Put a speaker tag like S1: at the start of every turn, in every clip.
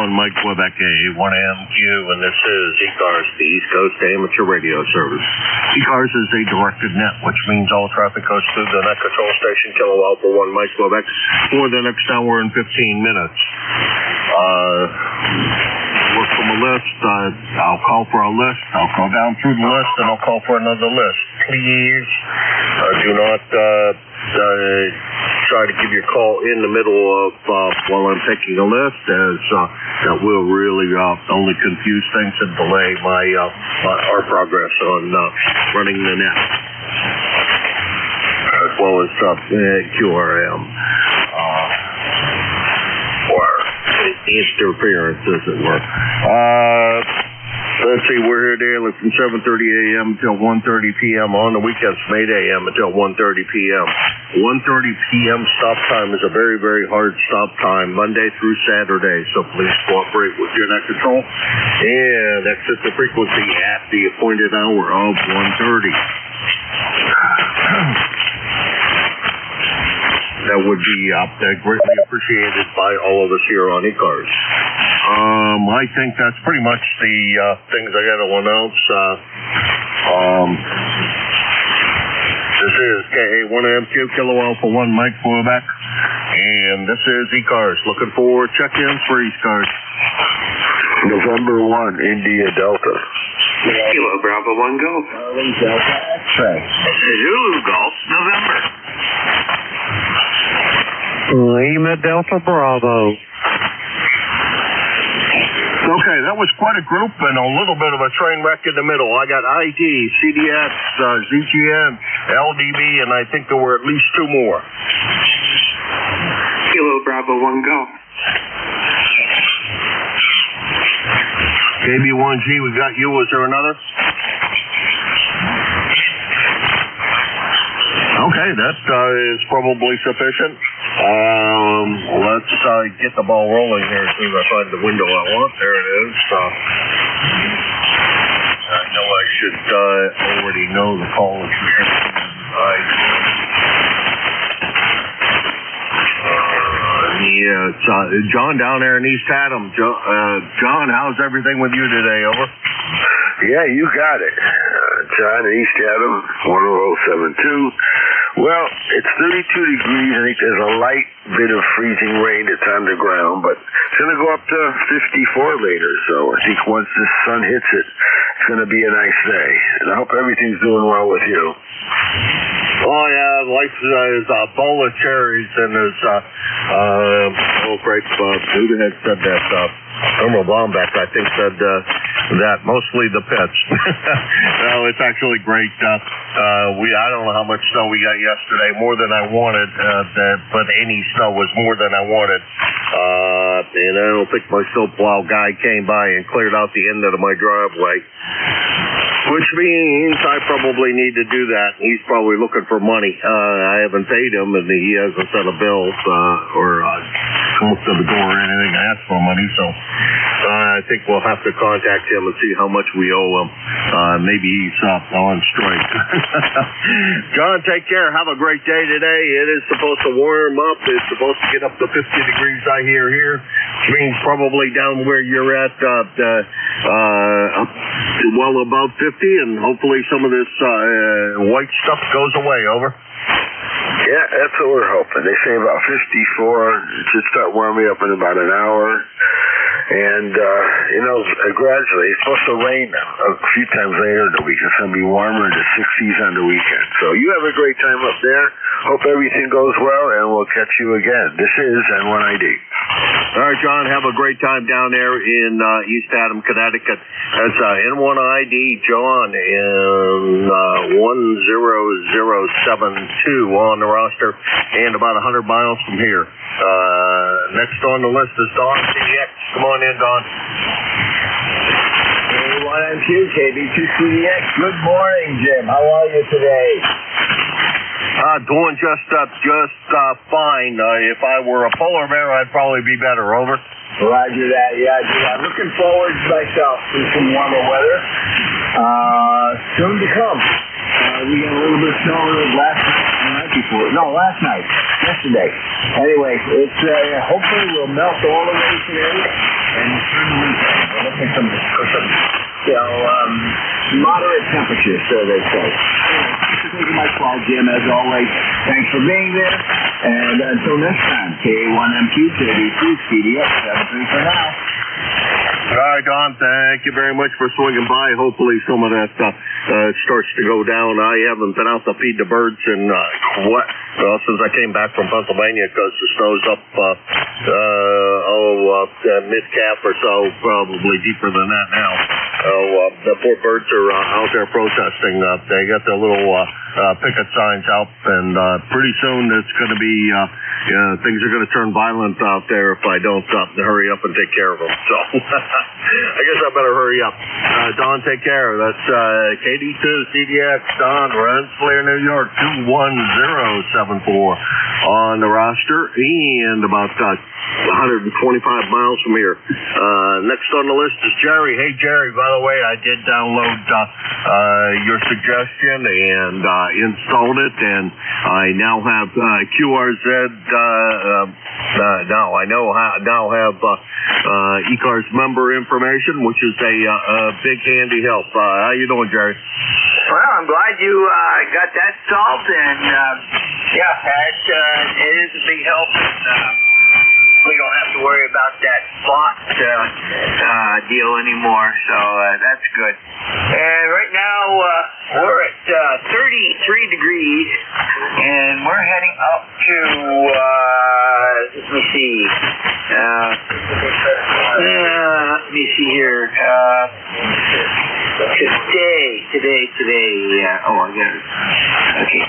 S1: 1 Mike Quebec A1MQ, and this is ECARS, the East Coast Amateur Radio Service. ECARS is a directed net, which means all traffic goes through the net control station, Kilo Alpha 1 Mike Quebec, for the next hour and 15 minutes. Work from a list. I'll call for a list. I'll go down through the list, and I'll call for another list. Please do not try to give your call in the middle of while I'm taking a list, as that will really only confuse things and delay our progress on running the net, as well as QRM or interference, as it were. Let's see, we're here daily from 7:30 a.m. until 1:30 p.m. on the weekends from 8 a.m. until 1:30 p.m. 1:30 p.m. stop time is a very, very hard stop time, Monday through Saturday, so please cooperate with your net control and exit the frequency at the appointed hour of 1:30. That would be greatly appreciated by all of us here on ECARS. I think that's pretty much the things I got to announce. This is KA1MQ, Kilo Alpha 1 Mike Quebec, and this is ECARS. Looking for check-ins for ECARS.
S2: November 1, India Delta.
S3: Kilo Bravo 1 Golf.
S2: Charlie Delta X-Ray.
S3: Zulu Golf, November.
S4: Lima Delta Bravo.
S1: Okay, that was quite a group and a little bit of a train wreck in the middle. I got ID, CDX, ZGN, LDB, and I think there were at least two more.
S3: Kilo Bravo 1 Golf.
S1: KB1G, we got you. Was there another? Okay, that is probably sufficient. Let's get the ball rolling here as soon as I find the window I want. There it is. I know I should already know the call. It's John down there in East Haddam. John, how's everything with you today? Over.
S2: Yeah, you got it. John in East Haddam, 10072. Well, it's 32 degrees. I think there's a light bit of freezing rain that's on the ground, but it's going to go up to 54 later. So I think once the sun hits it, it's going to be a nice day. And I hope everything's doing well with you.
S1: Oh, yeah, life is a bowl of cherries, and there's, great, who had said that, Emerald Bombeck, I think, said that mostly the pits. No, it's actually great. I don't know how much snow we got yesterday, more than I wanted, but any snow was more than I wanted. And I don't think my snowplow guy came by and cleared out the end of my driveway, which means I probably need to do that. He's probably looking for money. I haven't paid him, and he hasn't sent a bill or come up to the door or anything to ask for money, so I think we'll have to contact him and see how much we owe him. Maybe he's on strike. John, take care. Have a great day today. It is supposed to warm up. It's supposed to get up to 50 degrees, I hear here, which means probably down where you're at, well above 50, and hopefully some of this white stuff goes away. Over.
S2: Yeah, that's what we're hoping. They say about 54. It should start warming up in about an hour. And, gradually, it's supposed to rain a few times later in the week. It's going to be warmer in the 60s on the weekend. So you have a great time up there. Hope everything goes well, and we'll catch you again. This is N1ID.
S1: All right, John, have a great time down there in East Haddam, Connecticut. That's N1ID John in 10072 on the roster, and about 100 miles from here. Next on the list is Don CDX. Come on in, Don.
S5: K1MQ, KB2CDX. Good morning, Jim. How are you today?
S1: Doing just fine. If I were a polar bear, I'd probably be better. Over.
S5: Roger that. Yeah, I'm looking forward myself to some warmer weather. Soon to come. We got a little bit of snow last night before. No, last night. Yesterday. Anyway, it's hopefully we'll melt all the way today. and through the weekend. We're looking for some moderate temperatures, so they say. Anyway, this is my call, Jim, as always. Thanks for being there, and until next time, K1MQ, KD2, CDX, 73 for now.
S1: All right, Don, thank you very much for swinging by. Hopefully some of that starts to go down. I haven't been out to feed the birds in since I came back from Pennsylvania because the snow's up mid-calf or so, probably deeper than that now. The poor birds are out there protesting. They got their little picket signs out, and pretty soon it's going to be things are going to turn violent out there if I don't hurry up and take care of them. So I guess I better hurry up. Don, take care. That's KD2 CDX, Don, Rensselaer, New York, 21074 on the roster, and about 125 miles from here. Next on the list is Jerry. Hey, Jerry, by the way, I did download your suggestion and installed it, and I now have QRZ. I now have ECARS member information, which is a big handy help. How you doing, Jerry?
S6: Well, I'm glad you got that solved, and it is a big help. We don't have to worry about that slot deal anymore, so that's good. And right now we're at 33 degrees, and we're heading up to let me see here.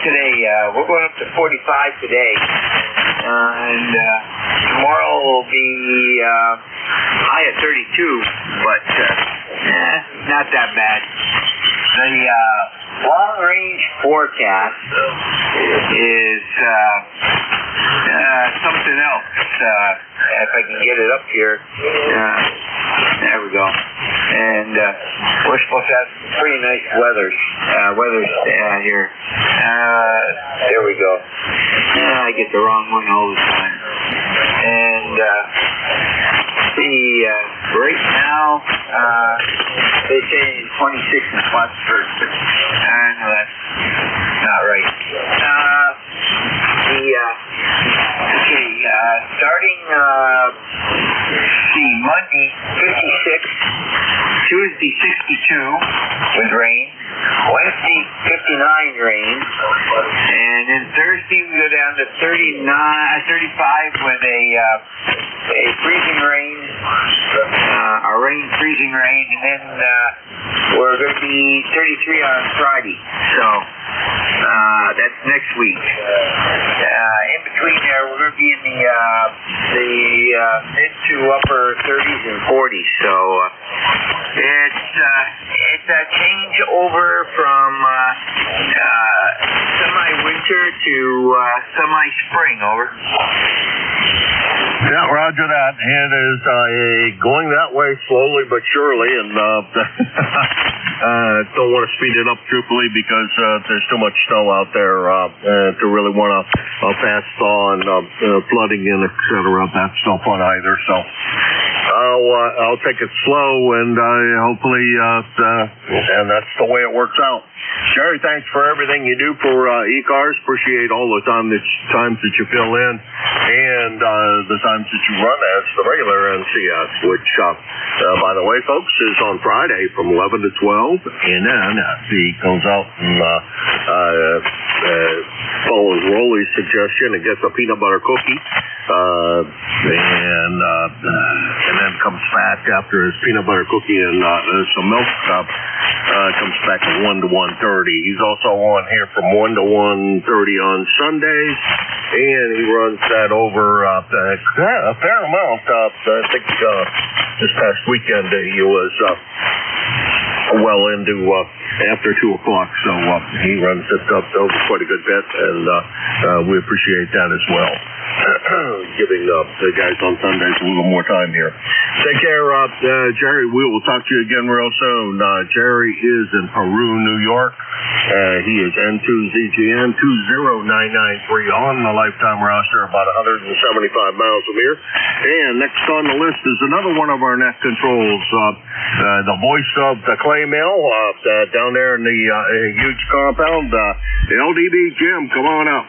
S6: Today we're going up to 45 today, and tomorrow will be high at 32, but not that bad. The long-range forecast is something else. If I can get it up here. There we go. And we're supposed to have pretty nice weather here. There we go. I get the wrong one all the time. And right now, they say 26 in Plattsburgh, but no, that's not right. Starting Monday 56, Tuesday 62 with rain, Wednesday 59 rain, and then Thursday we go down to 35 with a freezing rain, freezing rain, and then we're going to be 33 on Friday. So that's next week. In between there, we're going to be in the mid to upper 30s and 40s. So it's a change over from semi-winter to semi-spring. Over.
S1: Yeah, roger that. It is going that way slowly but surely, and don't want to speed it up, truthfully, because there's too much snow out there to really want to pass on flooding in, etc. That's no fun either. So I'll take it slow, and hopefully, and that's the way it works out. Jerry, thanks for everything you do for ECARS. Appreciate all the times that you fill in, and the times that you run as the regular NCS, which, by the way, folks, is on Friday from 11 to 12, and then he goes out and follows Roly's suggestion and gets a peanut butter cookie, and then comes back after his peanut butter cookie and some milk. Comes back at 1 to 1:30. He's also on here from 1 to 1:30 on Sundays, and he runs that over a fair amount. I think this past weekend he was well into after 2 o'clock, so he runs it up over quite a good bit, and we appreciate that as well. giving the guys on Sundays a little more time here. Take care, Jerry. We will talk to you again real soon. Jerry is in Peru, New York. He is N2ZGN 20993 on the lifetime roster, about 175 miles from here. And next on the list is another one of our net controls, the voice of the clay mill down there in the huge compound, LDB Jim. Come on up.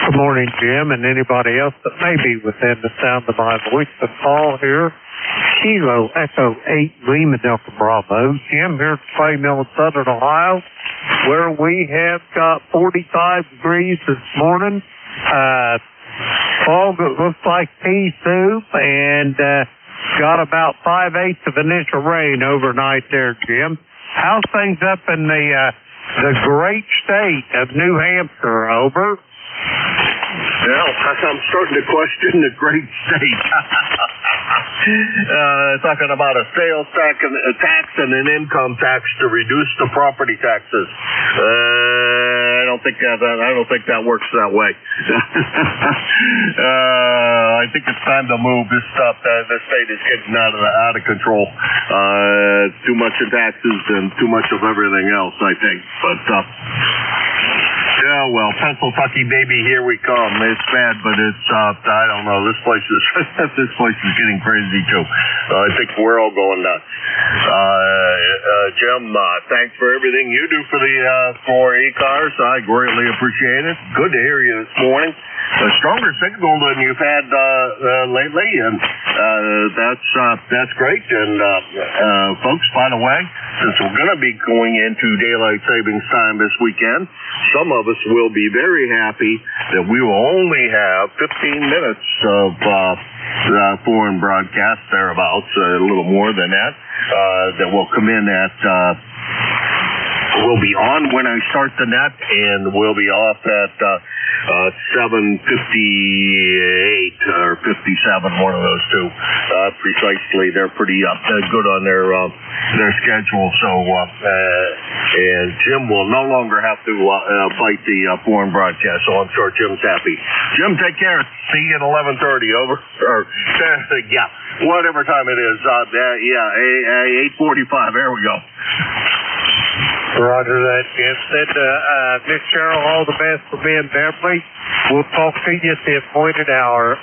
S4: Good morning, Jim, and anybody else that may be within the sound of my voice. The call here, Kilo Echo 8 Lima Delta Bravo. Jim here at Clay Mill in Southern Ohio, where we have got 45 degrees this morning. Fog that looks like pea soup, and got about 5/8 of an inch of rain overnight there, Jim. How's things up in the great state of New Hampshire? Over.
S1: Well, I'm starting to question the great state. Talking about a sales tax and an income tax to reduce the property taxes. I don't think that works that way. I think it's time to move this stuff. The state is getting out of control. Too much in taxes and too much of everything else, I think. But yeah, well, Pennsylvania baby, here we come. It's bad, but it's I don't know. This place is getting crazy too. I think we're all going nuts. Jim, thanks for everything you do for ECARS. I greatly appreciate it. Good to hear you this morning. A stronger signal than you've had lately, and that's great. And folks, by the way, since we're going to be going into daylight savings time this weekend, some of us will be very happy that we will only have 15 minutes of foreign broadcast thereabouts, a little more than that, that will come in at. We'll be on when I start the net, and we'll be off at 7:58 or 57, one of those two. Precisely, they're pretty good on their schedule. So, and Jim will no longer have to fight the foreign broadcast. So I'm sure Jim's happy. Jim, take care. See you at 11:30. Over. Or yeah, whatever time it is. 8:45. There we go.
S4: Roger that, Jim. Said Miss Cheryl, all the best for being Beverly. We'll talk to you at the appointed hour.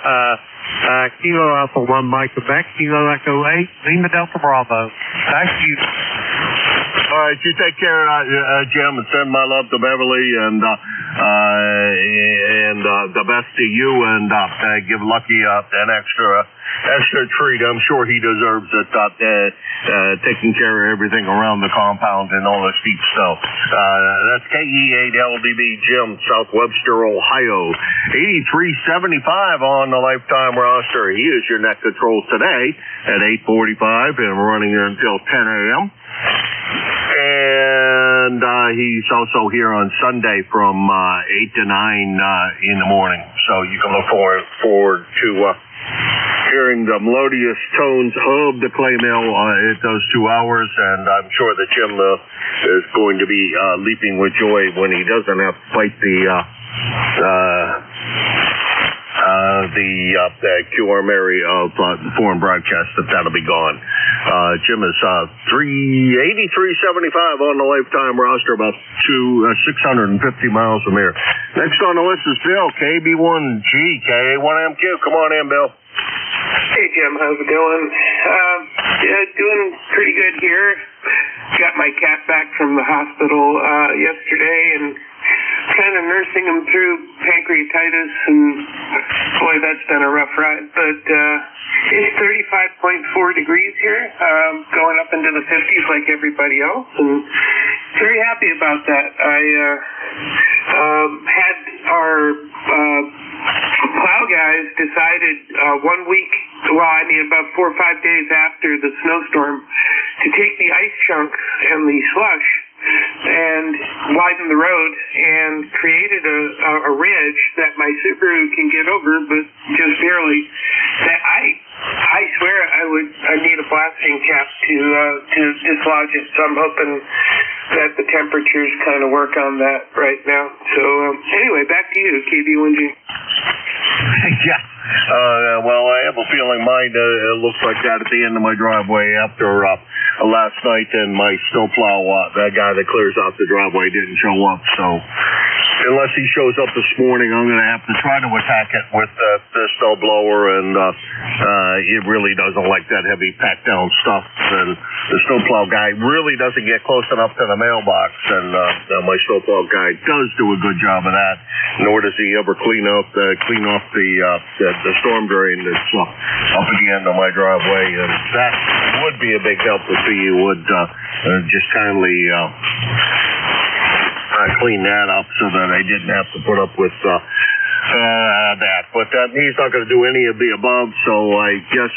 S4: Kilo Alpha 1 Mike Quebec, Kilo Echo 8, Lima Delta Bravo. Thank you.
S1: All right, you take care, Jim, and send my love to Beverly, and the best to you, and give Lucky an extra treat. I'm sure he deserves it, taking care of everything around the compound and all the steep snow. That's KE8LDB Jim, South Webster, Ohio. 8375 on the lifetime roster. He is your net control today at 8:45 and running until 10 a.m. And he's also here on Sunday from 8 to 9 in the morning. So you can look forward to hearing the melodious tones of the clay mill at those 2 hours. And I'm sure that Jim is going to be leaping with joy when he doesn't have to fight the QR Mary of the foreign broadcast, that'll be gone. Jim is 8375 on the lifetime roster, about 650 miles from here. Next on the list is Bill, KB1G, KA1MQ. Come on in, Bill.
S3: Hey, Jim. How's it going? Doing pretty good here. Got my cat back from the hospital yesterday and kind of nursing him through pancreatitis, and boy, that's been a rough ride. But it's 35.4 degrees here, going up into the 50s like everybody else, and very happy about that. I had our plow guys decided 1 week, about 4 or 5 days after the snowstorm, to take the ice chunks and the slush and widen the road, and created a ridge that my Subaru can get over, but just barely. That I swear I need a blasting cap to dislodge it. So I'm hoping that the temperatures kind of work on that right now. So anyway, back to you, KB1G.
S1: Yeah. Well, I have a feeling mine looks like that at the end of my driveway after last night, and my snowplow, that guy that clears out the driveway, didn't show up. So unless he shows up this morning, I'm going to have to try to attack it with the snowblower, and it really doesn't like that heavy packed down stuff. And the snowplow guy really doesn't get close enough to the mailbox, and my snowplow guy does do a good job of that, nor does he ever clean off the storm drain that's up at the end of my driveway, and that would be a big help if you would just kindly clean that up so that I didn't have to put up with that. But he's not going to do any of the above, so I guess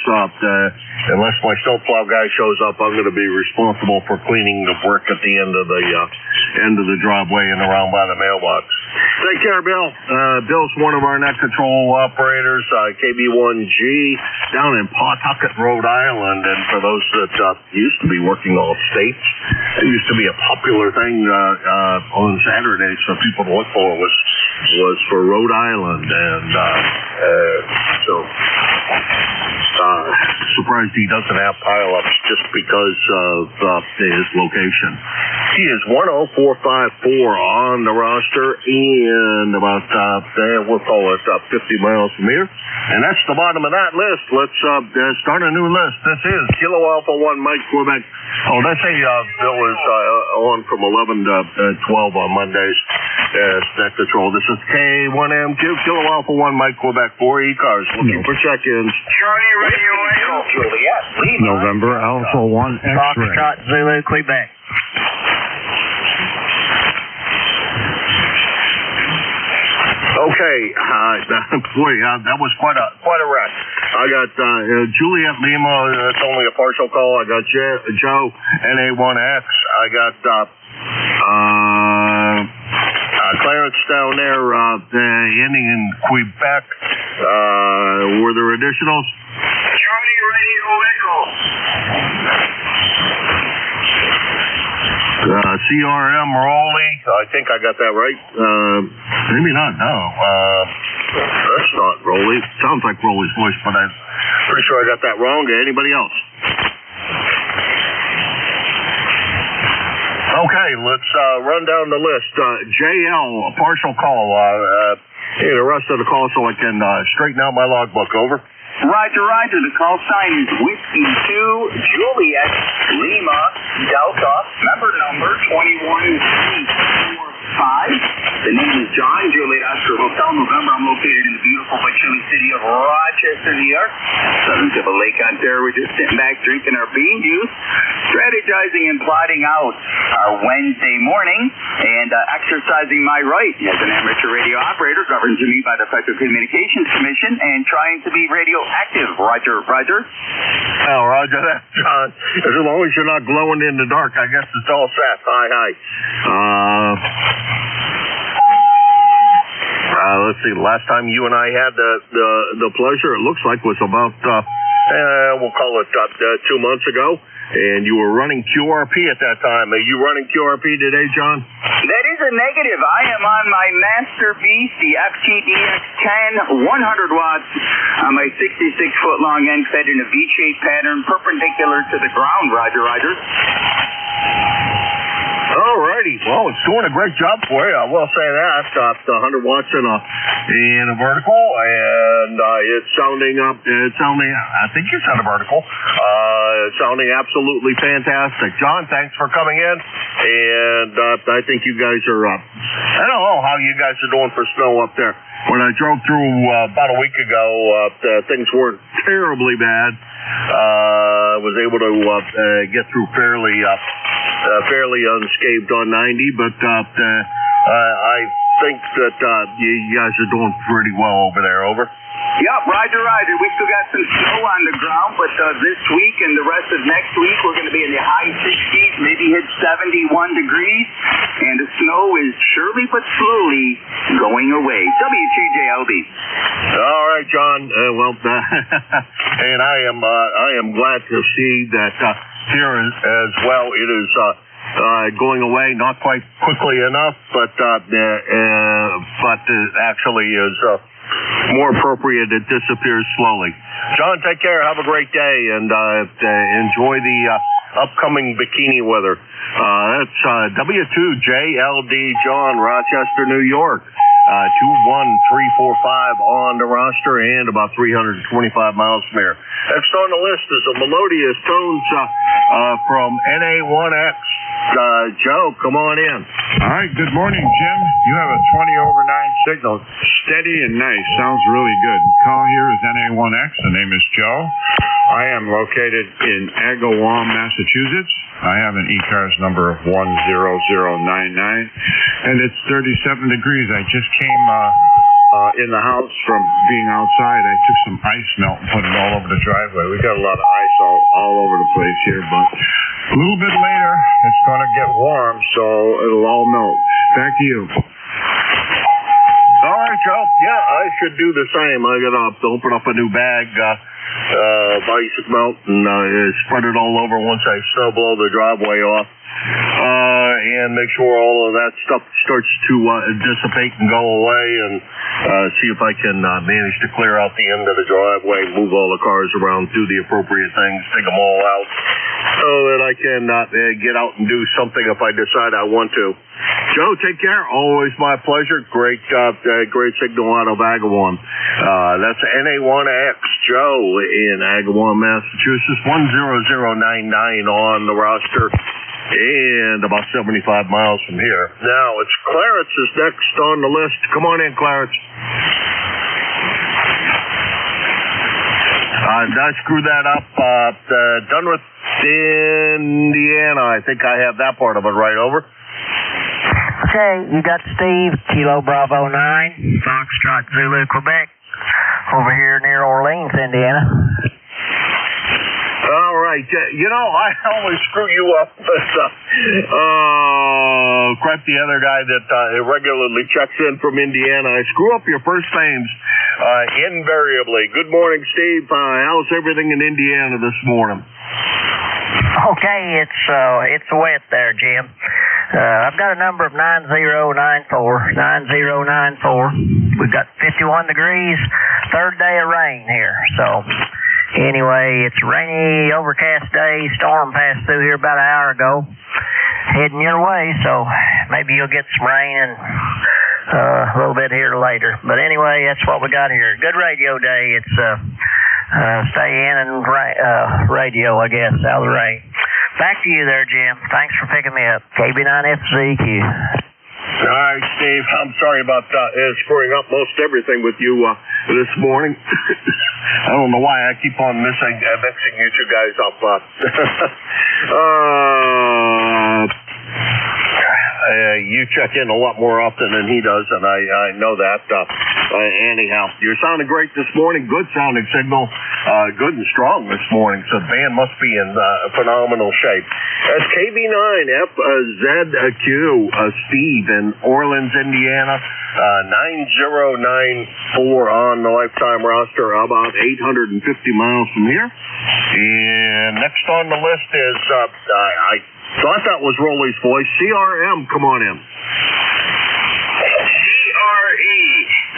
S1: unless my snowplow guy shows up, I'm going to be responsible for cleaning the work at the end of the driveway and around by the mailbox. Take care, Bill. Bill's one of our net control operators, KB1G, down in Pawtucket, Rhode Island. And for those that used to be working all states, it used to be a popular thing on Saturdays for people to look for was for Rhode Island. And so surprised he doesn't have pileups just because of his location. He is 10454 on the roster and about, we'll call it 50 miles from here. And that's the bottom of that list. Let's start a new list. This is Kilo Alpha 1 Mike Quebec. Oh, did I say Bill is on from 11 to 12 on Mondays as net control. This is K1MQ, Kilo Alpha 1 Mike Quebec 4 ECARS. Looking for check-ins.
S6: Charlie Radio Echo, Juliet, Lima.
S7: November Alpha 1 X-ray.
S6: Foxtrot, Zulu, Quebec.
S1: Okay, boy, that was quite a wreck. I got Juliet Lima. That's only a partial call. I got Joe NA1X. I got Clarence down there, ending in Quebec. Were there additionals?
S6: Charlie Radio Echo.
S1: CRM Roly. I think I got that right. Maybe not. No. That's not Roly. Sounds like Roly's voice, but I'm pretty sure I got that wrong. Anybody else? Okay, let's run down the list. JL, a partial call. Hey, the rest of the call so I can straighten out my logbook. Over.
S6: Roger, Roger. The call sign is Whiskey 2, Juliet, Lima, Delta, member number 21C45. The name is John, Juliet Oscar Hotel, November. I'm located in the beautiful but chilly city of Rochester, New York. Southern tip of Lake Ontario. We're just sitting back drinking our bean juice, strategizing and plotting out our Wednesday morning, and exercising my right as an amateur radio operator governed to me by the Federal Communications Commission and trying to be radioactive. Roger, Roger.
S1: Oh, Roger that, John. As long as you're not glowing in the dark, I guess it's all set. Hi. Let's see. Last time you and I had the pleasure, it looks like was about we'll call it 2 months ago, and you were running QRP at that time. Are you running QRP today, John?
S6: That is a negative. I am on my Master Beast, the FTDX10, 100 watts on my 66-foot long end fed in a V-shaped pattern perpendicular to the ground. Roger, Roger.
S1: Alrighty, well, it's doing a great job for you. I will say that. 100 watts in a vertical, and it's sounding. I think you said a vertical. It's sounding absolutely fantastic. John, thanks for coming in, and I think you guys are. I don't know how you guys are doing for snow up there. When I drove through about a week ago, things weren't terribly bad. I was able to get through fairly unscathed on 90, but I think that you guys are doing pretty well over there. Over.
S6: Yep, Roger, Roger. We still got some snow on the ground, but this week and the rest of next week, we're going to be in the high 60s, maybe hit 71 degrees, and the snow is surely but slowly going away. W2JLB.
S1: All right, John. And I am glad to see that here as well. It is going away, not quite quickly enough, but actually is more appropriate. It disappears slowly. John, take care. Have a great day, and enjoy the upcoming bikini weather. That's W2JLD John, Rochester, New York. 21345 on the roster and about 325 miles from here. Next on the list is a melodious tones from NA1X. Joe, come on in.
S7: All right, good morning, Jim. You have a 20/9 signal. Steady and nice. Sounds really good. Call here is NA1X. The name is Joe. I am located in Agawam, Massachusetts. I have an ECARS number of 10099, and it's 37 degrees. I just came in the house from being outside. I took some ice melt and put it all over the driveway. We got a lot of ice all over the place here, but a little bit later, it's going to get warm, so it'll all melt. Back to you.
S1: All right, Joe. Yeah, I should do the same. I got to open up a new bag, ice melt, and spread it all over once I snow blow the driveway off. And make sure all of that stuff starts to dissipate and go away, and see if I can manage to clear out the end of the driveway, move all the cars around, do the appropriate things, dig them all out, so that I can get out and do something if I decide I want to. Joe, take care. Always my pleasure. Great signal out of Agawam. That's NA1X Joe in Agawam, Massachusetts. 10099 on the roster. And about 75 miles from here. Now, it's Clarence is next on the list. Come on in, Clarence. I screwed that up. Done with Indiana. I think I have that part of it right over.
S8: Okay, you got Steve, Kilo Bravo 9, Foxtrot Zulu, Quebec, over here near Orleans, Indiana.
S1: All right. I always screw you up with crap the other guy that regularly checks in from Indiana. I screw up your first names invariably. Good morning, Steve. How's everything in Indiana this morning?
S8: Okay, it's wet there, Jim. I've got a number of 9094. 9094. We've got 51 degrees, third day of rain here, so... Anyway, it's a rainy, overcast day. Storm passed through here about an hour ago, heading your way, so maybe you'll get some rain and a little bit here later. But anyway, that's what we got here. Good radio day. It's stay in and radio, I guess, out of the rain. Back to you there, Jim. Thanks for picking me up. KB9FZQ.
S1: All right, Steve. I'm sorry about screwing up most everything with you this morning. I don't know why I keep on mixing you two guys up. You check in a lot more often than he does, and I know that. Anyhow, you're sounding great this morning. Good sounding signal. Good and strong this morning, so the band must be in phenomenal shape. That's KB9FZQ, Steve in Orleans, Indiana. 9094 on the lifetime roster, about 850 miles from here. And next on the list is, I thought that was Roly's voice. CRM, come on in.
S9: CRE,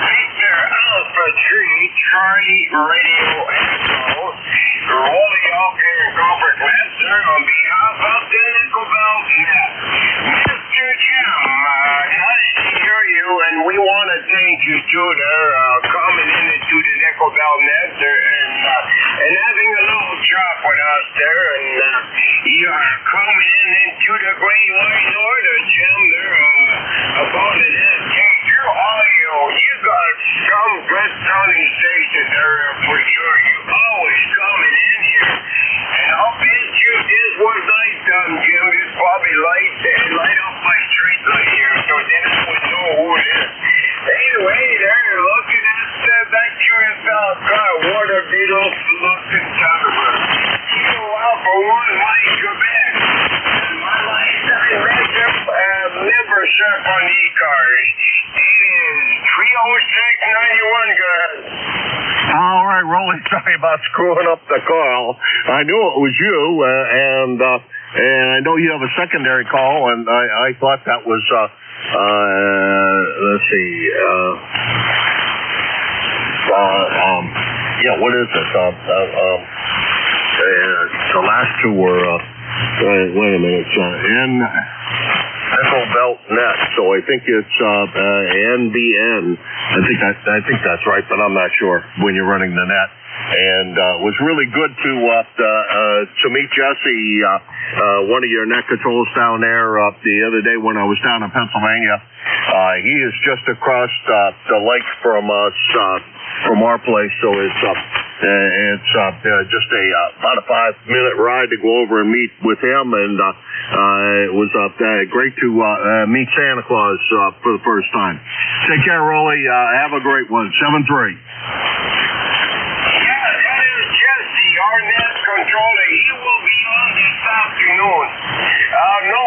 S9: Victor Alpha Tree, Charlie Radio Anto, Roly up here in Lancaster on behalf of the Nickel Belt Net. Mr. Jim, nice to hear you, and we want to thank you too there, coming into the Nickel Belt Net and having a little chat with us there, and you are coming into the Great White Northern, Jim, there, about it. Your audio, you got some good sounding station there for sure. You always coming in here. And I'll bet you this was nighttime, Jim. It's probably light up my street light here, so then I would know who it is. Anyway, they're looking at that QSL car, water beetle looking Thunderbird. Kilo Alpha 1 Mike, Quebec. And my lifetime membership on ECARS. It is 30691, guys.
S1: All right, Roly, sorry about screwing up the call. I knew it was you, and and I know you have a secondary call, and I thought that was, let's see, yeah, what is it? The last two were, wait a minute, Nickel Belt Net, so I think it's NBN. I think that's right, but I'm not sure when you're running the net. And it was really good to meet Jesse, one of your net controls down there the other day when I was down in Pennsylvania. He is just across the lake from us, from our place, so it's just about a 5-minute ride to go over and meet with him, and it was great to meet Santa Claus for the first time. Take care, Roly. Have a great one. 7-3.
S9: Our net controller, he will be on this afternoon. No,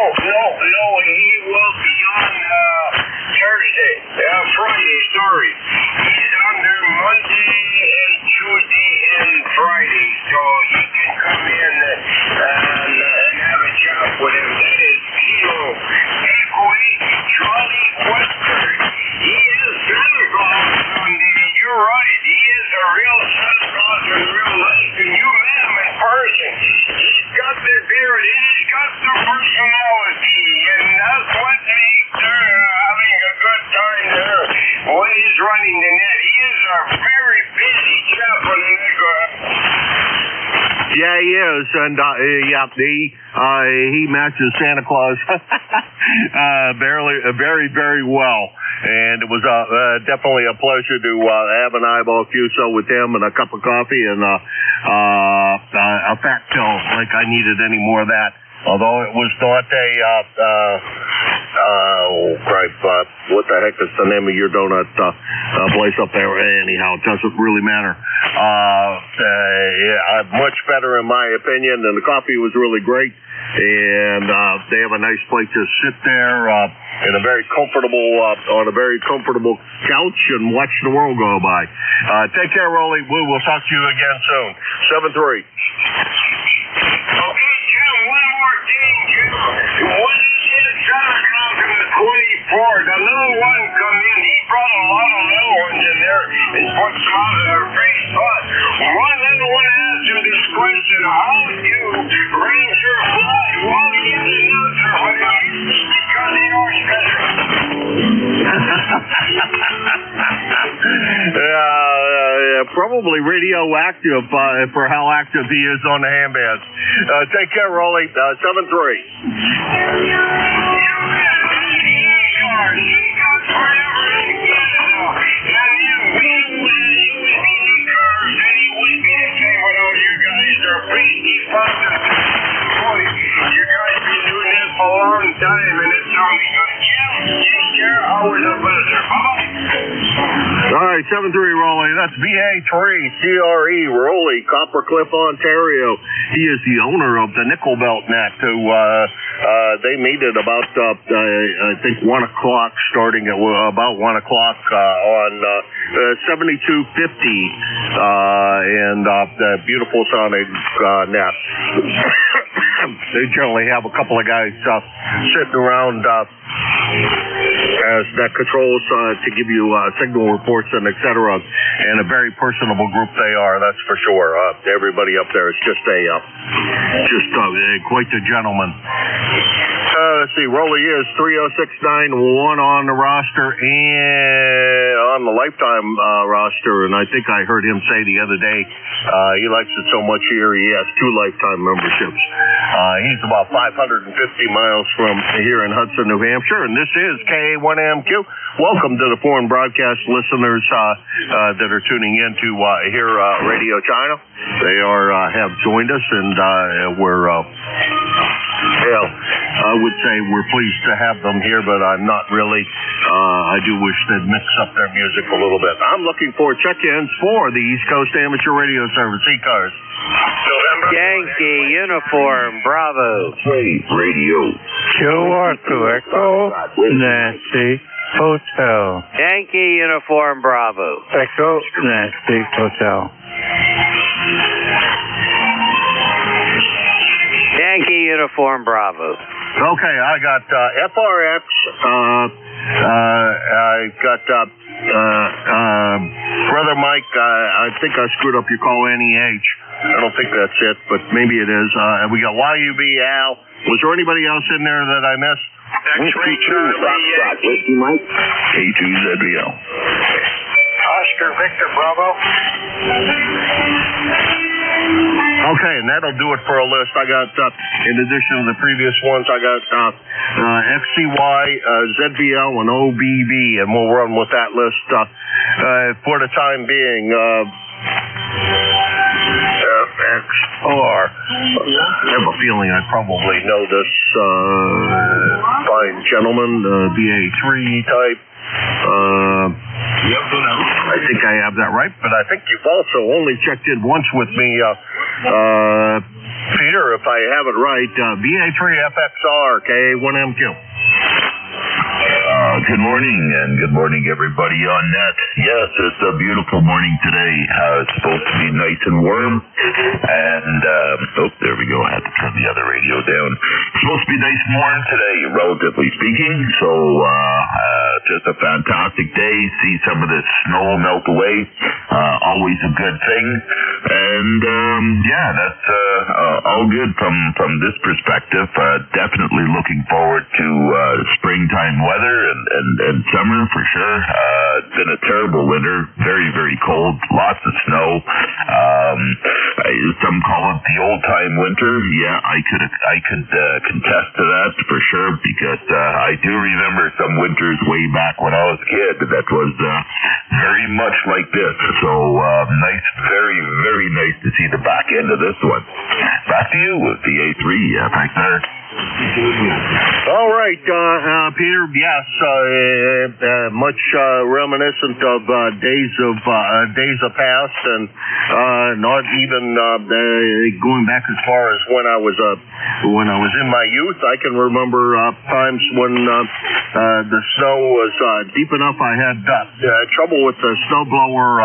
S9: he will be on Friday, sorry. He's on there Monday and Tuesday and Friday, so you can come in and have a chat with him. That is Kilo Echo 8 Charlie Woodbridge. He is Santa Claus Sunday. You're right, he is a real Santa Claus in real life, and you met him in person. He's got the beard, he's got the personality, and that's what makes having a good time there when he's running the net. He is a very busy chap on the net.
S1: Yeah, he is, and he matches Santa Claus very well. And it was definitely a pleasure to have an eyeball fuso with him and a cup of coffee and a fat pill, like I needed any more of that. Although it was not what the heck is the name of your donut place up there? Anyhow, it doesn't really matter. Much better in my opinion, and the coffee was really great. And they have a nice place to sit there in a very comfortable on a very comfortable couch and watch the world go by. Take care, Roly. We will talk to you again soon. 7-3.
S9: Okay, Jim. One more thing, Jim. When it's 7 o'clock on the 24th, a little one come in. He brought a lot of little ones in there and put some out of their face. But one little one asked him this question: how do Ranser fly? Well, he had an answer for him because he knows better.
S1: Probably radioactive for how active he is on the handbands. Take care, Roly. 7-3, Roly. That's VA3 CRE, Roly, Coppercliff, Ontario. He is the owner of the Nickel Belt Net, who they meet at about, I think, 1 o'clock, starting at about 1 o'clock on 7250, and the beautiful sounding net. They generally have a couple of guys sitting around as net controls to give you signal reports and et cetera, and a very personable group they are, that's for sure. Everybody up there is just quite the gentleman. Let's see, Roly is 30691 on the roster and on the lifetime roster, and I think I heard him say the other day he likes it so much here he has 2 lifetime memberships. He's about 550 miles from here in Hudson, New Hampshire, and this is KA1MQ. Welcome to the foreign broadcast listeners that are tuning in to hear Radio China. They have joined us, and we're I would say we're pleased to have them here, but I'm not really. I do wish they'd mix up their music a little bit. I'm looking for check-ins for the East Coast Amateur Radio Service, ECARS.
S10: Yankee Uniform Bravo.
S4: Radio. Joe Arthur Echo Nancy Hotel.
S10: Yankee Uniform Bravo.
S4: Echo Nancy Hotel.
S10: Yankee Uniform Bravo.
S1: Okay, I got FRX. I got Brother Mike. I think I screwed up your call, NEH. I don't think that's it, but maybe it is. We got YUB Al. Was there anybody else in there that I missed?
S9: X-Ray Charlie.
S5: Whiskey Mike.
S2: K2ZBL.
S9: Oscar Victor Bravo.
S1: Okay, and that'll do it for a list. I got, in addition to the previous ones, I got XCY, ZBL, and OBB, and we'll run with that list for the time being. FXR. I have a feeling I probably know this fine gentleman, BA3 type. I think I have that right, but I think you've also only checked in once with me, Peter, if I have it right. BA3FXR, KA1MQ.
S11: Good morning, and good morning, everybody on net. Yes, it's a beautiful morning today. It's supposed to be nice and warm, and, there we go. I had to turn the other radio down. It's supposed to be nice and warm today, relatively speaking, so, just a fantastic day. See some of the snow melt away. Always a good thing. And, that's, all good from this perspective. Definitely looking forward to, springtime weather and summer for sure. It's been a terrible winter, very, very cold, lots of snow. Some call it the old time winter. Yeah, I could contest to that for sure, because I do remember some winters way back when I was a kid that was very much like this. So nice, very, very nice to see the back end of this one. Back to you with the A3. Thanks, sir.
S1: All right, Peter. Yes, much reminiscent of days of past, and not even going back as far as when I was in my youth. I can remember times when the snow was deep enough. I had trouble with the snowblower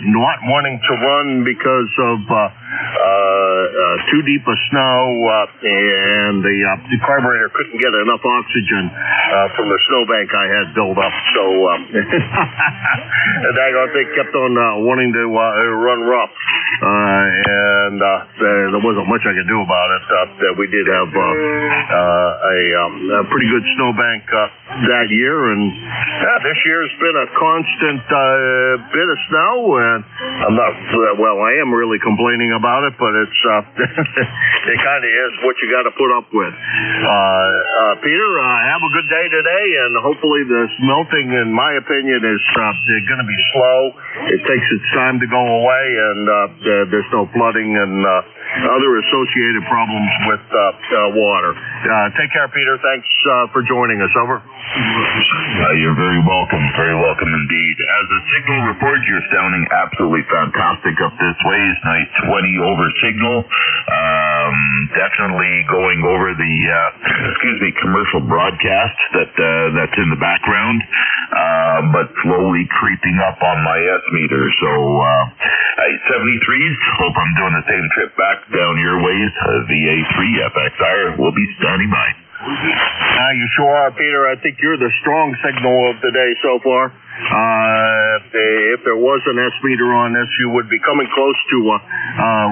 S1: not wanting to run because of too deep a snow, and the carburetor couldn't get enough oxygen from the snowbank I had built up. So and I think kept on wanting to run rough, and there wasn't much I could do about it. We did have a pretty good snowbank that year, and this year's been a constant bit of snow, and I'm not I am really complaining about it, but it's it kind of is what you got to put up with. Peter, have a good day today, and hopefully this melting, in my opinion, is going to be slow. It takes its time to go away, and there's no flooding and other associated problems with water. Take care, Peter. Thanks for joining us. Over.
S11: You're very welcome indeed. As a signal report, you're sounding absolutely fantastic up this way. It's nice 20 over signal. Definitely going over the commercial broadcast that's in the background, but slowly creeping up on my S meter. So 73s. Hope I'm doing the same trip back down your ways. VA3 FXR will be standing by.
S1: You sure are, Peter. I think you're the strong signal of the day so far. If there was an S meter on this, you would be coming close to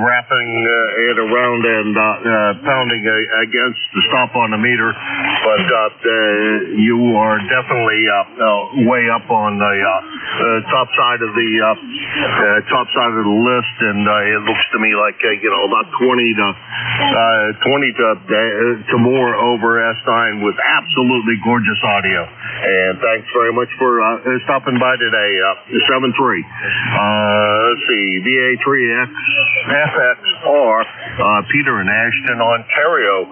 S1: wrapping it around and pounding against the stop on the meter. But you are definitely way up on the top side of the list, and it looks to me like about 20 to more over S9 with absolutely gorgeous audio. And thanks very much for stopping by today. 7-3. Let's see, VA3FXR, Peter in Ashton, Ontario,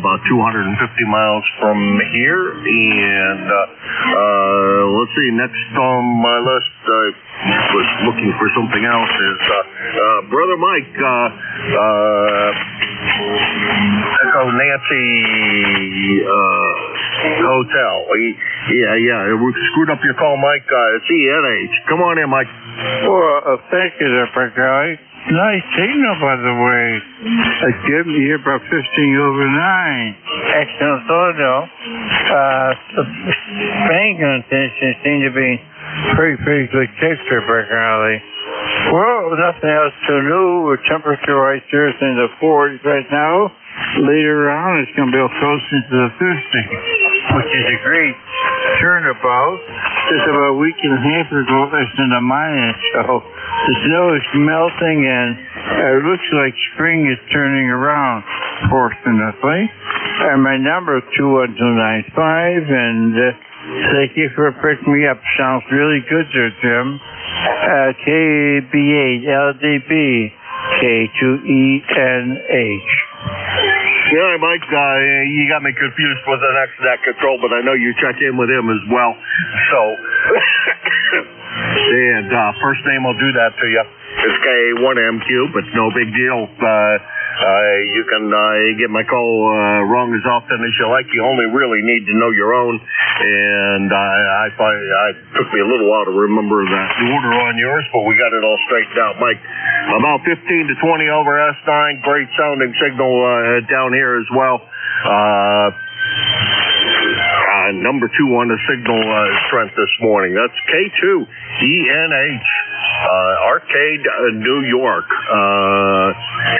S1: about 250 miles from here. And let's see, next on my list, was looking for something else, is Brother Mike, Echo Nancy Hotel. Yeah, we screwed up your call, Mike. CNH. Come on in, Mike.
S4: Well, thank you there, big guy.
S12: Nice signal, by the way. Jim, you're about 15 over 9. Excellent photo. Bank conditions seem to be pretty good texture, apparently. Well, nothing else to do. Temperature right there is in the 40s right now. Later on, it's going to be close into the 50, which is a great turnabout. Just about a week and a half ago, it's in the minus, so the snow is melting and it looks like spring is turning around, fortunately. And my number is 21295, and thank you for picking me up. Sounds really good there, Jim. KB8LDB K2ENH.
S1: Yeah, Mike, you got me confused with the next net control, but I know you check in with him as well. So, and first name will do that to you. It's K1MQ, but no big deal. You can get my call wrong as often as you like. You only really need to know your own. And it took me a little while to remember the order on yours, but we got it all straightened out. Mike, about 15 to 20 over S9. Great sounding signal down here as well. Number 2 on the signal strength this morning. That's K2ENH. Arcade, New York.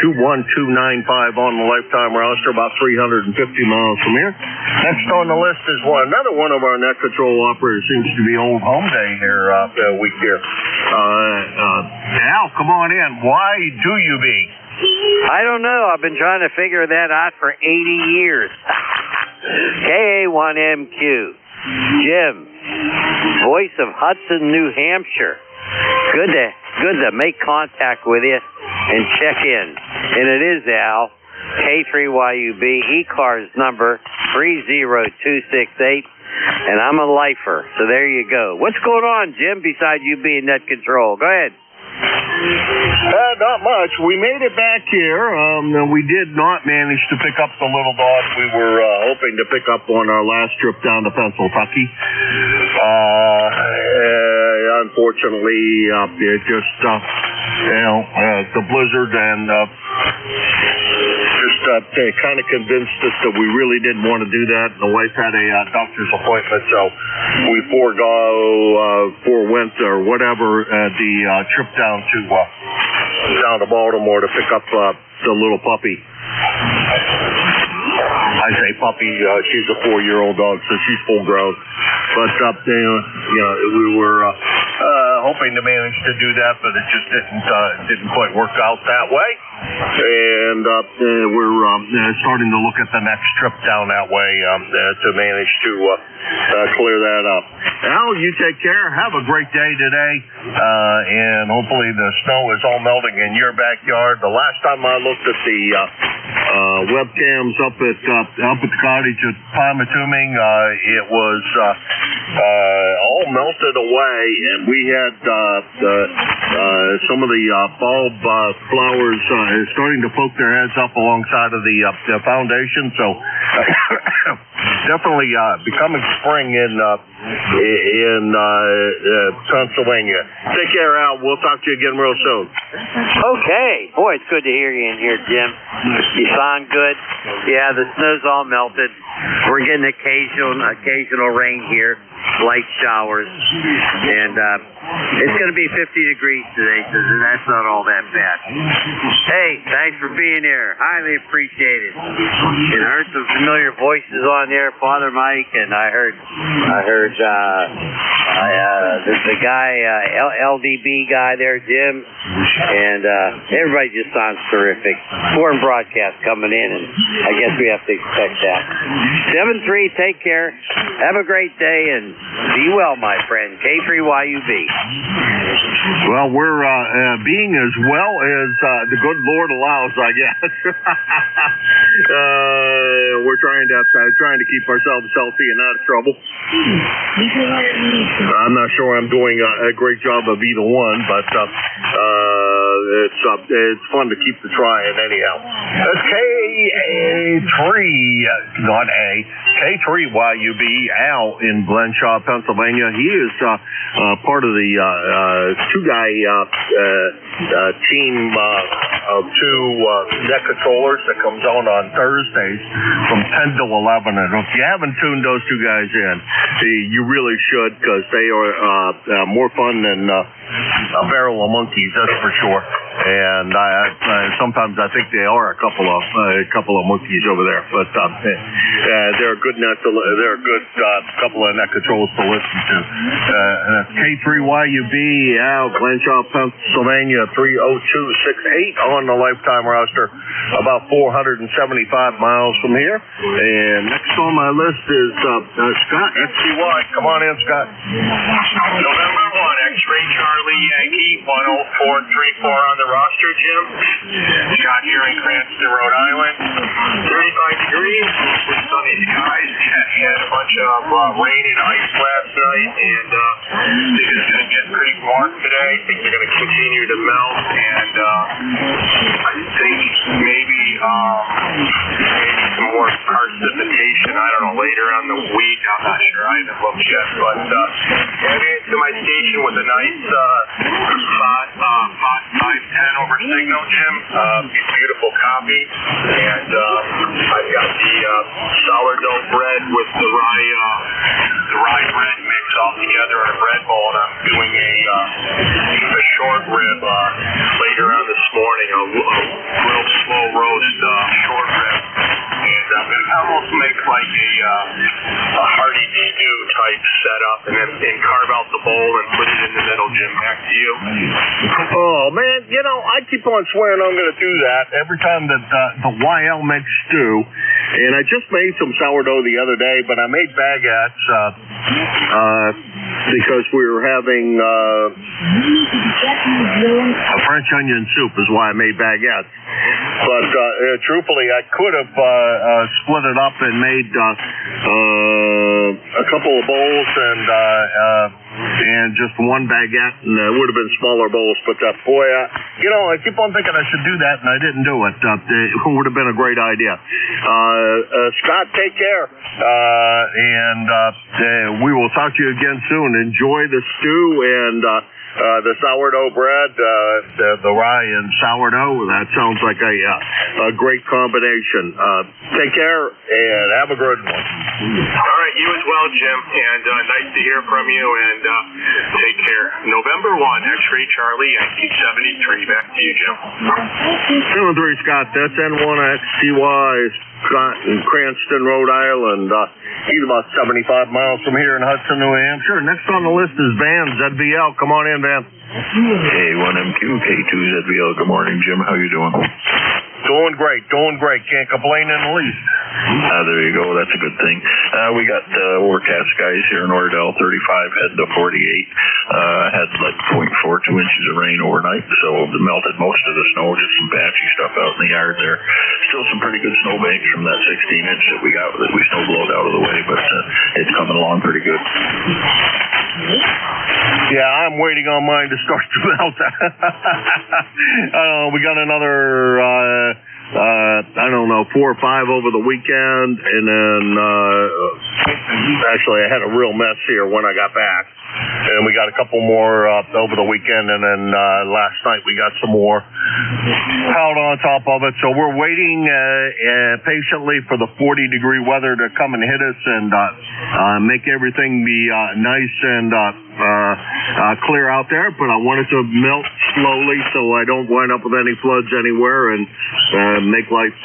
S1: 21295 on the lifetime roster, about 350 miles from here. Next on the list is another one of our net control operators. Seems to be old home day here week here. Al, come on in. Why do you be?
S10: I don't know. I've been trying to figure that out for 80 years. KA1MQ. Jim, voice of Hudson, New Hampshire. Good to make contact with you and check in. And it is Al, K3YUB, ECARS number 30268, and I'm a lifer, so there you go. What's going on, Jim, besides you being net control? Go ahead.
S1: Not much. We made it back here. We did not manage to pick up the little dog we were hoping to pick up on our last trip down to Pennsylvania. Unfortunately, it just, the blizzard and kind of convinced us that we really didn't want to do that. The wife had a doctor's appointment, so we forewent or whatever the trip down to Baltimore to pick up the little puppy. I say puppy, she's a 4-year-old dog, so she's full grown. But we were hoping to manage to do that, but it just didn't quite work out that way. And we're starting to look at the next trip down that way to manage to clear that up. Al, you take care. Have a great day today, and hopefully the snow is all melting in your backyard. The last time I looked at the webcams up at the cottage at Pymatuming, it was all melted away, and we had some of the bulb flowers starting to poke their heads up alongside of the foundation. So definitely becoming spring in Pennsylvania. Take care, Al. We'll talk to you again real soon.
S10: Okay. Boy, it's good to hear you in here, Jim. You sound good. Yeah, the snow's all melted. We're getting occasional rain here, light showers, and it's going to be 50 degrees today, so that's not all that bad. Hey, thanks for being here. Highly appreciated. And I heard some familiar voices on there, Father Mike, and I heard the guy, LDB guy there, Jim, and everybody just sounds terrific. Foreign broadcast coming in, and I guess we have to expect that. 7-3, take care. Have a great day, and be well, my friend. K3YUB.
S1: Well, we're being as well as the good Lord allows, I guess. We're trying to keep ourselves healthy and out of trouble. I'm not sure I'm doing a great job of either one, but it's fun to keep the trying anyhow. That's not A, K3YUB, Al in Glenshaw, Pennsylvania. He is part of the two-guy team of two net controllers that comes on Thursdays from 10 to 11. And if you haven't tuned those two guys in, you really should, because they are more fun than a barrel of monkeys, that's for sure. And sometimes I think they are a couple of monkeys over there, but they're a good net. They're a good couple of net controls to listen to. That's K3YUB out Glenshaw, Pennsylvania 30268 on the lifetime roster, about 475 miles from here. And next on my list is Scott XCY. Come on in, Scott.
S9: November 1, X-Ray Charlie Yankee 10434 on the roster, Jim. Scott here in Cranston, Rhode Island. 35 degrees with sunny skies. Had a bunch of rain and ice last night, and I think it's going to get pretty warm today. I think they're going to continue to melt, and I think maybe some more precipitation, I don't know, later on the week. I'm not sure. I haven't looked yet, but heading to my station with a nice 510 over signal, Jim. Beautiful copy, and I've got the sourdough bread with the rye bread mix all together in a bread bowl, and I'm doing a short rib later on this morning, a real slow roast short rib, and I'm going to almost make like a hearty stew type setup, and then carve out the bowl and put it in the middle, Jim. Back to you.
S1: Oh man, I keep on swearing I'm going to do that every time that the YL makes stew. And I just made some sourdough the other day, but I made baguettes because we were having a French onion soup is why I made baguettes. But truthfully, I could have split it up and made a couple of bowls and just one baguette, and it would have been smaller bowls. But boy, I keep on thinking I should do that, and I didn't do it. It would have been a great idea. Scott, take care, and we will talk to you again soon. Enjoy the stew and the sourdough bread, the rye and sourdough. That sounds like a great combination. Take care and have a good one.
S9: All right, you as well, Jim, and nice to hear from you, and take care. November 1, X-Ray Charlie, Yankee 73. Back to you, Jim.
S1: 73, Scott. That's N1XCY. Scott in Cranston, Rhode Island. He's about 75 miles from here in Hudson, New Hampshire. Next on the list is Van, ZBL. Come on in, Van.
S11: K1MQ, K2ZBL. Good morning, Jim. How you doing?
S1: Doing great. Can't complain in the least.
S11: There you go. That's a good thing. We got overcast skies here in Oridel, 35 heading to 48. Had like 0.42 inches of rain overnight, so melted most of the snow, just some patchy stuff out in the yard there. Still some pretty good snowbanks from that 16 inch that we got that we snowblowed out of the way, but it's coming along pretty good.
S1: Yeah, I'm waiting on mine to start to melt. We got another 4 or 5 over the weekend, and then actually I had a real mess here when I got back, and we got a couple more over the weekend, and then last night we got some more out on top of it. So we're waiting patiently for the 40-degree weather to come and hit us and make everything be nice and clear out there, but I want it to melt slowly so I don't wind up with any floods anywhere and make life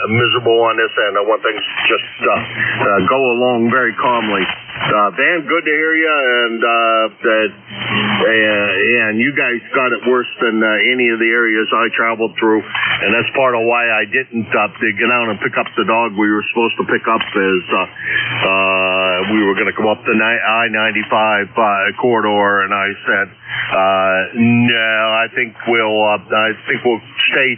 S1: miserable on this end. I want things to just go along very calmly. Van, good to hear you, and you guys got it worse than any of the areas I traveled through, and that's part of why I didn't get out and pick up the dog we were supposed to pick up, is we were going to come up the I-95 corridor, and I said, No, I think we'll stay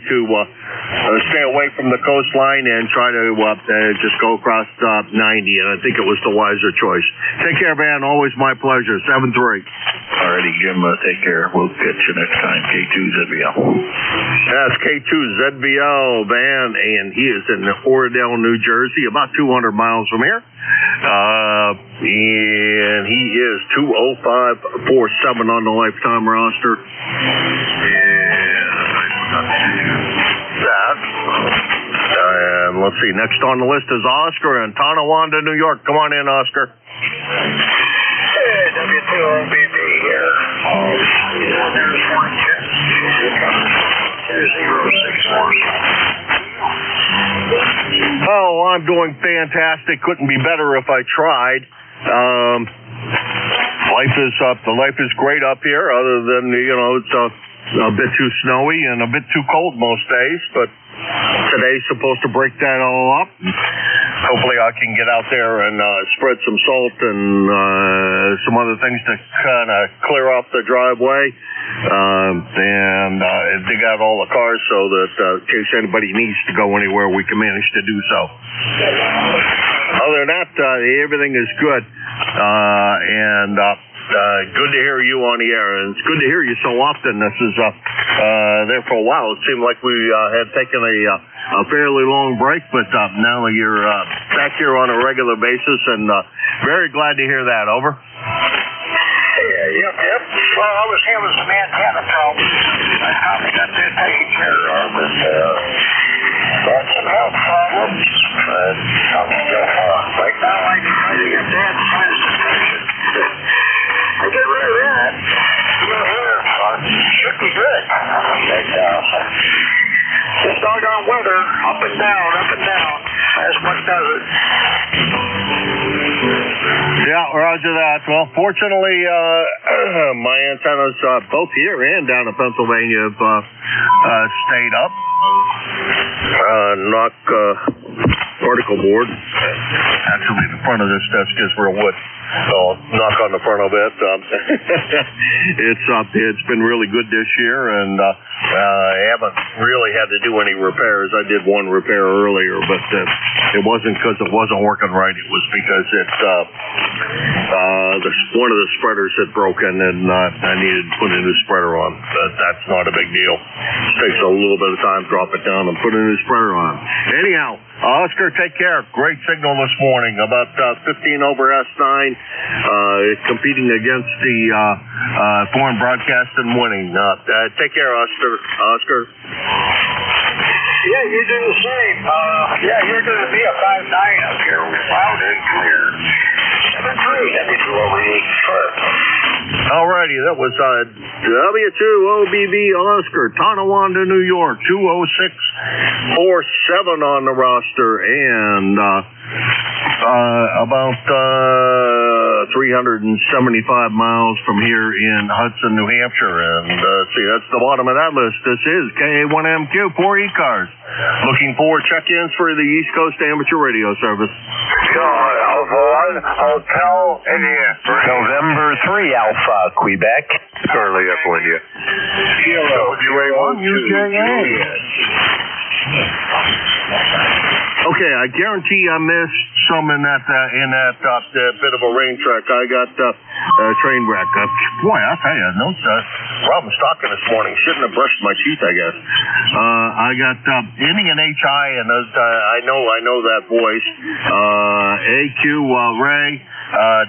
S1: away from the coastline and try to just go across 90, and I think it was the wiser choice. Take care, man. Always my pleasure. 7-3.
S11: Alrighty, Jim. Take care. We'll catch you next time. K2ZBL.
S1: That's K2ZBL, man, and he is in Oridel, New Jersey, about 200 miles from here. And he is 205.47 on the lifetime roster. And let's see, next on the list is Oscar in Tanowanda, New York. Come on in, Oscar.
S9: Hey, W2OBB here. There's one check. 2064.
S1: Oh, I'm doing fantastic. Couldn't be better if I tried. Life is great up here, other than, it's a bit too snowy and a bit too cold most days, but today's supposed to break that all up. Hopefully I can get out there and spread some salt and some other things to kind of clear off the driveway and dig out all the cars so that in case anybody needs to go anywhere, we can manage to do so. Other than that, everything is good. Good to hear you on the air, and it's good to hear you so often. This is there for a while. It seemed like we had taken a fairly long break, but now you're back here on a regular basis, and very glad to hear that. Over.
S9: Yep. Well, I was having some antenna problems. I finally got that taken care of, but got some health problems. But right now I'm trying to get that transportation. I get rid of that. Should be good. This doggone weather, up and down. That's what does it.
S1: Yeah, roger that. Well, fortunately, my antennas both here and down in Pennsylvania have stayed up. Knock particle board. Actually, the front of this desk is real wood. So knock on the front of it. It's been really good this year, and I haven't really had to do any repairs. I did one repair earlier, but it wasn't because it wasn't working right. It was because one of the spreaders had broken, and I needed to put a new spreader on. But that's not a big deal. It takes a little bit of time, drop it down, and put a new spreader on. Anyhow, Oscar, take care. Great signal this morning. About 15 over S9, competing against the foreign broadcast and winning. Take care, Oscar.
S9: Yeah, you do the same. You're going to be a 5-9 up here, loud and clear. 7-3, W2OBB.
S1: Alrighty, that was W2OBB Oscar, Tanowanda, New York, 206.47 on the roster, and about 375 miles from here in Hudson, New Hampshire. And see, that's the bottom of that list. This is KA1MQ for ECARS. Looking for check-ins for the East Coast Amateur Radio Service.
S9: Alpha 1, Hotel India.
S13: November 3, Alpha, Quebec.
S11: Charlie F. India.
S1: WA1, UJA. Okay, I guarantee I missed some in that bit of a rain track. I got train wreck. Boy, I'll tell you, no problem talking this morning. Shouldn't have brushed my teeth, I guess. I got Indian HI, and I know that voice. AQ Ray,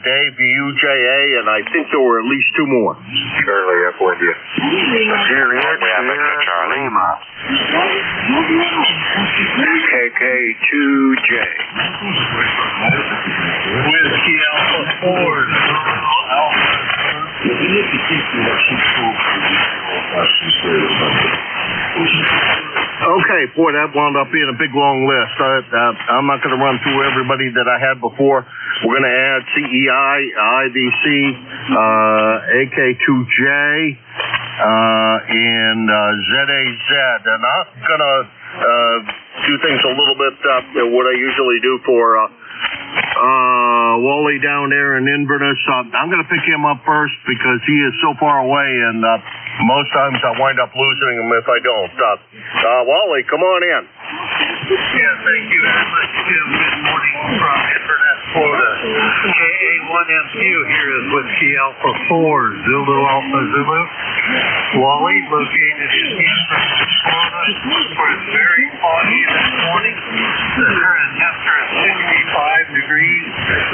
S1: Dave UJA, and I think there were at least two more.
S11: Charlie F. India.
S13: Charlie.
S11: KK2J.
S9: Whiskey Alpha 4.
S1: Okay, boy, that wound up being a big, long list. I'm not going to run through everybody that I had before. We're going to add CEI, IDC, AK2J, and ZAZ. And I'm going to do things a little bit what I usually do for Wally down there in Inverness. I'm going to pick him up first because he is so far away, and most times I wind up losing him if I don't. Wally, come on in.
S14: Yeah, thank you very much, Jim. Good morning from Inverness, Florida. KA1MQ here is Whiskey Alpha 4, Zulu Alpha Zulu. Wally, located in Inverness, Florida, where it's very foggy this morning. The current temperature is 65 degrees,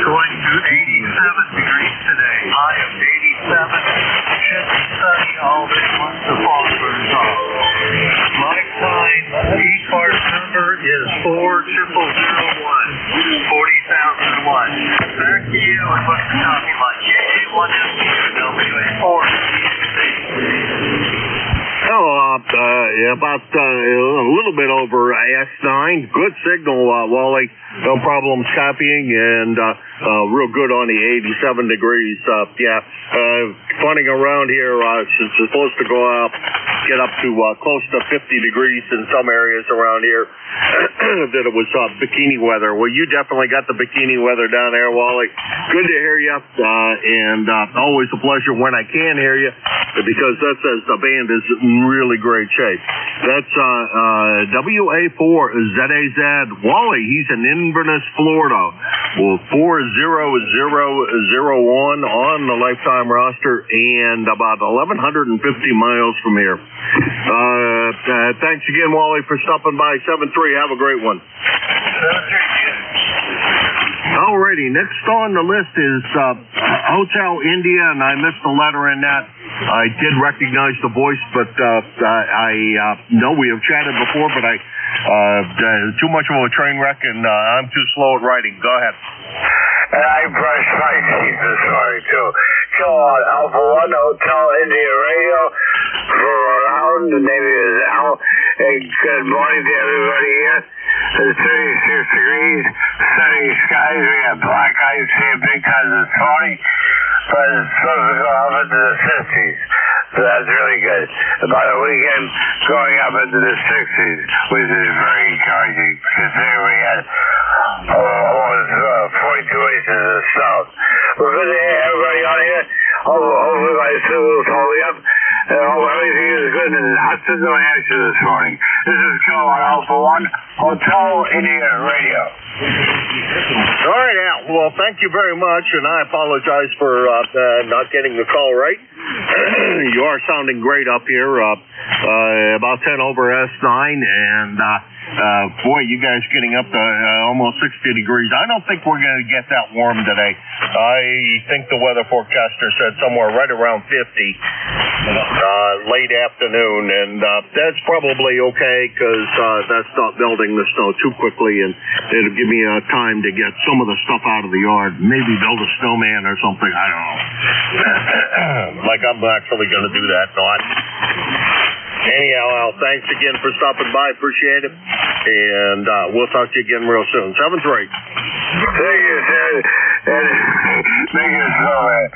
S14: going to 87 degrees today. High of 87. Should be sunny all day once the fog burns off. Lifetime ECARS number is 40001, 40,001. Back to you and what's the talking about? KA1MQ, WA4.
S1: About a little bit over S9. Good signal, Wally. No problems copying, and real good on the 87 degrees. Funning around here, it's supposed to go up, get up to close to 50 degrees in some areas around here. That it was bikini weather. Well, you definitely got the bikini weather down there, Wally. Good to hear you, and always a pleasure when I can hear you, because that says the band is in really great shape. That's WA4ZAZ Wally. He's in Inverness, Florida. Well, 40001 on the lifetime roster, and about 1,150 miles from here. Thanks again, Wally, for stopping by. 7-3. Have a great one.
S14: 7-3.
S1: Alrighty, next on the list is Hotel India, and I missed the letter in that. I did recognize the voice, but I know we have chatted before, but too much of a train wreck, and I'm too slow at writing. Go ahead.
S2: And I brushed my teeth this morning, too. Go on, Alpha 1 Hotel India Radio for around. The name is Al. And good morning to everybody here. It's 36 degrees, sunny skies. We got black ice here big time this morning, but it's supposed to go up into the 50s. So that's really good. About a weekend going up into the 60s, which is very encouraging, considering we had almost 42 inches of snow. We're good to hear everybody on here. Hopefully my suit will hold me up. And everything is good in Hudson, New Hampshire this morning. This is Joe on Alpha 1 Hotel India Radio.
S1: All right, Al. Well, thank you very much, and I apologize for not getting the call right. You are sounding great up here. About 10 over S9, and boy, you guys getting up to almost 60 degrees. I don't think we're going to get that warm today. I think the weather forecaster said somewhere right around 50 late afternoon, and that's probably okay because that's not melting the snow too quickly, and it'll give me time to get some of the stuff out of the yard, maybe build a snowman or something. I don't know. Like I'm actually going to do that, not. Anyhow, Al, thanks again for stopping by. Appreciate it. And we'll talk to you again real soon. 7-3.
S2: Thank you, sir. And thank you so much.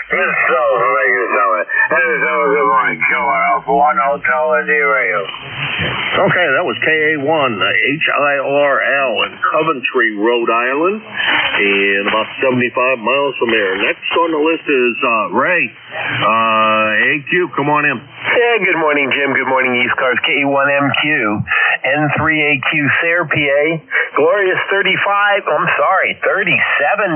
S2: Good show for making it so much. And it's always good morning. Joe on Alpha 1 Hotel India Radio.
S1: Okay, that was KA1 HIRL in Coventry, Rhode Island, and about 75 miles from there. Next on the list is Ray. AQ, come on in.
S13: Yeah, good morning, Jim. Good morning, ECARS. KE1MQ, N3AQ, Sayre, PA. Glorious 37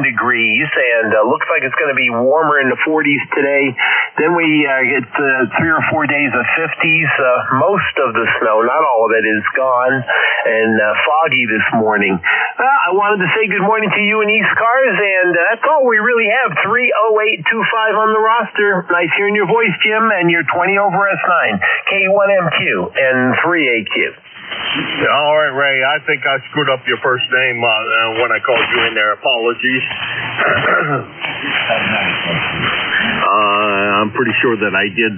S13: degrees, and looks like it's going to be warmer in the 40s today. Then we get 3 or 4 days of 50s. Most of the snow, not all of it, is gone, and foggy this morning. I wanted to say good morning to you and ECARS, and that's all we really have. 30825 on the roster. Nice hearing your voice, Jim, and you're 20 over S9. K1MQ and 3AQ.
S1: All right, Ray. I think I screwed up your first name when I called you in there. Apologies. I'm pretty sure that I did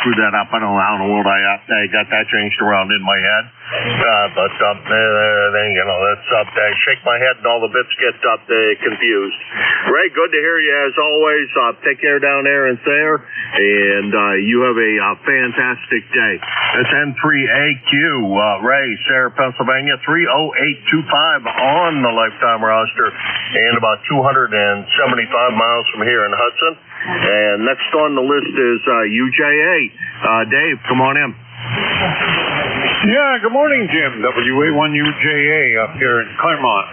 S1: screw that up. I don't know what I got that changed around in my head. But then, you know, that's I shake my head and all the bits get confused. Ray, good to hear you as always. Take care down there in Sayre, and you have a fantastic day. That's N3AQ, Ray, Sayre, Pennsylvania, 30825 on the lifetime roster, and about 275 miles from here in Hudson. And next on the list is UJA. Dave, come on in.
S15: Yeah, good morning, Jim. WA1UJA up here in Claremont.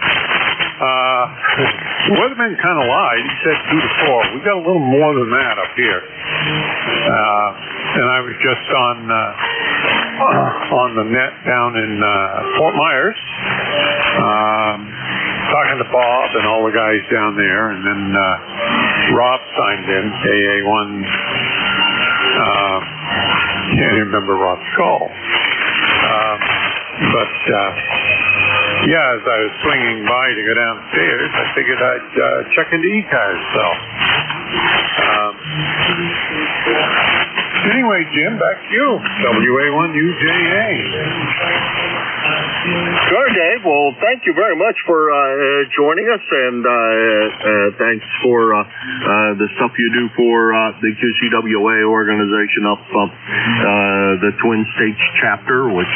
S15: The weatherman kind of lied. He said 2 to 4. We got a little more than that up here. And I was just on the net down in Fort Myers, talking to Bob and all the guys down there, and then Rob signed in, AA1. Can't remember Rob's call. Yeah, as I was swinging by to go downstairs, I figured I'd check into ECARS. So, anyway, Jim, back to you. WA1UJA.
S1: Sure, Dave. Well, thank you very much for joining us, and thanks for the stuff you do for the QCWA organization up the Twin States chapter, which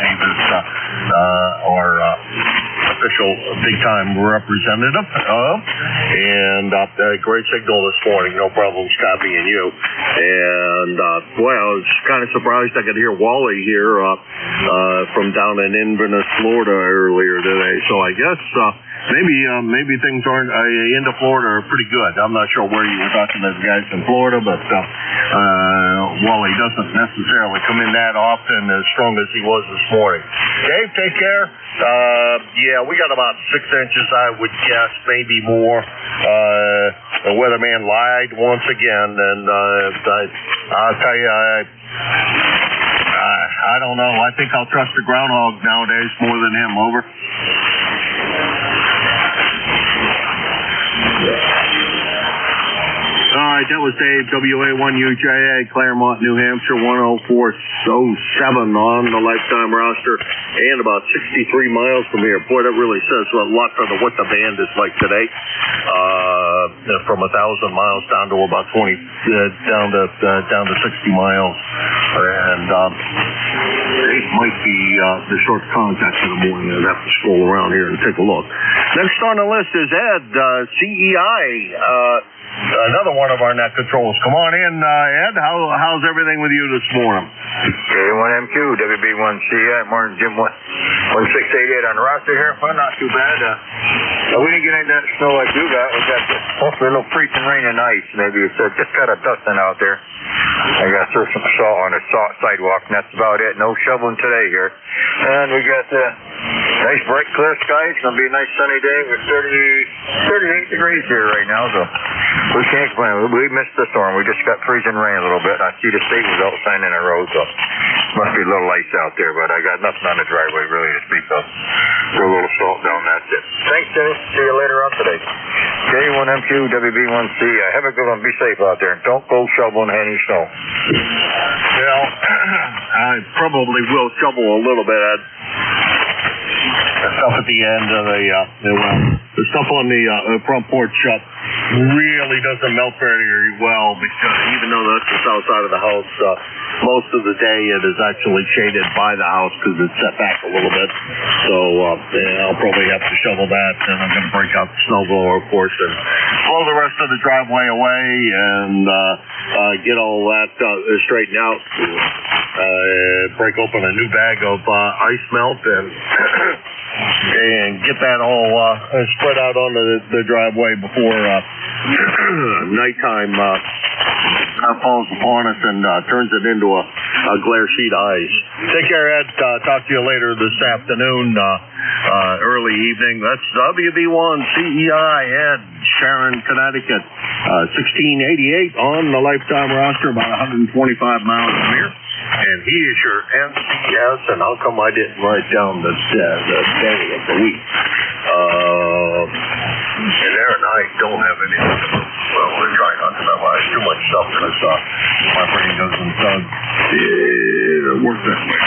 S1: Dave is our official big-time representative of, and great signal this morning. No problems copying you. And boy, I was kind of surprised I could hear Wally here from down in Inverness, Florida earlier today. So I guess maybe things aren't into Florida are pretty good. I'm not sure where you were talking to the guys in Florida, but Wally doesn't necessarily come in that often as strong as he was this morning. Dave, take care. Yeah, we got about 6 inches, I would guess, maybe more. The weatherman lied once again, and I'll tell you, I don't know. I think I'll trust the groundhog nowadays more than him. Over. All right, that was Dave, WA1UJA, Claremont, New Hampshire, 10407 on the lifetime roster, and about 63 miles from here. Boy, that really says a lot for what the band is like today. From 1,000 miles down to about 20, down to 60 miles, and it might be the short contact in the morning. I'd have to scroll around here and take a look. Next on the list is Ed, CEI. Another one of our net controls. Come on in, Ed. How's everything with you this morning?
S16: K1MQ, WB1CI, morning, Jim 1688 on the roster here. Well, not too bad. We didn't get any of that snow like you got. We got hopefully a little freezing rain and ice. Maybe it's just got a dusting out there. I got to throw some salt on the sidewalk, and that's about it. No shoveling today here. And we got nice bright clear skies. It's going to be a nice sunny day. We're 38 degrees here right now, so we can't complain. We missed the storm. We just got freezing rain a little bit. I see the state was out sign in the road, so must be a little ice out there, but I got nothing on the driveway really to speak of. Throw a little salt down, that's it. Thanks, Jimmy. See you later on today. K1MQ, WB1C. Have a good one. Be safe out there. Don't go shoveling any snow.
S1: Well, I probably will shovel a little bit. The stuff at the end of the stuff on the front porch really doesn't melt very well, because even though that's the south side of the house, most of the day it is actually shaded by the house because it's set back a little bit. So I'll probably have to shovel that, and I'm going to break out the snowblower, of course, and blow the rest of the driveway away and get all that straightened out. Break open a new bag of ice melt and get that all spread out on the driveway before nighttime falls upon us and turns it into a glare sheet of ice. Take care, Ed. Talk to you later this afternoon, early evening. That's WB1 CEI, Ed, Sharon, Connecticut, 1688 on the lifetime roster, about 125 miles from here. And he is your NCS, and how come I didn't write down the day of the week? And Aaron and I don't have any. Well, we're trying not to memorize too much stuff because my brain doesn't work that way.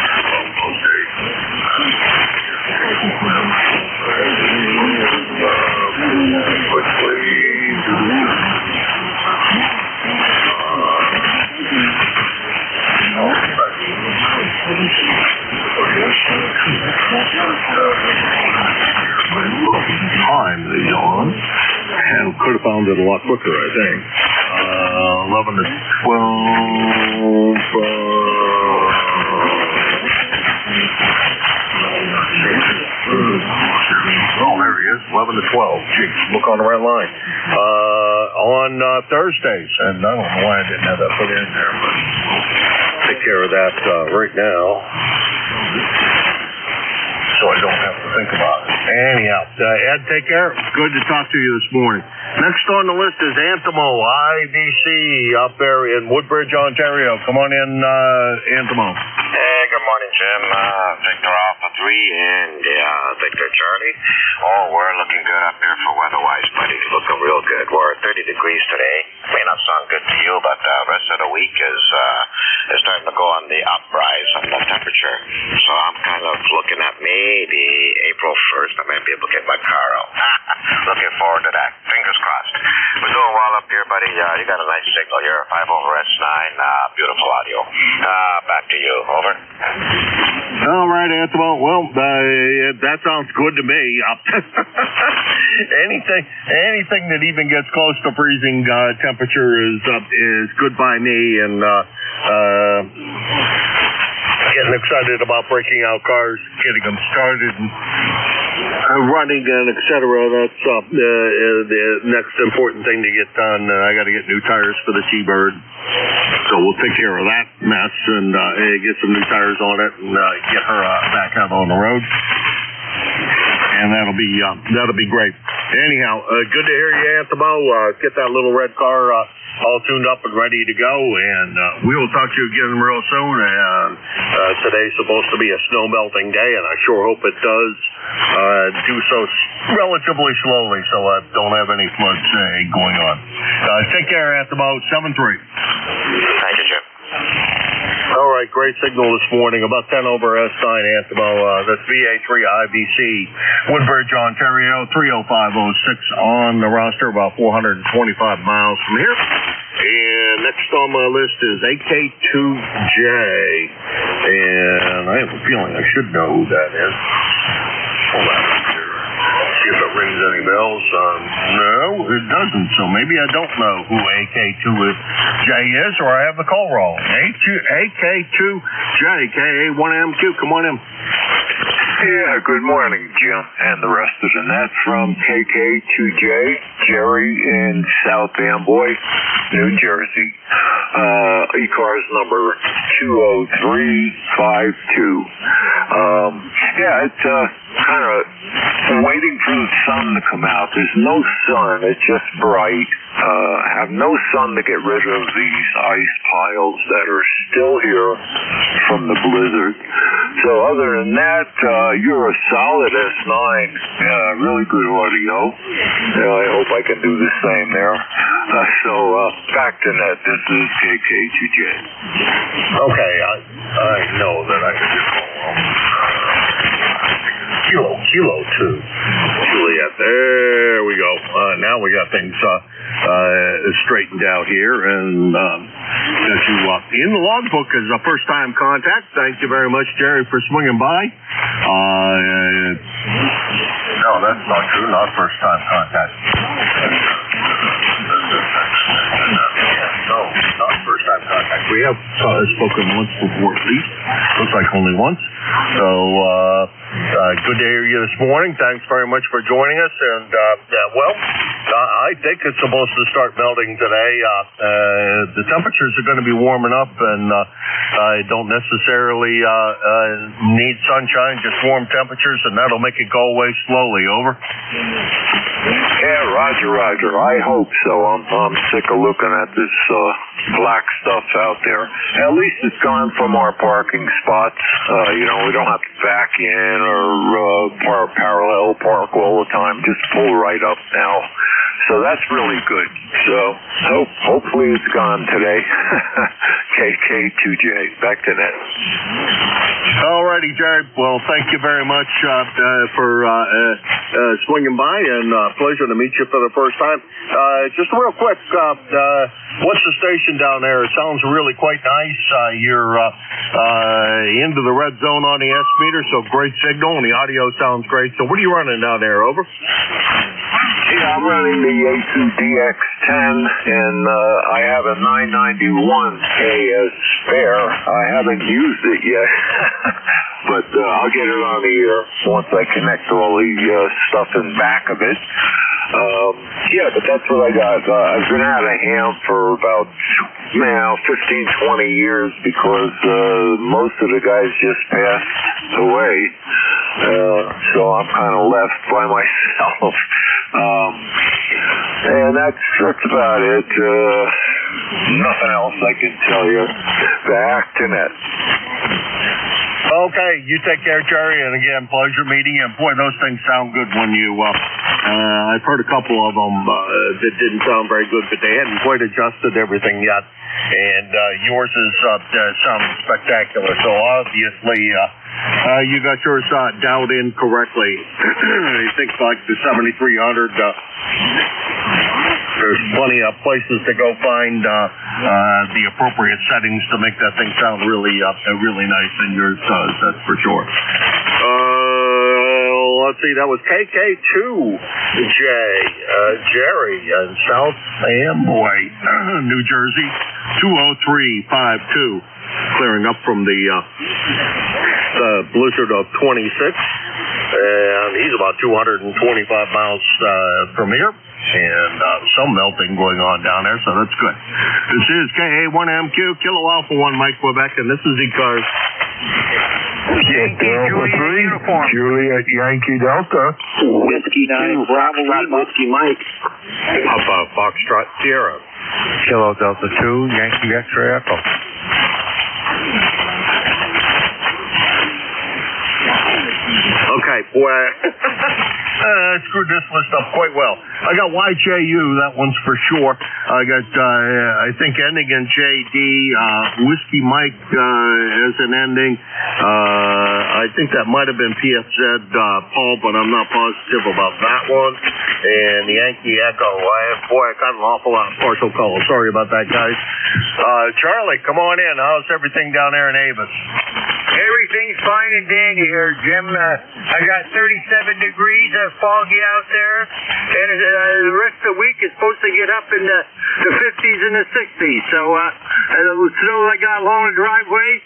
S1: could have found it a lot quicker, I think. 11 to 12. Oh, there he is. 11 to 12. Gee, look on the right line. On Thursdays, and I don't know why I didn't have that put in there, but we'll take care of that right now, so I don't have to think about it. Anyhow, Ed, take care. Good to talk to you this morning. Next on the list is Antimo, IBC, up there in Woodbridge, Ontario. Come on in, Antimo.
S17: Hey, good morning, Jim. Victor Alpha 3 and Victor Charlie. Oh, we're looking good up here for weather-wise, buddy. Looking real good. We're at 30 degrees today. May not sound good to you, but the rest of the week is starting to go on the uprise on the temperature. So I'm kind of looking at maybe April 1st. I might be able to get my car out. Looking forward to that. Fingers crossed. We're doing well up here, buddy. You got a nice signal here. 5/S9. Beautiful audio. Back to you. Over.
S1: All right, Antimo. Well, that sounds good to me. Anything that even gets close to freezing temperature is good by me, and getting excited about breaking out cars, getting them started, and running, and etc. That's the next important thing to get done. I got to get new tires for the T-Bird, so we'll take care of that mess and get some new tires on it and get her back out on the road. And that'll be great. Anyhow, good to hear you, Antimo. Get that little red car all tuned up and ready to go, and we will talk to you again real soon. And today's supposed to be a snow melting day, and I sure hope it does do so relatively slowly, so I don't have any floods going on. Take care, Antimo. 7-3.
S17: Thank you, Jim.
S1: All right, great signal this morning. About 10/S9, Antimo. That's VA3 IBC, Woodbridge, Ontario, 30506 on the roster, about 425 miles from here. And next on my list is AK2J, and I have a feeling I should know who that is. Hold on here. See if it rings any bells. No, it doesn't. So maybe I don't know who AK2J is, or I have the call wrong. AK2J, KA1MQ. Come on in.
S18: Yeah, good morning, Jim, and the rest of the net from KK2J, Jerry in South Amboy, New Jersey. ECARS number 20352. Yeah, it's kind of waiting for the sun to come out. There's no sun. It's just bright. Have no sun to get rid of these ice piles that are still here from the blizzard. So other than that, you're a solid S9. Really good audio. I hope I can do the same there. So back to net. This is KK2J.
S1: Okay, I know that I can do Kilo 2. Juliet, there we go. Now we got things straightened out here, and got you in the logbook as a first-time contact. Thank you very much, Jerry, for swinging by. No, that's not true. Not first-time contact. No, not first-time contact. We have spoken once before, at least. Looks like only once. So, good to hear you this morning. Thanks very much for joining us. And, I think it's supposed to start melting today. The temperatures are going to be warming up, and I don't necessarily need sunshine, just warm temperatures, and that'll make it go away slowly. Over.
S18: Yeah, Roger. I hope so. I'm sick of looking at this black stuff out there. At least it's gone from our parking spots. We don't have to back in or parallel park all the time. Just pull right up now. So that's really good. So hopefully it's gone today. KK2J. Back to net.
S1: All righty, Jared. Well, thank you very much for swinging by, and pleasure to meet you for the first time. Just real quick, what's the station down there? It sounds really quite nice. You're into the red zone on the S meter, so great signal, and the audio sounds great. So what are you running down there? Over.
S18: Yeah, I'm running the A2DX10, and I have a 991K as spare. I haven't used it yet, but I'll get it on the air once I connect all the stuff in back of it. Yeah, but that's what I got. I've been out of ham for about 15, 20 years because most of the guys just passed away. So I'm kind of left by myself. And that's about it. Nothing else I can tell you. Back to net.
S1: Okay, you take care, Jerry, and again, pleasure meeting you. And boy, those things sound good when you, I've heard a couple of them that didn't sound very good, but they hadn't quite adjusted everything yet. And yours is sounding spectacular. So obviously, you got yours dialed in correctly. I think like the 7300, there's plenty of places to go find the appropriate settings to make that thing sound really nice, and yours does, that's for sure. Let's see, that was KK2J, Jerry in South Amboy, New Jersey, 20352, clearing up from the blizzard of 26, and he's about 225 miles from here. And some melting going on down there, so that's good. This is KA1MQ, Kilo Alpha 1 Mike Quebec, and this is ECARS.
S2: Yankee Juliet uniform. Juliet Yankee Delta.
S5: Whiskey 2, Bravo Whiskey Mike.
S15: Papa Foxtrot Sierra. Kilo Delta 2, Yankee X-Ray Echo.
S1: Okay, boy. Screwed this list up quite well. I got YJU, that one's for sure. I got, I think, ending in JD, Whiskey Mike as an ending. I think that might have been PFZ Paul, but I'm not positive about that one. And the Yankee Echo. I got an awful lot of partial calls. Sorry about that, guys. Charlie, come on in. How's everything down there in Avis?
S6: Everything's fine and dandy here, Jim. I got 37 degrees, foggy out there, and the rest of the week is supposed to get up in the 50s and the 60s. So the snow I got along the driveway,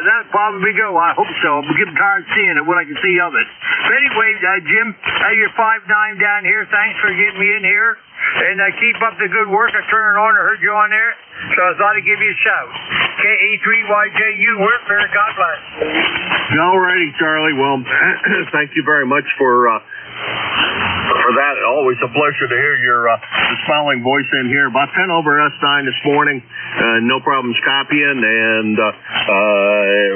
S6: that'll probably go. I hope so. I'm getting tired of seeing it, what I can see of it. But anyway, Jim, you're 5'9" down here. Thanks for getting me in here. And keep up the good work. I turned it on. I heard you on there, so I thought I'd give you a shout. KA3YJU, Warfare, God bless.
S1: All righty, Charlie. Well, thank you very much for that. Always a pleasure to hear your smiling voice in here. About 10 over S9 this morning. No problems copying, and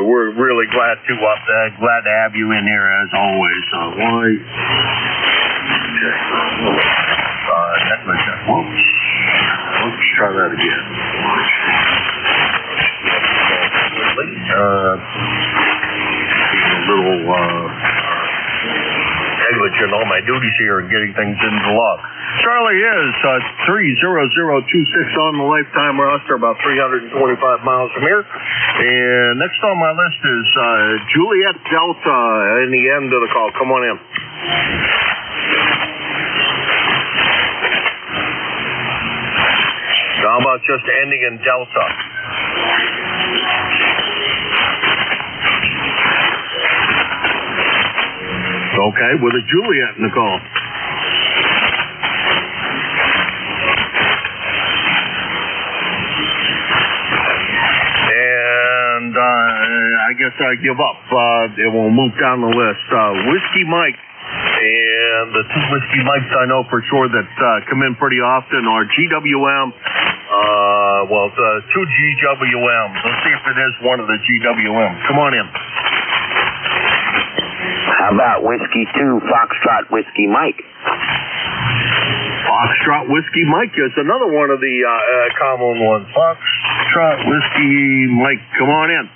S1: we're really glad to have you in here as always. Let's try that again. A little negligent on my duties here and getting things into the log. Charlie is 30026 on the lifetime roster, about 325 miles from here. And next on my list is Juliet Delta in the end of the call. Come on in. How about just ending in Delta? Okay, with a Juliet in the call. And I guess I give up. We'll move down the list. Whiskey Mike. And the two Whiskey Mikes I know for sure that come in pretty often are GWM. The two GWMs. Let's see if it is one of the GWMs. Come on in.
S5: How about Whiskey 2, Foxtrot Whiskey Mike?
S1: Foxtrot Whiskey Mike is another one of the common ones. Foxtrot Whiskey Mike. Come on in.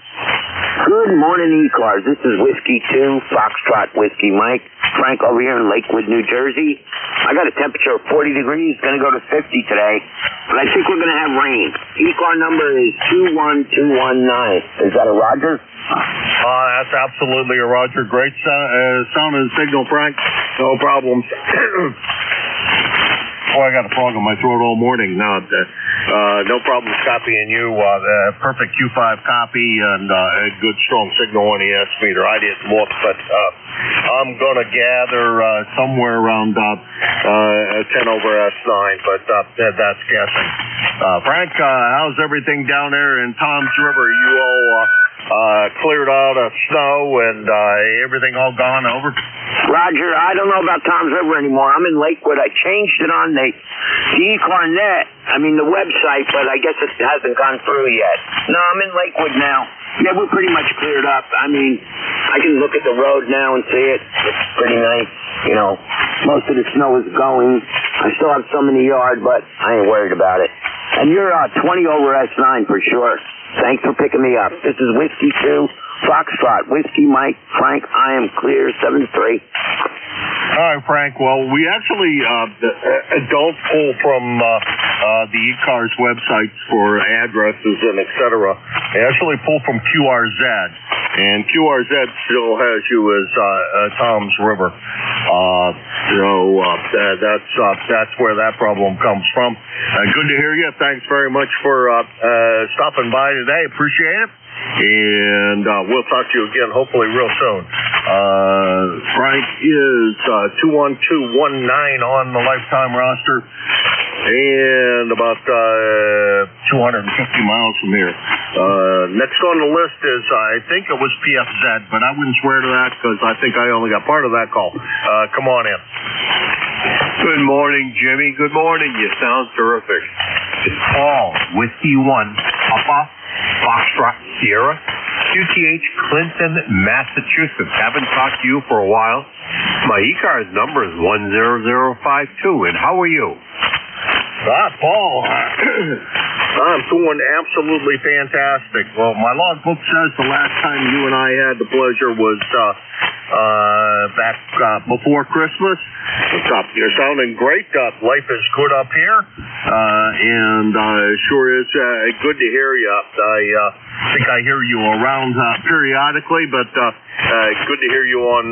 S5: Good morning, ECARS. This is Whiskey 2, Foxtrot Whiskey Mike. Frank over here in Lakewood, New Jersey. I got a temperature of 40 degrees. Going to go to 50 today. But I think we're going to have rain. ECAR number is 21219. Is that a Roger?
S1: That's absolutely a Roger. Great sound and signal, Frank. No problems. Oh, I got a frog in my throat all morning. No problems copying you. Perfect Q5 copy and a good strong signal on the S meter. I didn't look, but I'm going to gather somewhere around 10 over S9, but that's guessing. Frank, how's everything down there in Tom's River? You all cleared out of snow and everything all gone over?
S13: Roger, I don't know about Tom's River anymore. I'm in Lakewood. I changed it on the ECARS, the website, but I guess it hasn't gone through yet. No, I'm in Lakewood now. Yeah, we're pretty much cleared up. I can look at the road now and see it. It's pretty nice. Most of the snow is going. I still have some in the yard, but I ain't worried about it. And you're 20 over S9 for sure. Thanks for picking me up. This is Whiskey 2, Foxtrot, Whiskey Mike, Frank, I am clear, 7-3.
S1: All right, Frank. Well, we actually don't pull from the ECARS websites for addresses and et cetera. We actually pull from QRZ, and QRZ still has you as Tom's River. That's where that problem comes from. Good to hear you. Thanks very much for stopping by today. Appreciate it. And we'll talk to you again hopefully real soon. Frank is 21219 on the lifetime roster and about 250 miles from here. Next on the list is, I think it was PFZ, but I wouldn't swear to that because I think I only got part of that call. Come on in.
S19: Good morning, Jimmy. Good morning. You sound terrific. It's Paul, Whiskey 1, Papa, Foxtrot, Sierra, QTH, Clinton, Massachusetts. Haven't talked to you for a while. My ECARS number is 10052. And how are you?
S1: Paul, I'm doing absolutely fantastic. Well, my logbook says the last time you and I had the pleasure was back before Christmas. You're sounding great. Life is good up here, and sure is good to hear you. I think I hear you around periodically, but good to hear you on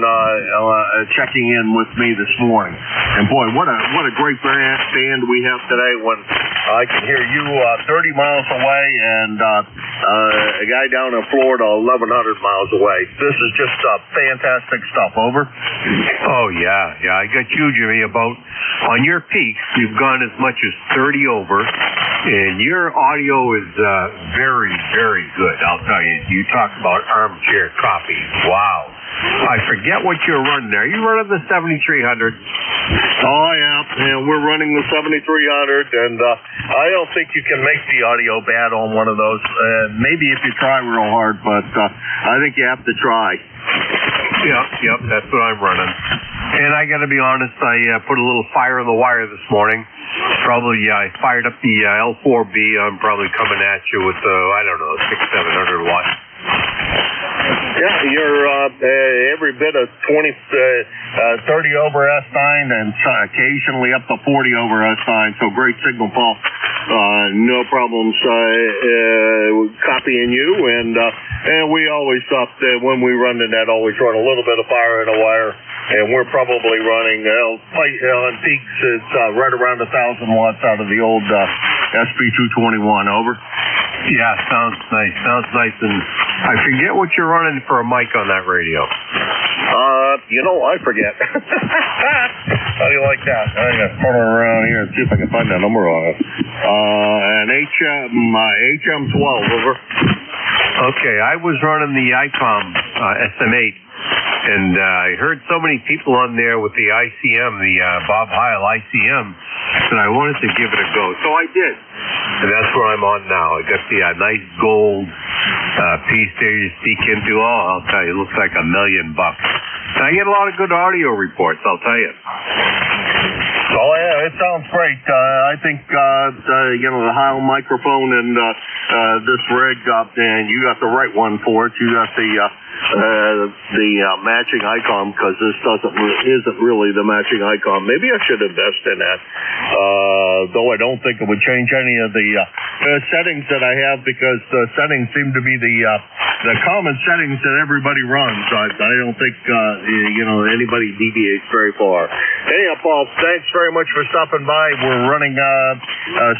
S1: checking in with me this morning. And boy, what a great band we have today when I can hear you 30 miles away and a guy down in Florida 1,100 miles away. This is just fantastic stuff. Over.
S19: Oh, yeah. I got you, Jimmy, about on your peaks, you've gone as much as 30 over, and your audio is very, very good. I'll tell you. You talk about armchair copy. Wow. I forget what you're running there. Are you running the 7300?
S1: Oh, yeah. And we're running the 7300, and I don't think you can make the audio bad on one of those. Maybe if you try real hard, but I think you have to try.
S19: Yep, that's what I'm running. And I got to be honest, I put a little fire in the wire this morning. I fired up the L4B. I'm probably coming at you with, 600-700 watts.
S1: Yeah, you're every bit of 30 over S9 and occasionally up to 40 over S9, so great signal, Paul. No problems copying you, and we always thought that when we run the net, always run a little bit of fire in the wire, and we're probably running on peaks, it's right around 1,000 watts out of the old SP221, over.
S19: Yeah, sounds nice, and I forget what you're running for a mic on that radio.
S1: I forget. How do you like that? I got to turn around here and see if I can find that number on it. An HM12, over.
S19: Okay, I was running the ICOM SM8, and I heard so many people on there with the ICM, the Bob Heil ICM, that I wanted to give it a go. So I did. And that's where I'm on now. I got the nice gold piece there you speak into. Oh, I'll tell you, it looks like $1 million. And I get a lot of good audio reports, I'll tell you.
S1: Oh, yeah, it sounds great. I think, the Heil microphone and this rig, and you got the right one for it. You got the matching icon, because this isn't really the matching icon. Maybe I should invest in that. Though I don't think it would change any of the settings that I have, because the settings seem to be the common settings that everybody runs. I don't think anybody deviates very far. Anyhow, Paul, thanks very much for stopping by. We're running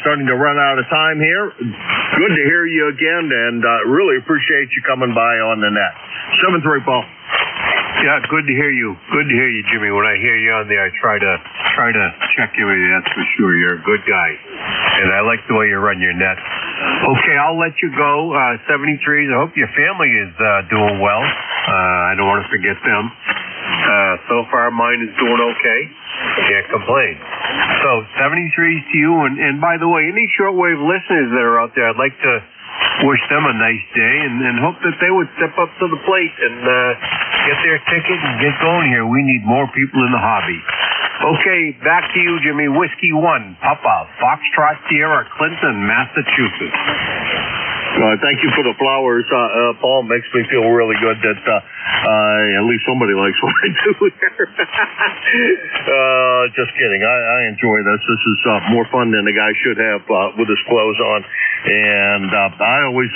S1: starting to run out of time here. Good to hear you again, and really appreciate you coming by on the net. 7-3, Paul.
S19: Yeah, good to hear you. Good to hear you, Jimmy. When I hear you on there, I try to check you in. That's for sure. You're a good guy, and I like the way you run your net. Okay, I'll let you go. 73s. I hope your family is doing well. I don't want to forget them. So far, mine is doing okay. Can't complain. So 73s to you, and by the way, any shortwave listeners that are out there, I'd like to wish them a nice day and hope that they would step up to the plate and get their ticket and get going here. We need more people in the hobby. Okay, back to you, Jimmy. Whiskey 1, Papa, Foxtrot Sierra, Clinton, Massachusetts.
S1: Thank you for the flowers, Paul. Makes me feel really good that at least somebody likes what I do here. Just kidding. I enjoy this. This is more fun than a guy should have with his clothes on. And I always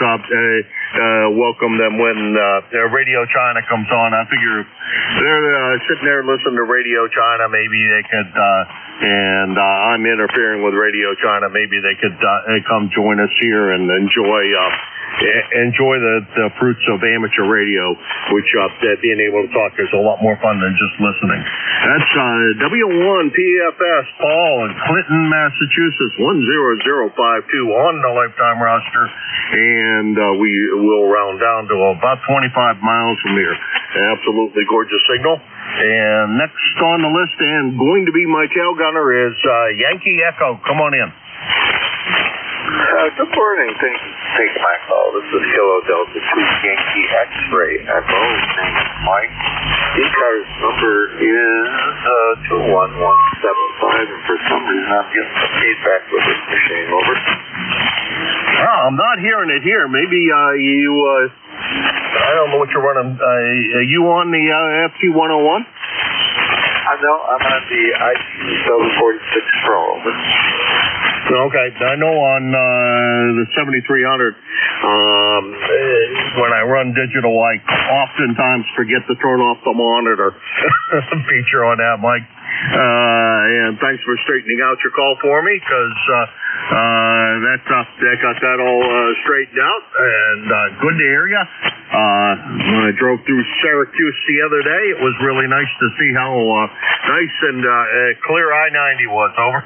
S1: welcome them when Radio China comes on. I figure they're sitting there listening to Radio China. Maybe they could, and I'm interfering with Radio China. Maybe they could come join us here and enjoy the fruits of amateur radio, which being able to talk is a lot more fun than just listening. That's W1PFS, Paul in Clinton, Massachusetts, 10052 on the lifetime roster, and we will round down to about 25 miles from here. Absolutely gorgeous signal. And next on the list, and going to be my tail gunner, is Yankee Echo. Come on in.
S20: Good morning. Thanks for taking my call. This is Kilo Delta 2 Yankee X-Ray Echo. Name is Mike. ECARS number is 21175, and for some reason I'm getting some feedback with this machine. Over.
S1: I'm not hearing it here. Maybe you, I don't know what you're running. Are you on the FT101?
S20: No, I'm on the IC746 Pro. Over.
S1: Okay, I know on the 7300, when I run digital, I oftentimes forget to turn off the monitor feature on that, Mike. And thanks for straightening out your call for me, because that got that all straightened out, and good to hear you. When I drove through Syracuse the other day, it was really nice to see how nice and clear I-90 was. Over.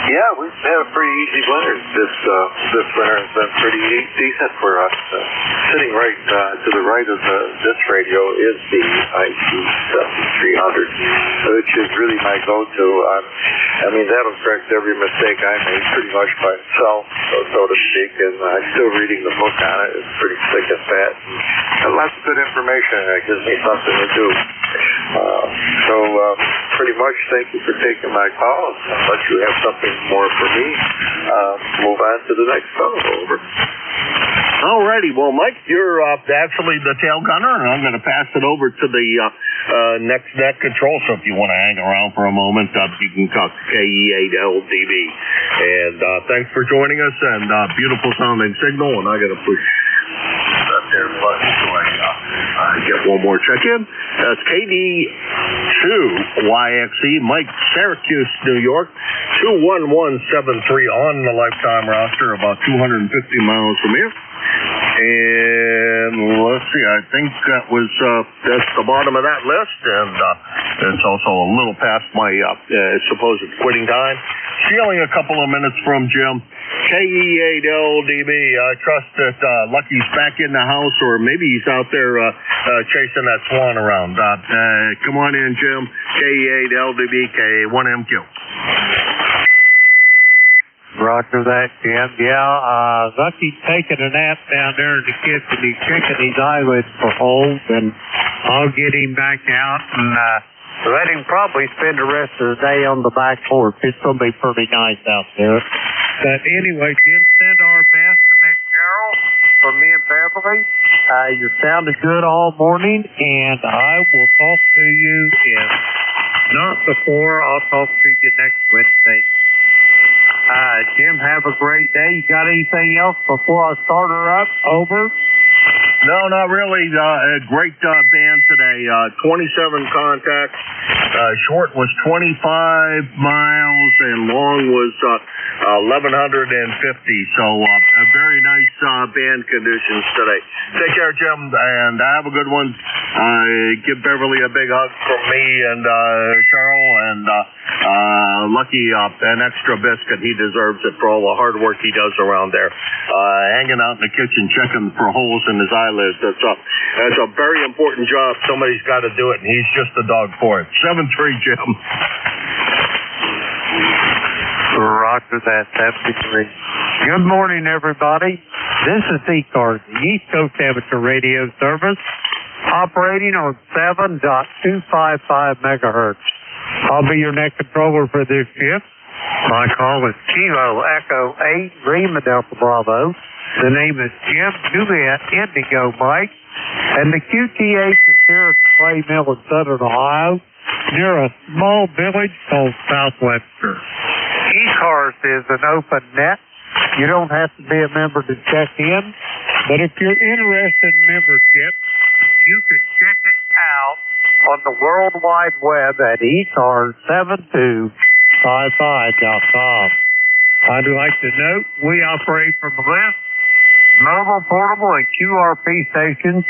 S20: Yeah, we've had a pretty easy winter. This winter has been pretty decent for us. Sitting right to the right of this radio is the IC7300, which is really my go-to. I mean, that'll correct every mistake I made pretty much by itself, so to speak, and I'm still reading the book on it. It's pretty thick and fat. And lots of good information, and it gives me something to do. So pretty much thank you for taking my call. Unless you have something more for me, move on to the next call. Over.
S1: Alrighty, well, Mike, you're actually the tail gunner, and I'm going to pass it over to the next net control. So if you want to hang around for a moment, you can talk to KE8LDB. And thanks for joining us, and beautiful sounding signal. And I got to push that there button so I get one more check in. That's KD2YXE, Mike, Syracuse, New York, 21173 on the lifetime roster, about 250 miles from here. And let's see, I think that's the bottom of that list, and it's also a little past my supposed quitting time. Stealing a couple of minutes from Jim. KE8LDB, I trust that Lucky's back in the house, or maybe he's out there chasing that swan around. Come on in, Jim. KE8LDB, K1MQ.
S4: Roger that, Jim. Yeah, Lucky's taking a nap down there in the kitchen. He's checking his eyelids for holes, and I'll get him back out and let him probably spend the rest of the day on the back porch. It's going to be pretty nice out there. But anyway, Jim, send our best to Miss Carol for me and Beverly. You're sounding good all morning, and I will talk to you if not before. I'll talk to you next Wednesday. Jim, have a great day. You got anything else before I start her up? Over.
S1: No, not really. A great band today. 27 contacts. Short was 25 miles and long was 1,150. So very nice band conditions today. Take care, Jim, and have a good one. Give Beverly a big hug from me and Cheryl, and Lucky an extra biscuit. He deserves it for all the hard work he does around there. Hanging out in the kitchen, checking for holes in his eyelids. That's a very important job. Somebody's got to do it, and he's just the dog for it. 7-3, Jim.
S4: Roger that, 73. Good morning, everybody. This is ECARS, the East Coast Amateur Radio Service, operating on 7.255 megahertz. I'll be your net controller for this shift. My call is Kilo Echo 8 Lima Delta Bravo. The name is Jim Juliet Indigo Mike, and the QTH is here at the Clay Mill in Southern Ohio, near a small village called Southwester. ECARS is an open net. You don't have to be a member to check in, but if you're interested in membership, you can check it out on the World Wide Web at ECARS7255.com. I'd like to note we operate from a list. Mobile, portable, and QRP stations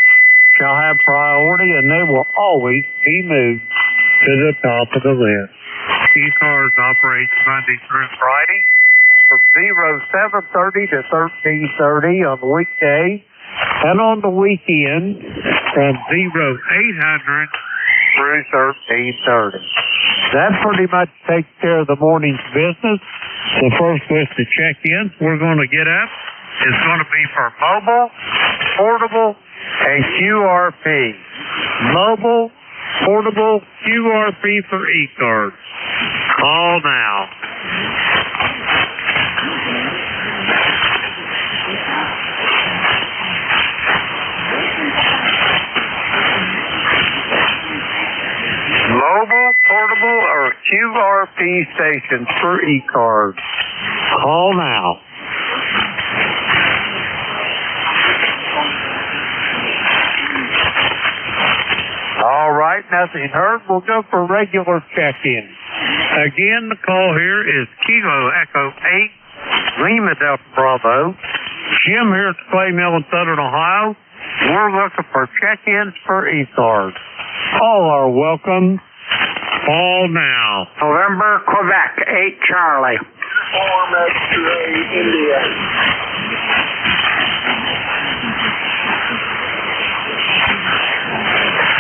S4: shall have priority, and they will always be moved to the top of the list. ECARS operates Monday through Friday from 07:30 to 13:30 on the weekday, and on the weekend from 0800 through 13:30. That pretty much takes care of the morning's business. The first list of check-ins we're going to get up is going to be for mobile, portable, and QRP. Mobile, portable, QRP for ECARS. Call now. Mobile, portable, or QRP stations for ECARS. Call now. All right, nothing heard. We'll go for regular check-in. Again, the call here is Kilo Echo 8 Lima Delta Bravo. Jim here at the Clay Mill in Southern Ohio. We're looking for check-ins for ECARS. All are welcome. Call now.
S21: November, Quebec, 8 Charlie.
S5: Form X-ray, India.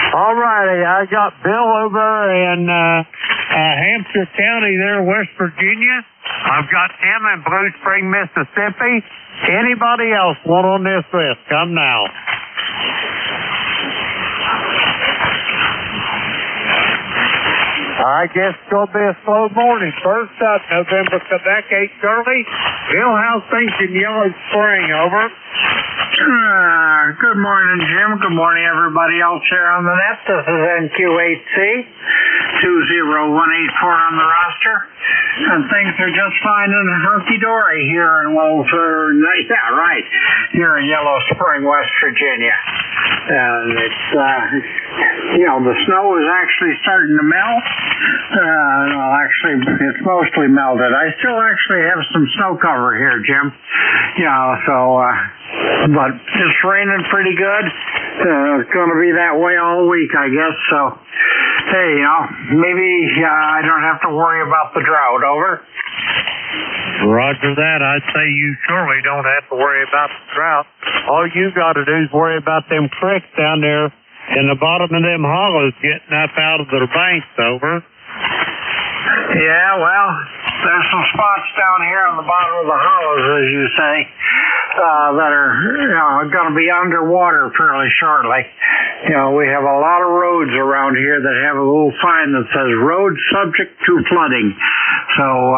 S4: All righty, I got Bill over in Hampshire County there, West Virginia. I've got Tim in Blue Spring, Mississippi. Anybody else want on this list? Come now. I guess it's going to be a slow morning. First up, November, Quebec, 8 Charlie. Bill, how's things in Yellow Spring? Over.
S21: Good morning, Jim. Good morning, everybody else here on the net. This is NQ8C, 20184 on the roster. And things are just fine and hunky-dory here in here in Yellow Spring, West Virginia. And it's, the snow is actually starting to melt. It's mostly melted. I still actually have some snow cover here, Jim. But it's raining pretty good. It's going to be that way all week, I guess. So, hey, maybe I don't have to worry about the drought. Over.
S4: Roger that. I'd say you surely don't have to worry about the drought. All you got to do is worry about them creeks down there in the bottom of them hollows getting up out of their banks. Over.
S21: Yeah, well, there's some spots down here on the bottom of the hollows, as you say, that are going to be underwater fairly shortly. You know, we have a lot of roads around here that have a little sign that says road subject to flooding. So,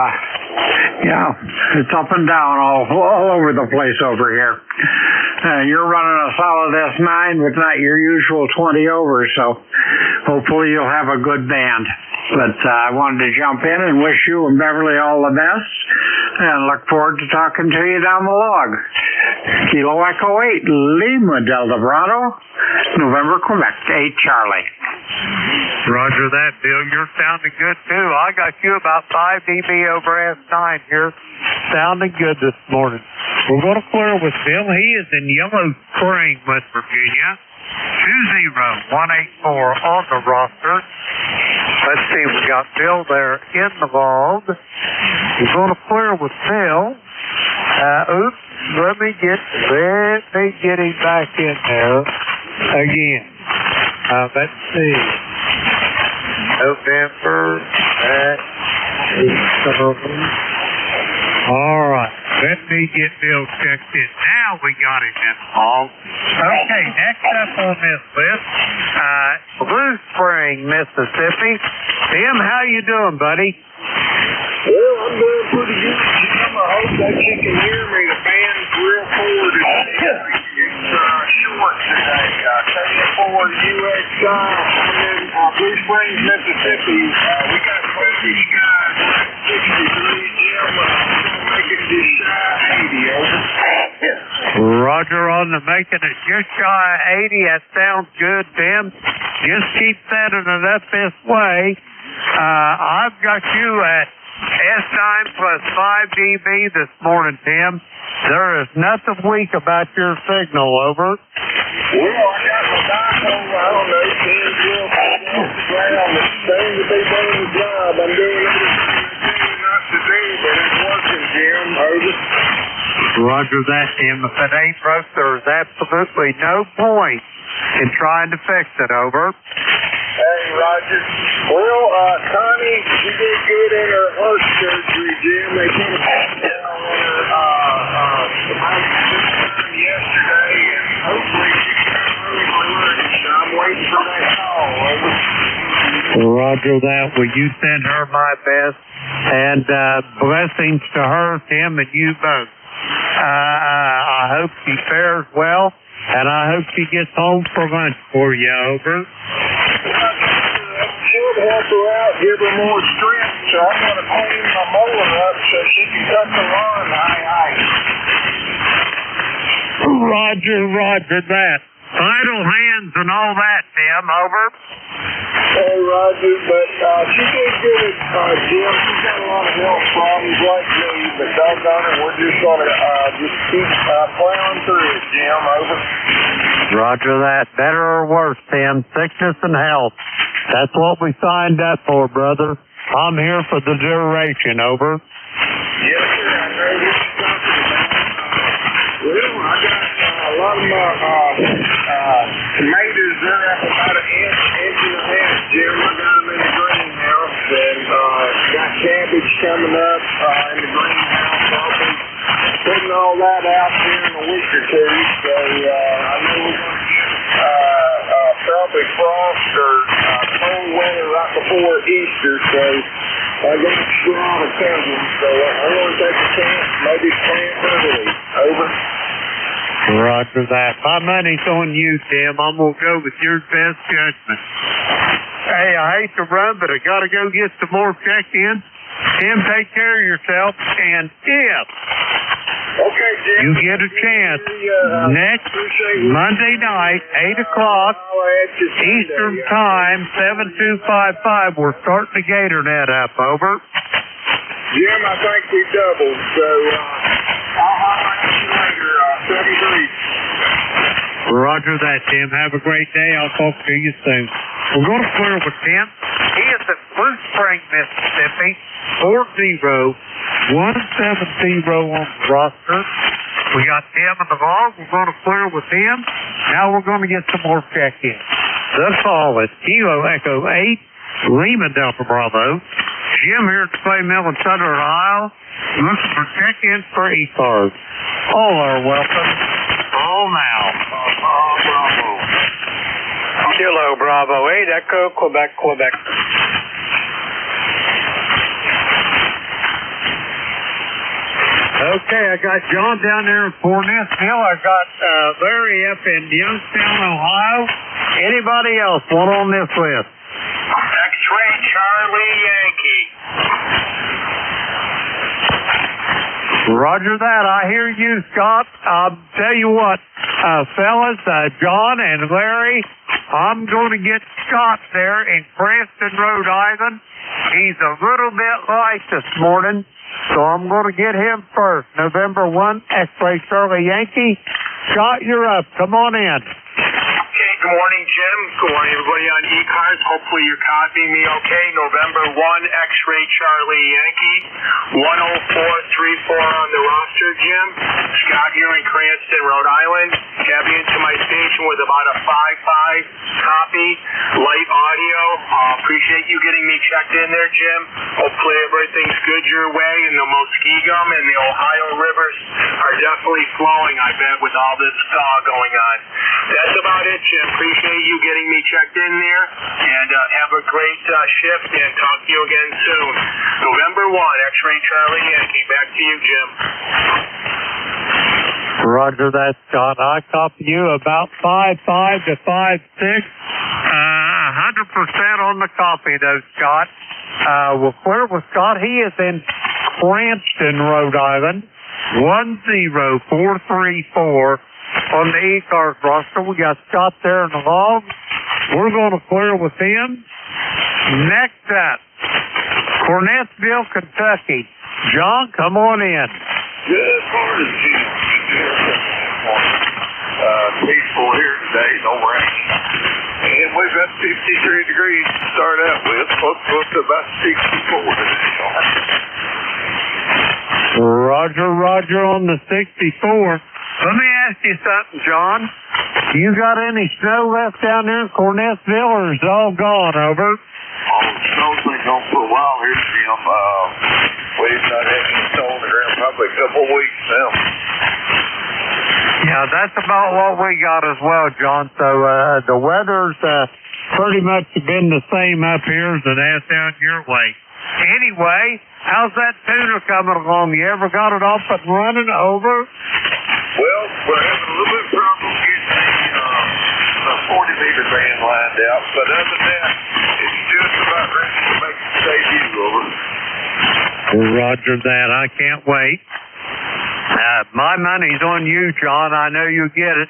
S21: yeah, it's up and down all over the place over here. You're running a solid S9 with not your usual 20 over, so hopefully you'll have a good band. But I wanted to jump in and wish you and Beverly all the best, and look forward to talking to you down the log. Kilo Echo 8, Lima Delta Bravo, November, Quebec, 8 Charlie.
S4: Roger that, Bill. You're sounding good, too. I got you about 5 dB over S9 here. Sounding good this morning. We're going to clear with Bill. He is in Yellow Spring, West Virginia. 20184 on the roster. Let's see, we got Bill there in the log. We're going to clear with Bill. Let me get him back in there again. Let's see. November, that is something. All right. Let me get Bill checked in. Now we got him in the log. Okay, next up on this list, Blue Spring, Mississippi. Tim, how you doing, buddy?
S9: Well, I'm doing pretty good, Jim. I hope that you can hear me. The band's real forward today. It's short today. Taking it forward U.S. I'm in Blue Springs, Mississippi. We got cloudy skies, 60 degrees, Jim. Make it just shy 80, over.
S4: Roger on the making it just shy 80. That sounds good, Tim. Just keep setting it up this way. I've got you at S9 plus 5 dB this morning, Tim. There is nothing weak about your signal, over.
S9: Well, I got my dipole, I don't know, 10, 12, off the ground. It seems to be doing the job. I'm doing everything I do not to do, but it's working, Jim. Over.
S4: Roger that, Tim. If it ain't broke, there's absolutely no point in trying to fix it, over.
S9: Hey, Roger. Well, Connie, she did good in her heart surgery, Jim. They put a patch down on her yesterday, and hopefully she can really. I'm waiting for that call, over.
S4: Roger that. Will you send her my best? And blessings to her, Tim, and you both. I hope she fares well, and I hope she gets home for lunch for you, over.
S9: Should help her out, give her more strength, so I'm going to clean my molar up so she can cut the lawn high.
S4: Roger that. Idle hands and all that, Tim, over.
S9: Hey, Roger, but she did good, Jim. She's got a lot of health problems like me, but doggone it, we're just going to just keep plowing through it, Jim, over.
S4: Roger that. Better or worse, Tim, sickness and health. That's what we signed up for, brother. I'm here for the duration, over.
S9: Yes, sir, I know what you're talking about. Well, I got a lot of my tomatoes there at about an inch and a half, Jim. I got them in the greenhouse, and got cabbage coming up in the greenhouse. I'll be putting all that out here in a week or two, so I know we're going to get probably frost or cold weather right before Easter, so I got a straw to cover, so I'm going to take a chance, maybe plant early. Over.
S4: Roger that. My money's on you, Tim. I'm going to go with your best judgment. Hey, I hate to run, but I got to go get some more check-ins. Tim, take care of yourself, and if
S9: okay, Jim,
S4: you get a chance, next Monday night, 8 o'clock, Eastern Time, 7255, we're starting the Gator Net up, over.
S9: Jim, I think we doubled, so I'll holler at you later, 73.
S4: Roger that, Tim. Have a great day. I'll talk to you soon. We're going to clear with Tim. He is at Blue Spring, Mississippi, 40170 on the roster. We got Tim in the log. We're going to clear with him. Now we're going to get some more check-ins. The call is Kilo Echo 8, Lima Delta Bravo. Jim here at Clay Mill in Southern Ohio. Looking for check-ins for ECARS. All are welcome. All now.
S3: Kilo Bravo 8 Echo, Quebec, Quebec.
S4: Okay, I got John down there in Cornettsville. I got Larry up in Youngstown, Ohio. Anybody else want on this list?
S9: X-Ray Charlie Yankee.
S4: Roger that. I hear you, Scott. I'll tell you what, fellas, John and Larry, I'm going to get Scott there in Cranston, Rhode Island. He's a little bit light this morning, so I'm going to get him first. November 1, X-Ray Charlie Yankee. Scott, you're up. Come on in.
S9: Okay, good morning, Jim. Good morning, everybody on ECARS. Hopefully you're copying me okay. November 1, X-Ray Charlie Yankee. 10434 on the roster, Jim. Scott here in Cranston, Rhode Island. Tapping into my station with about a 5.5 copy. Light audio. Appreciate you getting me checked in there, Jim. Hopefully everything's good your way, and the Muskegum and the Ohio rivers are definitely flowing, I bet, with all this thaw going on. That's about it, Jim. Appreciate you getting me checked in there, and have a great shift, and talk to you again soon. November 1, X-Ray Charlie Yankee. Back to you, Jim.
S4: Roger that, Scott. I copy you about 5.5 to 5.6. 100% on the copy, though, Scott. We're clear with Scott. He is in Cranston, Rhode Island. 10434 on the ECARS roster. We got Scott there in the log. We're going to clear with him. Next up, Cornettsville, Kentucky. John, come on in.
S18: Good morning, Jim. Peaceful here today, no rain. And we've got 53 degrees to start out with. Supposed to go up to about 64 today.
S4: Roger on the 64. Let me ask you something, John. You got any snow left down there in Cornettsville, or is it all gone, over?
S18: Oh, snow's been going for a while here, Jim. We've not had any snow on the ground probably a couple of weeks now.
S4: Yeah, that's about what we got as well, John. So the weather's pretty much been the same up here as it has down your way. Anyway, how's that tuner coming along? You ever got it off and running, over?
S18: Well, we're having a little bit of problem getting the 40-meter band lined out, but other than that, it's just about ready to make its debut, over.
S4: Roger that. I can't wait. My money's on you, John. I know you get it.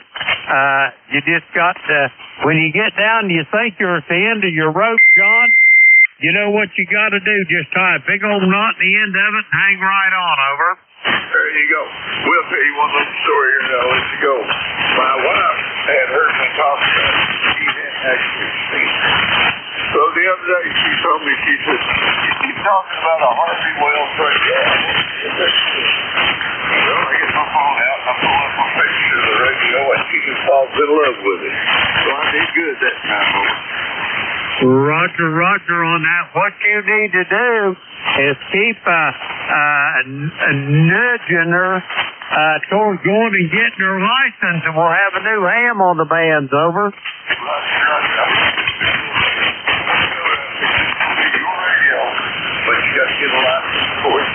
S4: You just got to, when you get down, you think you're at the end of your rope, John. You know what you got to do? Just tie a big old knot in the end of it and hang right on, over.
S18: There you go. We'll tell you one little story here and I'll let you go. My wife had heard me talk about it. She hadn't actually seen it. So the other day she told me, she said, you keep talking about a Harvey Wells right there. Well, I get my phone out and I pull up my picture of the radio and she just falls in love with it. So I did good that time, over.
S4: Roger on that. What you need to do is keep nudging her towards going and getting her license, and we'll have a new ham on the bands, over.
S18: But you got to get a license for it.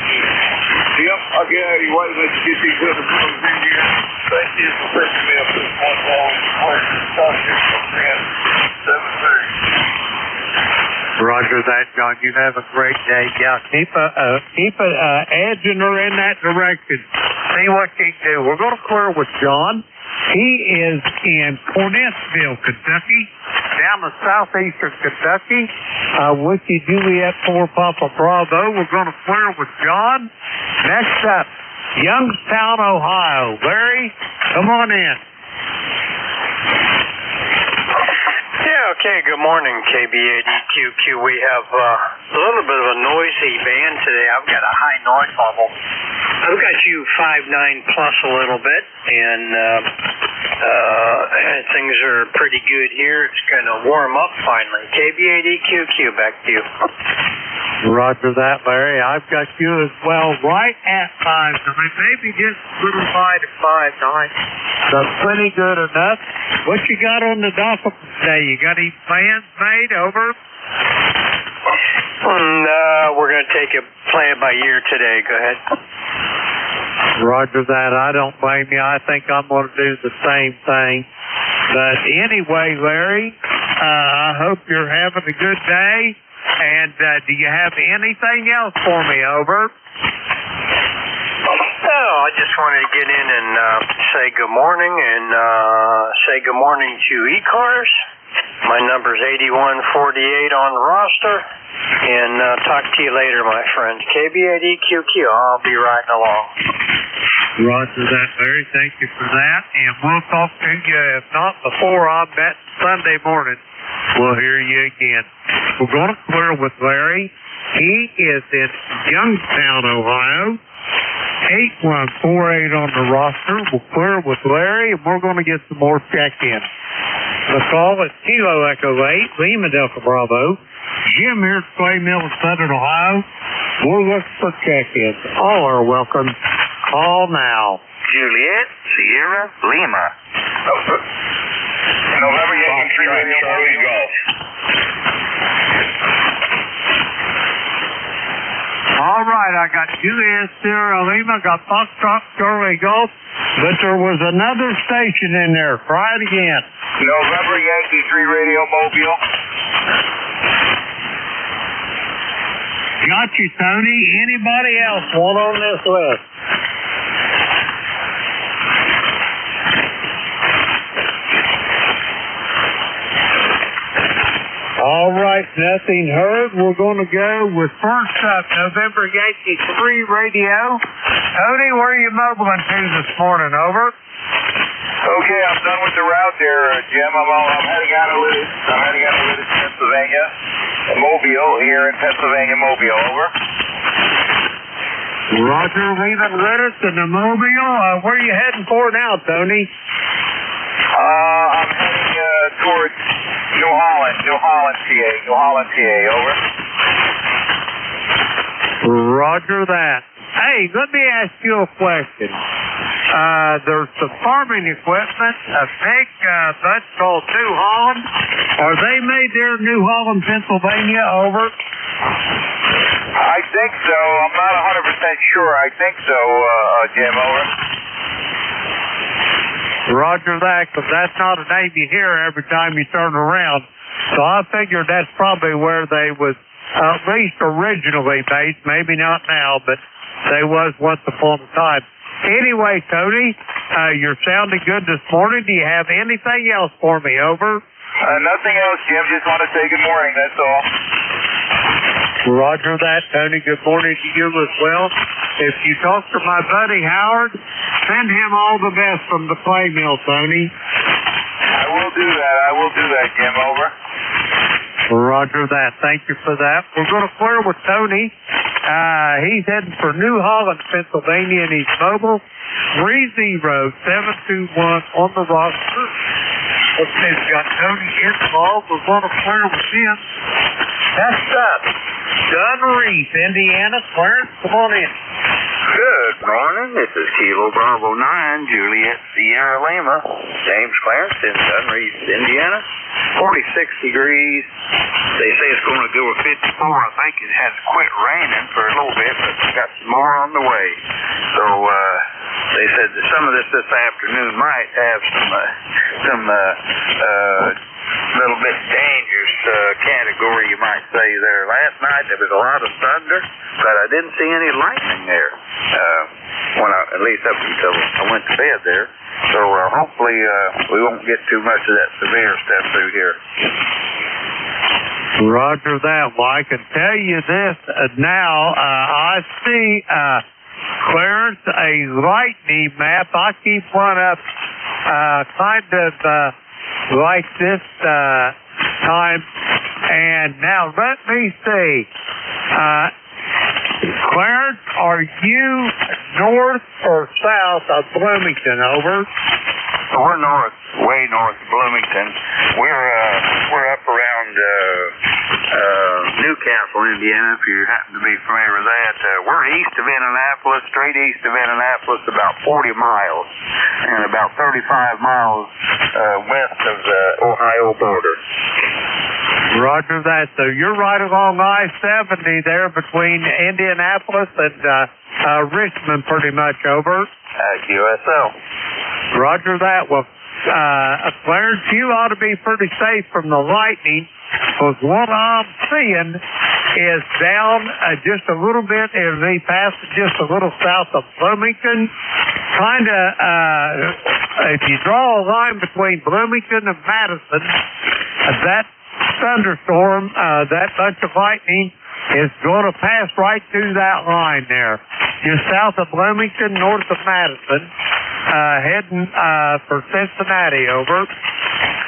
S18: Yep, I'll get out of your way. Let's get these other fellas in here. Thank you for picking me up this one long question. Talk to you from 7:30.
S4: Roger that, John. You have a great day. Yeah, keep edging her in that direction. See what you can do. We're going to clear with John. He is in Cornettsville, Kentucky, down to southeastern Kentucky. Whiskey Juliet 4 Papa Bravo. We're going to clear with John. Next up, Youngstown, Ohio. Larry, come on in.
S3: Yeah, okay, good morning, KB80QQ. We have a little bit of a noisy band today. I've got a high noise level. I've got you 5.9 plus a little bit, and things are pretty good here. It's going to warm up finally. KB80QQ, back to you.
S4: Roger that, Larry. I've got you as well, right at 5. Maybe just a little wide at 5'9". That's pretty good enough. What you got on the docket today? You got any plans made? Over?
S3: We're going to take it play it by ear today. Go ahead.
S4: Roger that. I don't blame you. I think I'm going to do the same thing. But anyway, Larry, I hope you're having a good day. And do you have anything else for me? Over?
S3: Oh, I just wanted to get in and say good morning and say good morning to ECARS. My number's 8148 on the roster. And talk to you later, my friends. KB8EQQ. I'll be riding along.
S4: Roger that, Larry. Thank you for that. And we'll talk to you, if not before, I bet Sunday morning. We'll hear you again. We're going to clear with Larry. He is in Youngstown, Ohio. 8148 on the roster. We'll clear with Larry, and we're going to get some more check-ins. The call is Kilo Echo 8, Lima Delta Bravo. Jim here at Clay Mill, Southern Ohio. We're looking for check-ins. All are welcome. Call now.
S17: Juliet, Sierra, Lima.
S9: November Yankee 3 Radio Charlie Golf.
S4: All right, I got Juliet, Sierra, Lima, got Foxtrot, Charlie Golf, but there was another station in there. Try it again.
S9: November Yankee 3 Radio Mobile.
S4: Got you, Tony. Anybody else want on this list? All right, nothing heard. We're going to go with first up, November Yankee 3 Radio. Tony, where are you mobiling to this morning? Over.
S9: Okay, I'm done with the route there, Jim. I'm heading out of Lititz. I'm heading out of Lititz, Pennsylvania. Mobile here in Pennsylvania, Mobile. Over.
S4: Roger, leaving Lititz and the Mobile. Where are you heading for now, Tony?
S9: I'm heading towards New Holland, PA. Over.
S4: Roger that. Hey, let me ask you a question. There's some farming equipment, a big bunch called New Holland. Are they made there in New Holland, Pennsylvania? Over.
S9: I think so. I'm not 100% sure. I think so, Jim. Over.
S4: Roger that, because that's not a name you hear every time you turn around. So I figured that's probably where they was at least originally based. Maybe not now, but they was once upon a time. Anyway, Tony, you're sounding good this morning. Do you have anything else for me? Over.
S9: Nothing else, Jim. Just want to say good morning. That's all.
S4: Roger that, Tony. Good morning to you as well. If you talk to my buddy Howard, send him all the best from the Clay Mill, Tony.
S9: I will do that, Jim. Over.
S4: Roger that. Thank you for that. We're going to clear with Tony. He's heading for New Holland, Pennsylvania, and he's mobile. 30721 on the roster. Let's see if we got Tony involved. We're going to clear with him. Next up, Dunreef, Indiana. Clarence, come on in.
S17: Good morning. This is Kilo Bravo 9, Juliet Sierra Lima. James Clarence in Dunreef, Indiana. 46 degrees. They say it's going to go to 54. I think it has quit raining for a little bit, but we got some more on the way. So they said that some of this afternoon might have some little bit dangerous category, you might say there. Last night there was a lot of thunder, but I didn't see any lightning there. At least up until I went to bed there. So hopefully we won't get too much of that severe stuff through here.
S4: Roger that. Well, I can tell you this now. I see Clarence, a lightning map. I keep one up kind of like this time. And now let me see. Clarence, are you north or south of Bloomington? Over.
S17: We're north, way north of Bloomington. We're up around
S16: Newcastle, Indiana, if you happen to be familiar with that. We're east of Indianapolis, straight east of Indianapolis, about 40 miles, and about 35 miles west of the Ohio border.
S4: Roger that. So you're right along I-70 there between Indianapolis and Richmond, pretty much, over.
S16: QSL.
S4: Roger that. Well, Clarence, you ought to be pretty safe from the lightning, because what I'm seeing is down just a little bit as they pass just a little south of Bloomington. Kind of, if you draw a line between Bloomington and Madison, that thunderstorm, that bunch of lightning is going to pass right through that line there. Just south of Bloomington, north of Madison, heading for Cincinnati, over.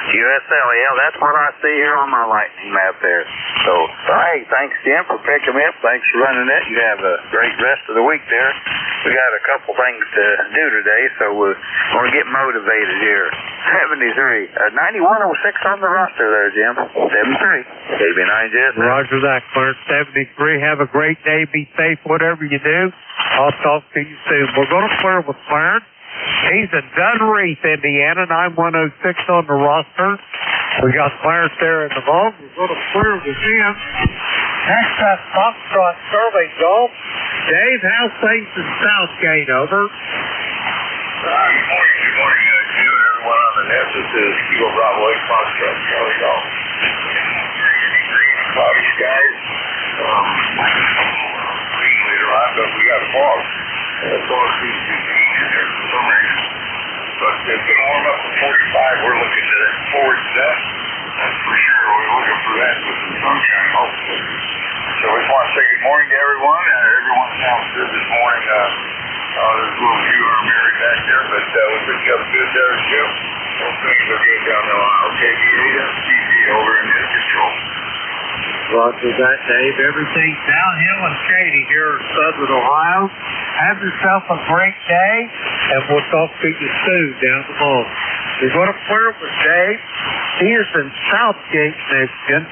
S16: QSL, yeah, that's what I see here on my lightning map there. So, hey, thanks, Jim, for picking me up. Thanks for running it. You have a great rest of the week there. We got a couple things to do today, so we're going to get motivated here. 73. 9106 on the roster there, Jim. 73. KB9JS.
S4: Roger that, Clarence. 73. Have a great day. Be safe, whatever you do. I'll talk to you soon. We're going to clear with Clarence. He's in Dunreath, Indiana, 9106 on the roster. We got Clarence there in the vault. We're going to clear with him. Next up, Foxtrot Survey Golf. Dave, how's things in Southgate, over?
S9: Good morning to you and everyone on the net. This is Kilo Bravo 8 Foxtrot Survey Golf. Cloudy skies. Might be a little rain later on, but we got fog. Fog seems to be in there for some reason. But it's going to warm up to 45. We're looking forward to that. That's for sure. We're looking for that with some sunshine, hopefully. So we just want to say good morning to everyone. Everyone sounds good this morning. There's a little few who are married back there, but we picked you up good there, Jim. Most things are good down there on our KB8FTV over in his control.
S4: Roger that, Dave. Everything's downhill and shady here in southern Ohio. Have yourself a great day, and we'll talk to you soon down the hall. We're going to clear with Dave. He is in Southgate, Michigan.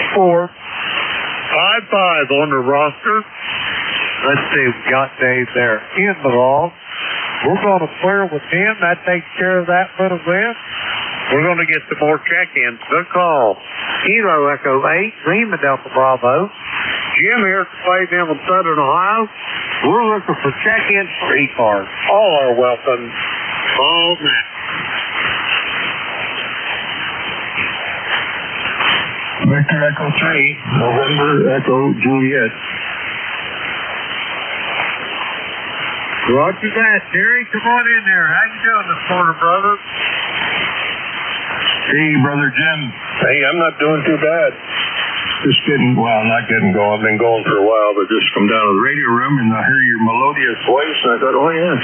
S4: 8455 on the roster. Let's see, we got Dave there in the vault. We're going to clear with him. That takes care of that little bit. We're going to get some more check-ins. Good call. Kilo Echo 8, Lima Delta Bravo. Jim here to play them in Southern Ohio. We're looking for check-ins for ECARS. All are welcome. All that.
S18: Victor Echo 3, November Echo Juliet.
S4: Roger that. Jerry, come on in there. How you doing this morning, brother?
S18: Hey, Brother Jim. Hey, I'm not doing too bad. Just not getting going. I've been going for a while, but just come down to the radio room and I hear your melodious voice, and I thought, oh, yes,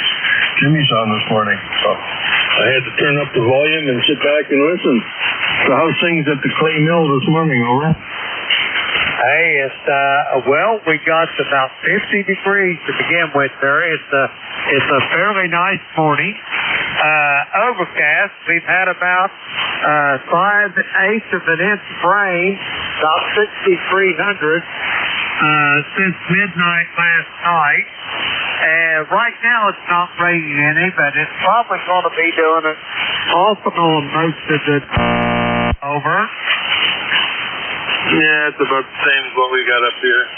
S18: Jimmy's on this morning. So I had to turn up the volume and sit back and listen. So how's things at the Clay Mill this morning, over?
S4: Hey, it's, we got about 50 degrees to begin with there. It's a fairly nice morning. Overcast. We've had about 5/8 of an inch of rain, about 6,300 since midnight last night. And right now it's not raining any, but it's probably going to be doing it off and on most of the over.
S18: Yeah, it's about the same as what we got up here.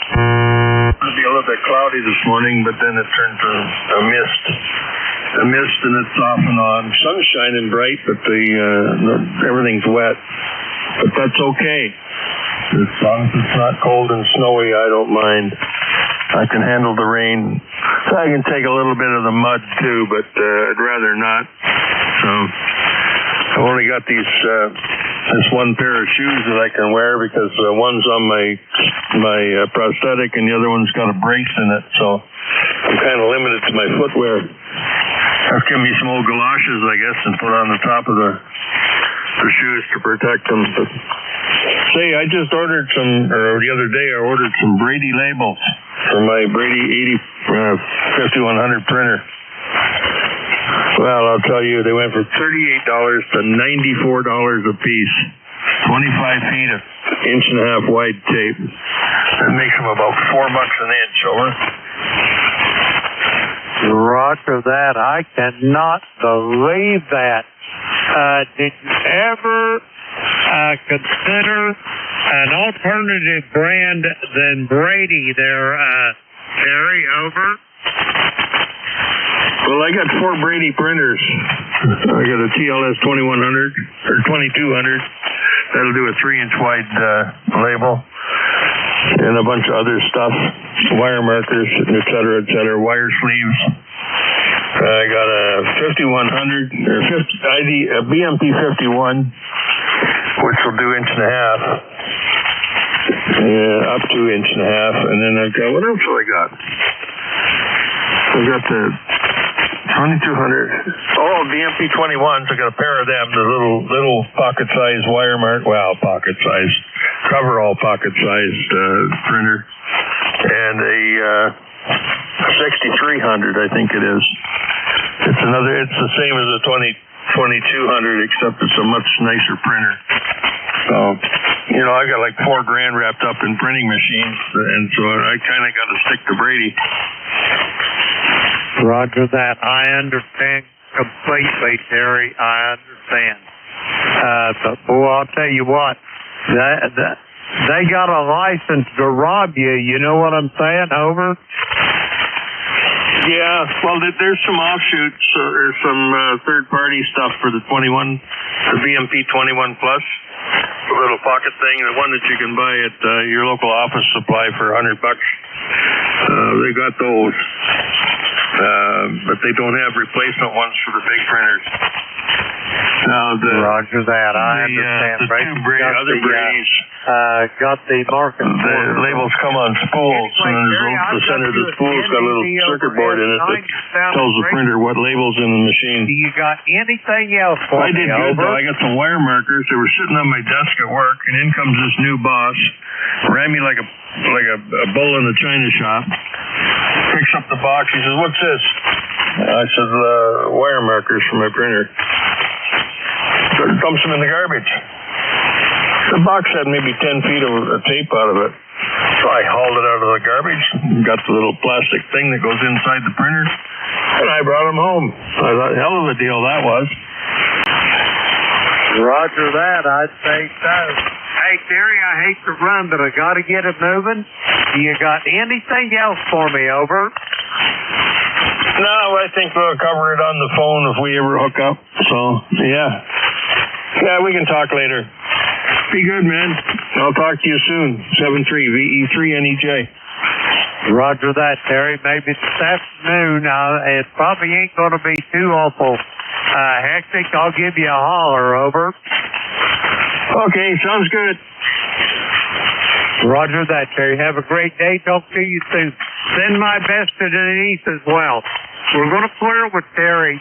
S18: It'll be a little bit cloudy this morning, but then it turned to a mist. A mist, and it's off and on. Sun's shining bright, but everything's wet. But that's okay. As long as it's not cold and snowy, I don't mind. I can handle the rain. I can take a little bit of the mud too, but I'd rather not. So I've only got this one pair of shoes that I can wear because one's on my prosthetic and the other one's got a brace in it. So I'm kind of limited to my footwear. I've given me some old galoshes, I guess, and put on the top of the shoes to protect them. But say, I just ordered the other day I ordered some Brady labels for my Brady 5100 printer. Well, I'll tell you, they went from $38 to $94 a piece. 25 feet of
S2: 1.5 wide tape. That makes them about $4 an inch, over.
S4: Roger that. I cannot believe that. Did you ever consider an alternative brand than Brady there, Terry, over?
S2: Well, I got 4 Brady printers. I got a TLS 2100 or 2200. That'll do a 3-inch wide label, and a bunch of other stuff, wire markers, etc., wire sleeves. I got a 5100 or a BMP 51, which will do 1.5 inches. Up to 1.5 inches, and then I've got, what else have I got? I got the 2200. Oh, the MP21s. I got a pair of them. The little pocket size wire mark. Well, pocket size, coverall pocket sized printer, and a 6300. I think it is. It's the same as a 2200, except it's a much nicer printer. So, I got like $4,000 wrapped up in printing machines, and so I kind of got to stick to Brady.
S4: Roger that. I understand completely, Terry. I understand. But boy, I'll tell you what, they got a license to rob you. You know what I'm saying? Over.
S2: Yeah. Well, there's some offshoots or some third-party stuff for the BMP 21 Plus, the little pocket thing, the one that you can buy at your local office supply for $100. They got those. But they don't have replacement ones for the big printers. Now
S4: Roger that. I understand.
S2: The two other Bradys
S4: got the market.
S2: The labels come on spools, and the center of the spool's got a little circuit board in it that tells the printer what label's in the machine.
S4: Do you got anything else for me?
S2: I did good, though. I got some wire markers. They were sitting on my desk at work, and in comes this new boss. Ran me like a bull in the china shop. Picks up the box. He says, "What's this?" I said, "Wire markers for my printer." So he dumps them in the garbage. The box had maybe 10 feet of tape out of it. So I hauled it out of the garbage, got the little plastic thing that goes inside the printer, and I brought them home. I thought, hell of a deal that was.
S4: Roger that. I'd say so. Hey, Terry, I hate to run, but I got to get it moving. Do you got anything else for me, over?
S2: No, I think we'll cover it on the phone if we ever hook up. So, yeah. Yeah, we can talk later. Be good, man. I'll talk to you soon. 73VE3NEJ.
S4: Roger that, Terry. Maybe this afternoon. It probably ain't going to be too awful hectic. I'll give you a holler, over.
S2: Okay, sounds good.
S4: Roger that, Terry. Have a great day. Talk to you soon. Send my best to Denise as well. We're going to clear with Terry.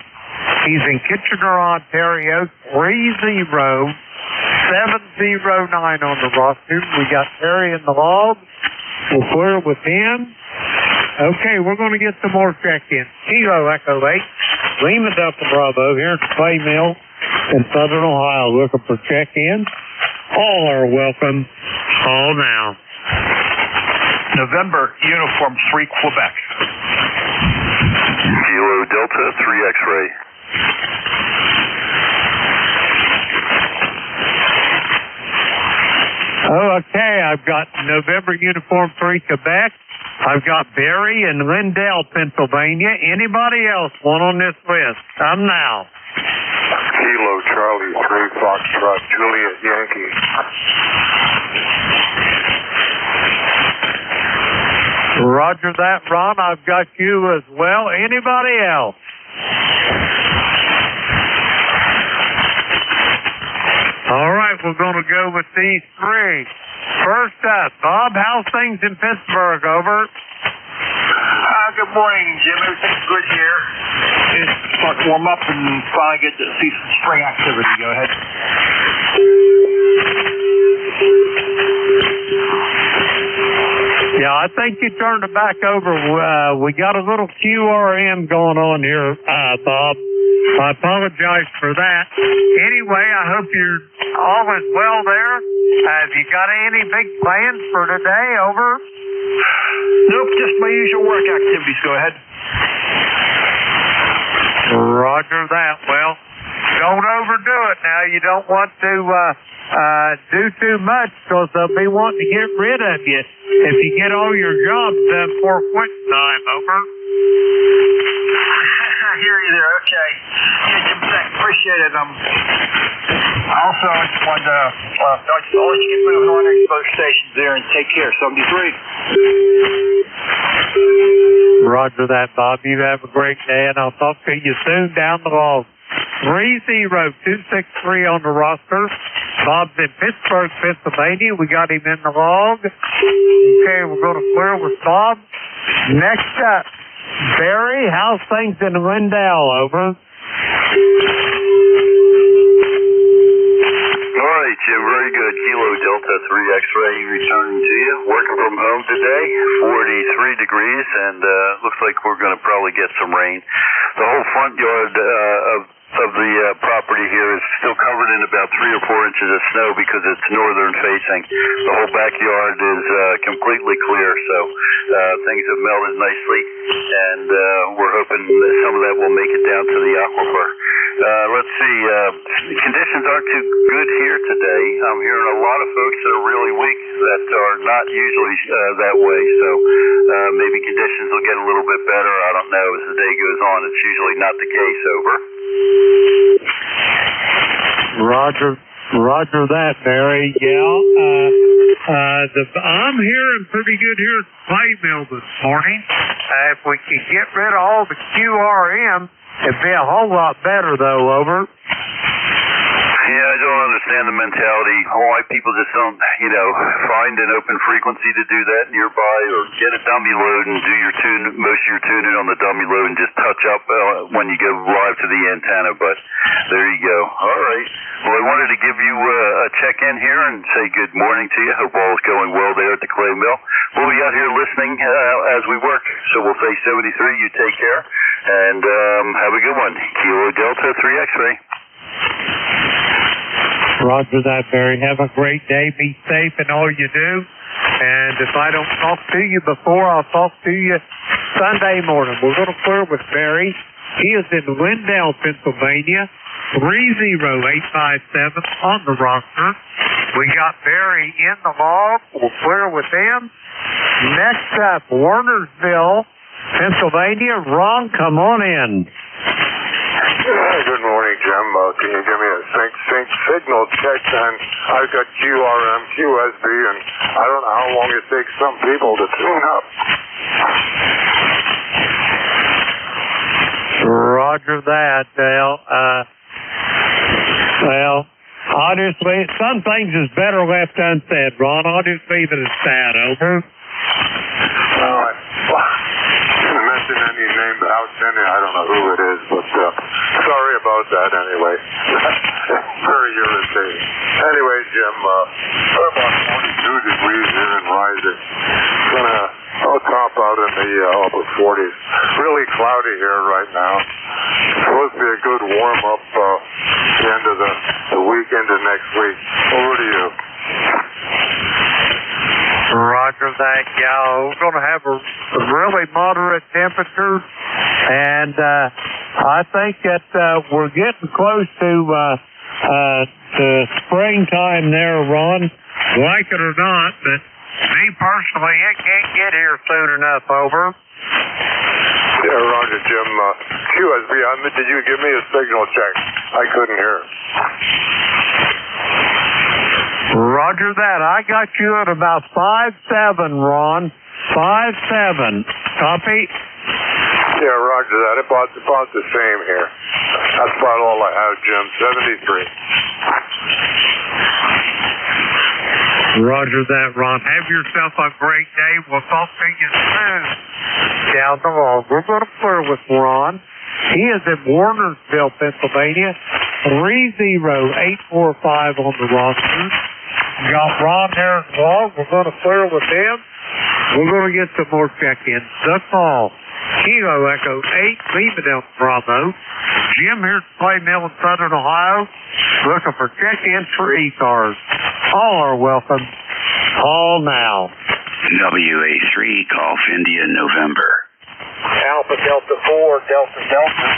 S4: He's in Kitchener, Ontario, 30709 on the roster. We got Terry in the log. We'll clear with him. Okay, we're going to get some more check-ins. Kilo Echo 8, Lima Delta Bravo here at the Clay Mill in Southern Ohio, looking for check-ins. All are welcome. Call now.
S7: November, Uniform 3, Quebec.
S18: Kilo Delta 3 X-ray.
S4: Okay, I've got November Uniform 3 Quebec. I've got Barry and Lindell, Pennsylvania. Anybody else want on this list? Come now.
S18: Kilo Charlie 3 Foxtrot Juliet Yankee.
S4: Roger that, Ron. I've got you as well. Anybody else? All right, we're going to go with these three. First up, Bob, how's things in Pittsburgh, over?
S16: Good morning, Jim. Everything's good here. It's starting to warm up and finally get to see some spring activity. Go ahead.
S4: Yeah, I think you turned it back over. We got a little QRM going on here, Bob. I apologize for that. Anyway, I hope you're all is well there. Have you got any big plans for today? Over?
S16: Nope, just my usual work activities. Go ahead.
S4: Roger that. Well, don't overdo it now. You don't want to do too much because they'll be wanting to get rid of you if you get all your jobs done before quitting time. Over.
S16: I hear you there. Okay. Yeah, Jim, appreciate it. Also, I just wanted to I'll let you get moving on expo stations there and take care. 73.
S4: Roger that, Bob. You have a great day, and I'll talk to you soon down the log. 30263 on the roster. Bob's in Pittsburgh, Pennsylvania. We got him in the log. Okay, we're going to clear with Bob. Next up, Barry, how's things in Wendell? Over.
S8: All right, Jim, very good. Kilo Delta 3 X-ray returning to you. Working from home today, 43 degrees, and looks like we're going to probably get some rain. The whole front yard of the property here is still covered in about 3 or 4 inches of snow because it's northern facing. The whole backyard is completely clear, so things have melted nicely, and we're hoping that some of that will make it down to the aquifer. Let's see, conditions aren't too good here today. I'm hearing a lot of folks that are really weak that are not usually that way, so maybe conditions will get a little bit better. I don't know as the day goes on. It's usually not the case. Over.
S4: Roger that, Barry. Yeah, I'm hearing pretty good here at the clay mill this morning. If we could get rid of all the QRM, it'd be a whole lot better, though. Over.
S8: Yeah, I don't understand the mentality. Why people just don't, find an open frequency to do that nearby, or get a dummy load and do most of your tuning on the dummy load and just touch up when you go live to the antenna. But there you go. All right. Well, I wanted to give you a check-in here and say good morning to you. Hope all is going well there at the clay mill. We'll be out here listening as we work. So we'll say 73. You take care and have a good one. Kilo Delta 3 X-ray.
S4: Roger that, Barry. Have a great day. Be safe in all you do. And if I don't talk to you before, I'll talk to you Sunday morning. We're going to clear with Barry. He is in Wendell, Pennsylvania. 30857 on the roster. We got Barry in the log. We'll clear with him. Next up, Warersville, Pennsylvania. Ron, come on in.
S18: Good morning, Jim. Can you give me a sync signal check on? I've got QRM, QSB, and I don't know how long it takes some people to tune up.
S4: Roger that, well, obviously, some things is better left unsaid, Ron. I'll just leave it as that, over.
S18: I didn't mention any names outstanding. I don't know who it is, but sorry about that anyway. Very irritating. Anyway, Jim, we're about 42 degrees here in Rising. It's going to top out in the upper 40s. Really cloudy here right now. It's supposed to be a good warm-up the end of the weekend and next week. Over to you.
S4: Roger that, yeah. We're going to have a really moderate temperature, and I think that we're getting close to springtime there, Ron. Like it or not, but me personally, it can't get here soon enough. Over.
S18: Yeah, Roger, Jim. QSB, did you give me a signal check? I couldn't hear.
S4: Roger that. I got you at about 5-7, Ron. 5-7. Copy?
S18: Yeah, roger that. About the same here. That's about all I have, Jim. 73.
S4: Roger that, Ron. Have yourself a great day. We'll talk to you soon. Down the log. We're going to clear with Ron. He is in Warersville, Pennsylvania. 30845 on the roster. Got Ron there in the log. We're going to clear with him. We're going to get some more check-ins. The call. Kilo Echo 8, Lima Del Bravo. Jim here at Clay Mill in Southern Ohio, looking for check-ins for ECARS. All are welcome. Call now.
S12: WA3, Golf India, November.
S21: Alpha Delta 4, Delta Delta.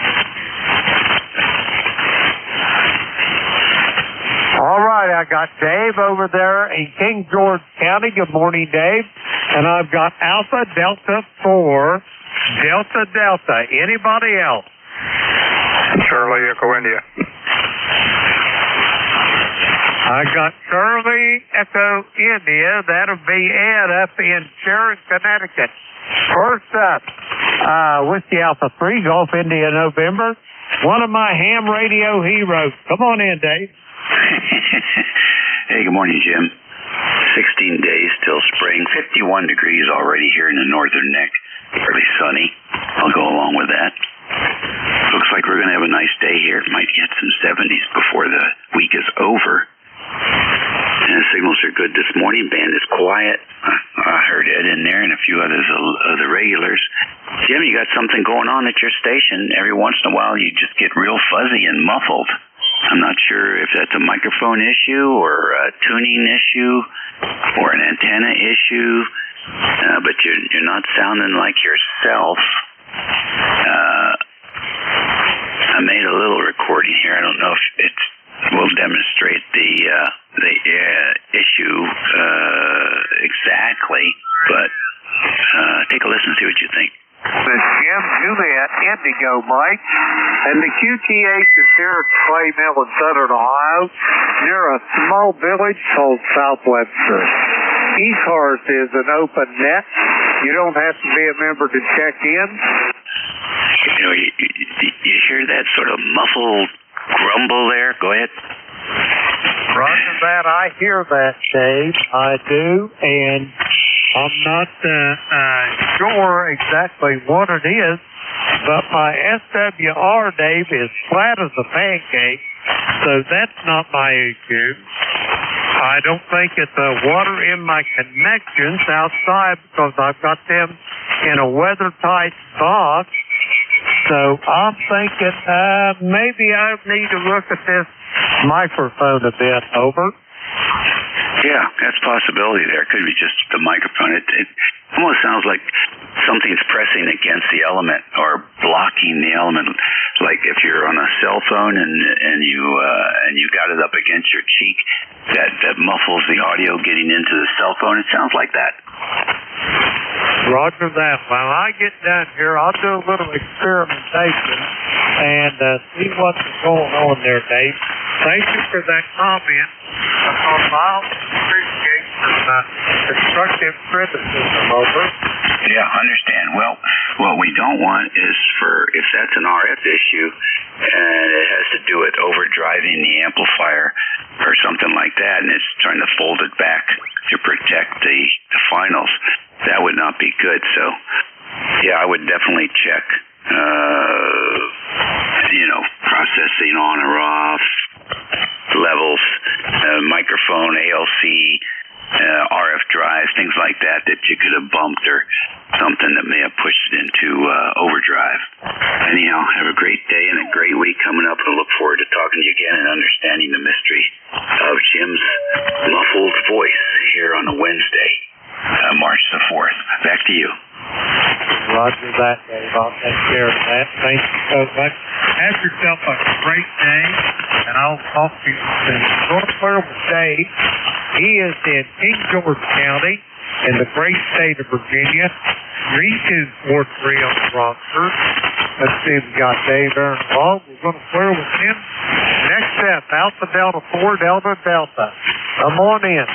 S4: All right, I got Dave over there in King George County. Good morning, Dave. And I've got Alpha Delta 4, Delta Delta. Anybody else?
S16: Charlie, Echo India.
S4: I got Charlie, Echo India. That'll be Ed up in Sharon, Connecticut. First up, Whiskey Alpha 3, Golf India, November. One of my ham radio heroes. Come on in, Dave.
S12: Hey, good morning, Jim. 16 days till spring. 51 degrees already here in the northern neck. Fairly sunny. I'll go along with that. Looks like we're going to have a nice day here. Might get some 70s before the week is over. And the signals are good this morning. Band is quiet. I heard Ed in there and a few others of the regulars. Jim, you got something going on at your station. Every once in a while you just get real fuzzy and muffled. I'm not sure if that's a microphone issue or a tuning issue or an antenna issue, but you're not sounding like yourself. I made a little recording here. I don't know if it will demonstrate the issue exactly, but take a listen and see what you think.
S4: This Jim Juliet Indigo Mike, and the QTH is here at Clay Mill in Southern Ohio, near a small village called South Webster. ECARS is an open net. You don't have to be a member to check in.
S12: You know, you hear that sort of muffled grumble there? Go ahead.
S4: Roger that. I hear that, Dave. I do, and I'm not sure exactly what it is, but my SWR, Dave, is flat as a pancake, so that's not my issue. I don't think it's the water in my connections outside because I've got them in a weather-tight box. So I'm thinking maybe I need to look at this microphone a bit. Over.
S12: Yeah, that's a possibility there. It could be just the microphone. It almost sounds like something's pressing against the element or blocking the element. Like if you're on a cell phone and you got it up against your cheek, that muffles the audio getting into the cell phone. It sounds like that.
S4: Roger that. When I get done here, I'll do a little experimentation and see what's going on there, Dave. Thank you for that comment. I'll appreciate some constructive criticism. Over.
S12: Yeah, I understand. Well, what we don't want is if that's an RF issue and it has to do with overdriving the amplifier or something like that, and it's trying to fold it back to protect the finals, that would not be good. So, yeah, I would definitely check, processing on or off, levels, microphone, ALC, RF drives, things like that you could have bumped or something that may have pushed it into overdrive. Anyhow, have a great day and a great week coming up, and I look forward to talking to you again and understanding the mystery of Jim's muffled voice here on a Wednesday, March the 4th. Back to you.
S4: Roger that, Dave. I'll take care of that. Thank you so much. Have yourself a great day, and I'll talk to you soon. North Claremont Dave. He is in King George County in the great state of Virginia. 3243 on the roster. Let's see if we got Dave there involved. We're going to clear with him. Next up, Alpha Delta 4, Delta Delta. Come on in.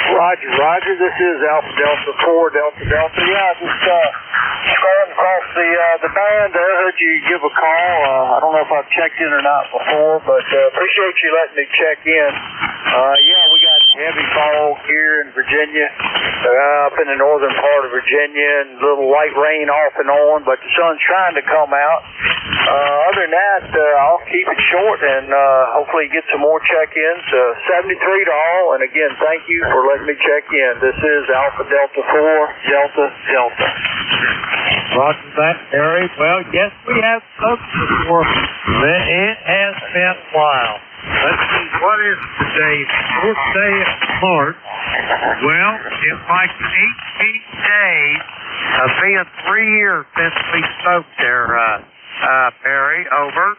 S21: Roger. This is Alpha Delta 4, Delta Delta. Yeah, just scrolling across the band there. Heard you give a call. I don't know if I've checked in or not before, but appreciate you letting me check in. Yeah, we got
S16: heavy fog here in Virginia, up in the northern part of Virginia, and a little light rain off and on, but the sun's trying to come out. Other than that, I'll keep it short and hopefully get some more check-ins. 73 to all, and again, thank you for letting me check in. This is Alpha Delta 4, Delta Delta.
S4: Roger that, Harry. Well, yes, we have spoken before, but it has been a while. Let's see, what is today? Fourth day of March. Well, it's like 18 days of being 3 years since we spoke there, Perry. Over.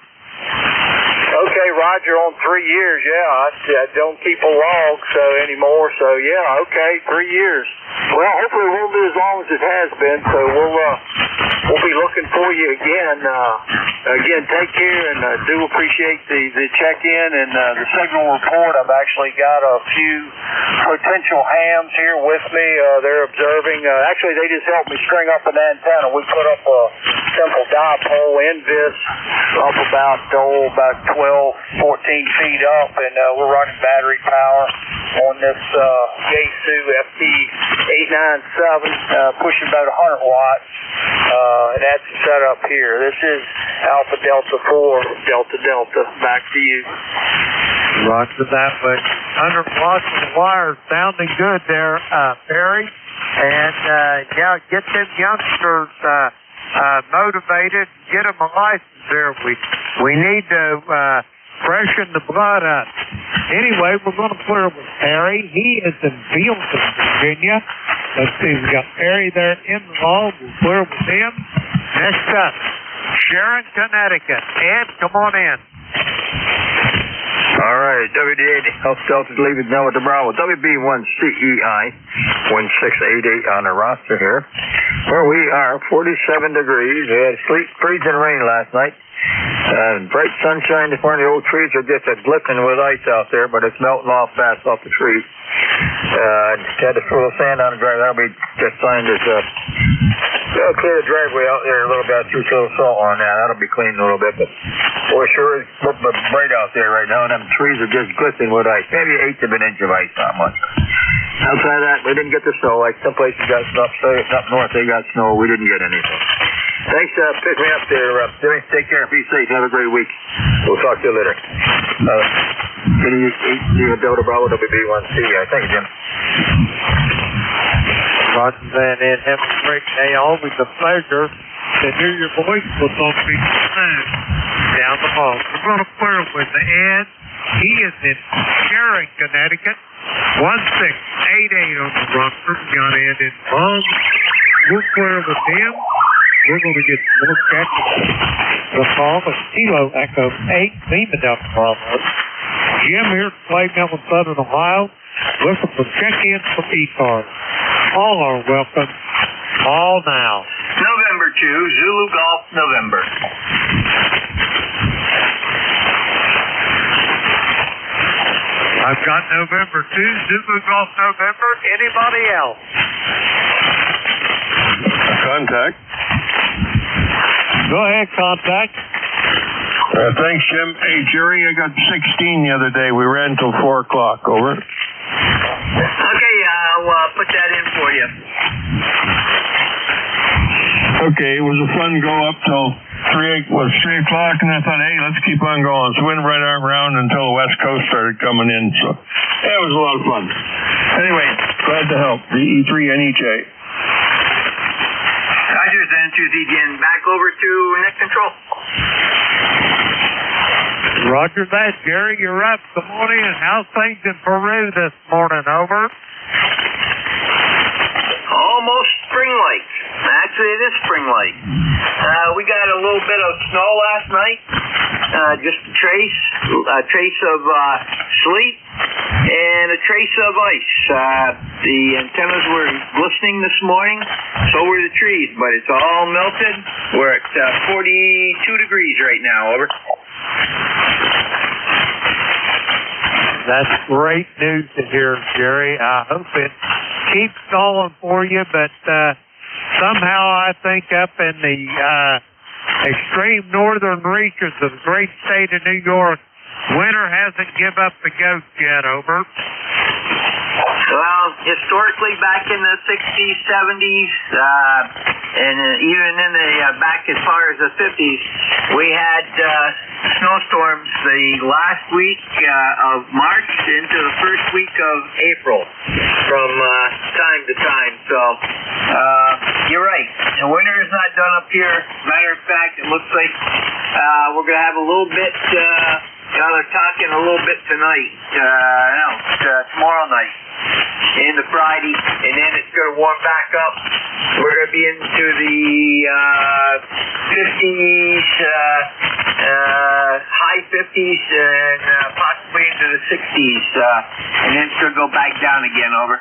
S16: Okay, Roger, on 3 years, yeah. I don't keep a log anymore, so yeah, okay, 3 years. Well, hopefully it won't be as long as it has been, so we'll be looking for you again. Again, take care, and do appreciate the check-in and the signal report. I've actually got a few potential hams here with me. They're observing. Actually, they just helped me string up an antenna. We put up a simple dipole NVIS up about 12, 14 feet up, and we're running battery power on this Yaesu FT897, pushing about 100 watts, and that's set up here. This is Alpha Delta 4, Delta Delta. Back to you.
S4: Roger that, but 100 watts of the wire sounding good there, Perry. And, yeah, get them youngsters motivated, get them a license there. We need to freshen the blood up. Anyway, we're going to clear with Perry. He is in Fieldston, Virginia. Let's see, we got Perry there in the log. We'll clear with him. Next up, Sharon, Connecticut. Ed, come on in.
S16: All right, WD-80, Health Delta leaving now with the Bravo. WB1CEI, 1688 on the roster here. Where we are, 47 degrees. We had freezing rain last night. Bright sunshine this morning. The old trees are just glistening with ice out there, but it's melting off fast off the trees. Had to throw the sand on the driveway. That'll be just fine. They'll clear the driveway out there a little bit. Threw a little salt on that. That'll be clean a little bit. But boy, sure is bright out there right now, and them trees are just glistening with ice. Maybe an eighth of an inch of ice, not much. Outside of that, we didn't get the snow. Like some places got snow. Up north, they got snow. We didn't get anything. Thanks for picking me up there, Jimmy. Take care. Be safe. Have a great week. We'll talk to you later. Delta Bravo WB1CEI. Thank you, Jim.
S4: Roger that, Ed. Have a great day. Always a pleasure to hear your voice with those people down the hall. We're going to clear with Ed. He is in Sharon, Connecticut. 1688 on the roster. Got Ed in log. We'll clear with him. We're going to get some more check. The call is Kilo Echo 8, Lima Delta Bravo. Jim here to Claremont, Southern Ohio. Looking for check-ins for ECARS. All are welcome. All now.
S6: November 2, Zulu Golf, November.
S4: I've got November 2, Zulu Golf, November. Anybody else?
S15: Contact.
S4: Go ahead, contact.
S15: Thanks, Jim. Hey, Jerry, I got 16 the other day. We ran till 4 o'clock. Over.
S6: Okay, I'll put that in for you.
S15: Okay, it was a fun go up till 3 o'clock, and I thought, hey, let's keep on going. So we went right around until the West Coast started coming in. So yeah, it was a lot of fun. Anyway, glad to help. VE3 NEJ.
S6: Rogers, N2Z again. Back over to net control.
S4: Roger that, Jerry. You're up. Good morning. How's things in Peru this morning? Over.
S6: Almost spring-like. Actually, it is spring-like. We got a little bit of snow last night. Just a trace of sleet and a trace of ice. The antennas were glistening this morning. So were the trees, but it's all melted. We're at 42 degrees right now. Over.
S4: That's great news to hear, Jerry. I hope it keeps going for you, but somehow I think up in the extreme northern reaches of the great state of New York, winter hasn't given up the ghost yet. Over.
S6: Well, historically back in the 60s, 70s, and even in the back as far as the 50s, we had snowstorms the last week of March into the first week of April from time to time. So you're right. The winter is not done up here. Matter of fact, it looks like we're going to have a little bit, they're talking a little bit tonight. Tomorrow night into Friday, and then it's going to warm back up. We're going to be into the 50s, high 50s, and possibly into the 60s, and then it's going to go back down again, over.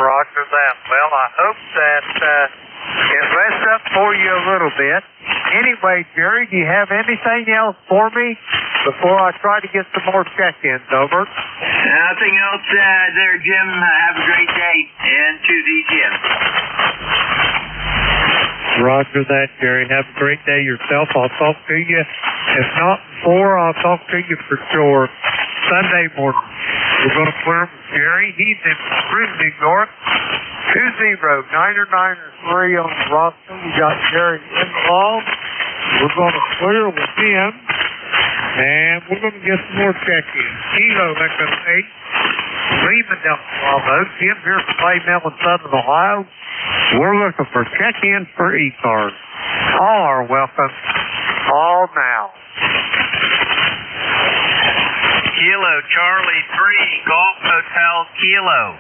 S4: Roger that. Well, I hope that it lets up for you a little bit. Anyway, Jerry, do you have anything else for me before I try to get some more check-ins, over?
S6: Nothing else there, Jim. Have a great day, and to the gym.
S4: Roger that, Jerry. Have a great day yourself. I'll talk to you. If not before, I'll talk to you for sure Sunday morning. We're going to clear with Jerry. He's in Peru, New York. 20993 on the roster. We got Jerry in the log. We're going to clear with him. And we're going to get some more check-ins. Kilo Echo 8. Lima Delta Bravo. Jim here from Clay Mill in Southern Ohio. We're looking for check-ins for ECARS. All are welcome. All now.
S10: Kilo Charlie 3, Golf Hotel Kilo.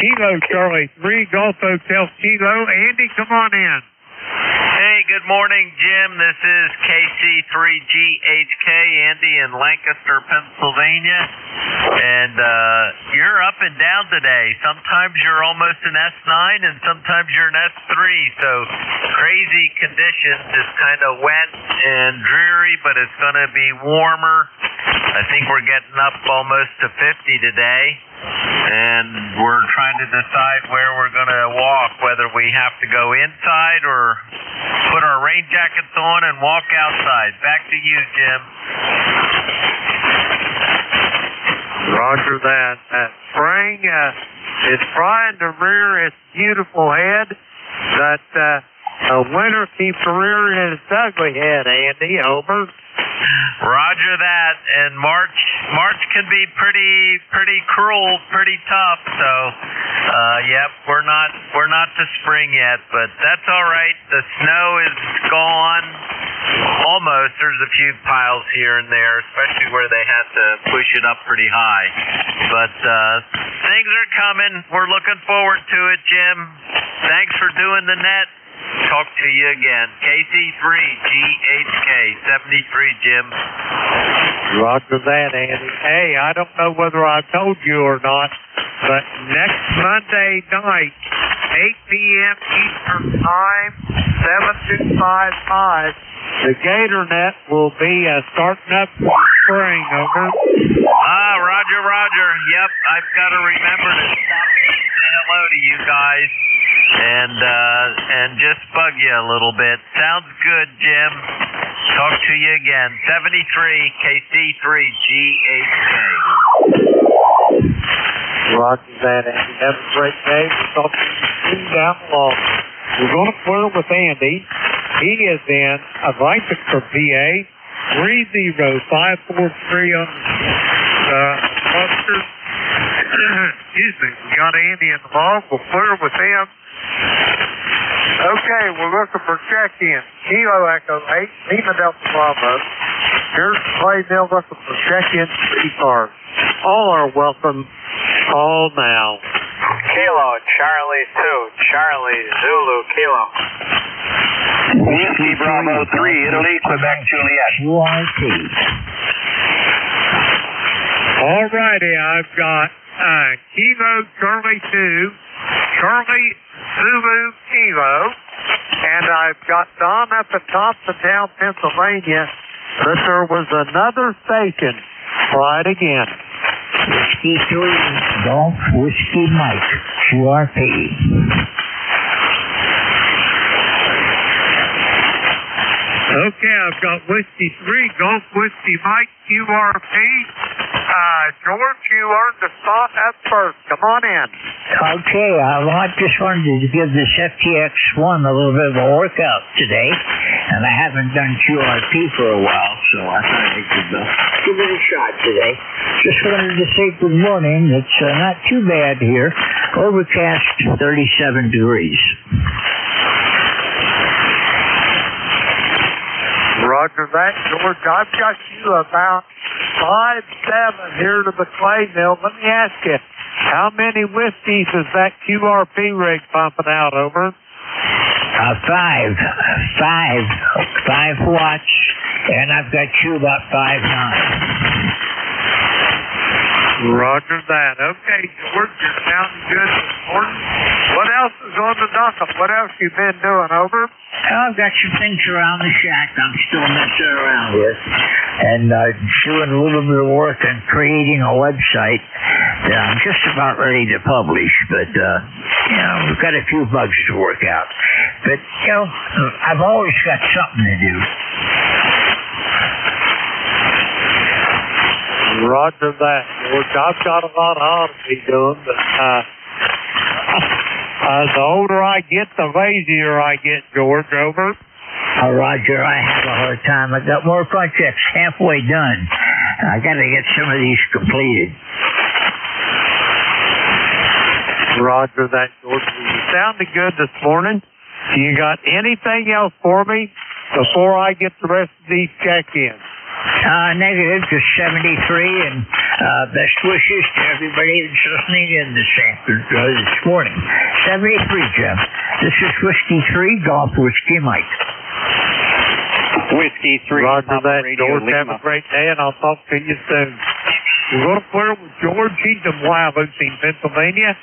S4: Kilo Charlie 3, Golf Hotel Kilo. Andy, come on in.
S10: Hey, good morning, Jim. This is KC3GHK, Andy in Lancaster, Pennsylvania. And you're up and down today. Sometimes you're almost an S9 and sometimes you're an S3. So crazy conditions. It's kind of wet and dreary, but it's going to be warmer. I think we're getting up almost to 50 today. And we're trying to decide where we're going to walk, whether we have to go inside or put our rain jackets on and walk outside. Back to you, Jim.
S4: Roger that. Spring is trying to rear its beautiful head. That winter keeps rearing its ugly head, Andy. Over.
S10: Roger that. And March can be pretty cruel, pretty tough. So, yep, we're not to spring yet, but that's all right. The snow is gone. Almost. There's a few piles here and there, especially where they had to push it up pretty high. But things are coming. We're looking forward to it, Jim. Thanks for doing the net. Talk to you again. KC3GHK 73, Jim.
S4: Roger that, Andy. Hey, I don't know whether I told you or not, but next Monday night, 8 p.m. Eastern Time, 7255, the Gator Net will be starting up for spring, over.
S10: Roger. Yep, I've got to remember to stop in and say hello to you guys. And just bug you a little bit. Sounds good, Jim. Talk to you again. 73 KC3GHK.
S4: Roger that, Andy. Have a great day. We'll talk to you down the line. We're going to clear with Andy. He is in Lancaster, PA. 30543 on Rochester. Excuse me. We got Andy in the log. We'll clear with him. Okay, we're looking for check-in. Kilo Echo 8, Lima Delta Bravo. Here's Clay Mill looking for check-in for ECARS. All are welcome. Call now.
S3: Kilo Charlie 2, Charlie Zulu Kilo.
S13: Whiskey Bravo 3, Italy, Quebec Juliet.
S4: QRT. All righty, I've got Kilo Charlie 2, Charlie Zulu Kilo, and I've got Don up at Thompsontown, Pennsylvania, but there was another station. Try it again.
S22: Whiskey 3, Golf Whiskey Mike, QRP.
S4: Okay, I've got Whiskey 3, Golf Whiskey Mike, QRP. George, you earned the spot at first. Come on in.
S22: Okay, I just wanted to give this FTX1 a little bit of a workout today, and I haven't done QRP for a while, so I thought I could give it a shot today. Just wanted to say good morning. It's not too bad here. Overcast, 37 degrees.
S4: Roger that, George. I've got you about 5-7 here to the clay mill. Let me ask you, how many whiskeys is that QRP rig pumping out, over?
S22: 5 watts, and I've got you about 5.9.
S4: Roger that. Okay, George, you're sounding good this morning. What else is on the docket? What else you been doing, over?
S22: I've got some things around the shack I'm still messing around with, and doing a little bit of work on creating a website that I'm just about ready to publish, but, we've got a few bugs to work out. But, I've always got something to do.
S4: Roger that, George. I've got a lot on to be doing, but the older I get, the lazier I get, George, over.
S22: Roger, I have a hard time. I got more projects halfway done. I got to get some of these completed.
S4: Roger that, George. You sounded good this morning. You got anything else for me before I get the rest of these check-ins?
S22: Negative, just 73, and best wishes to everybody that's listening in this morning. 73, Jim. This is Whiskey 3, Golf Whiskey Mike.
S4: Whiskey 3. Roger that, George. Have a great day, and I'll talk to you soon. We're going to clear with George. He's in Wyalusing, Pennsylvania.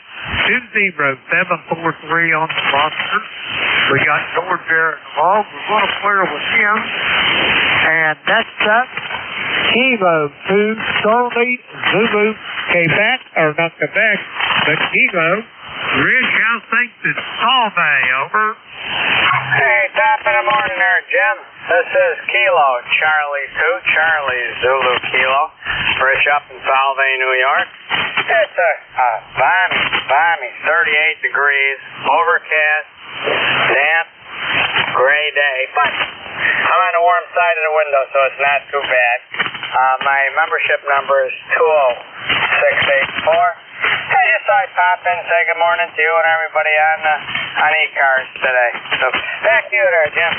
S4: 20743 on the roster. We got George there involved. We're going to clear with him. And next up, Kilo 2, Charlie, Zulu, Quebec, or not Quebec, but Kilo. Rich, how's things in Salv, over?
S3: Hey, top of the morning there, Jim. This is Kilo, Charlie 2, Charlie, Zulu, Kilo. Rich up in Salv, New York. It's a balmy 38 degrees, overcast, damp, gray day, but I'm on the warm side of the window, so it's not too bad. My membership number is 20684. I just thought I'd pop in and say good morning to you and everybody on ECARS today. So back to you there, Jim.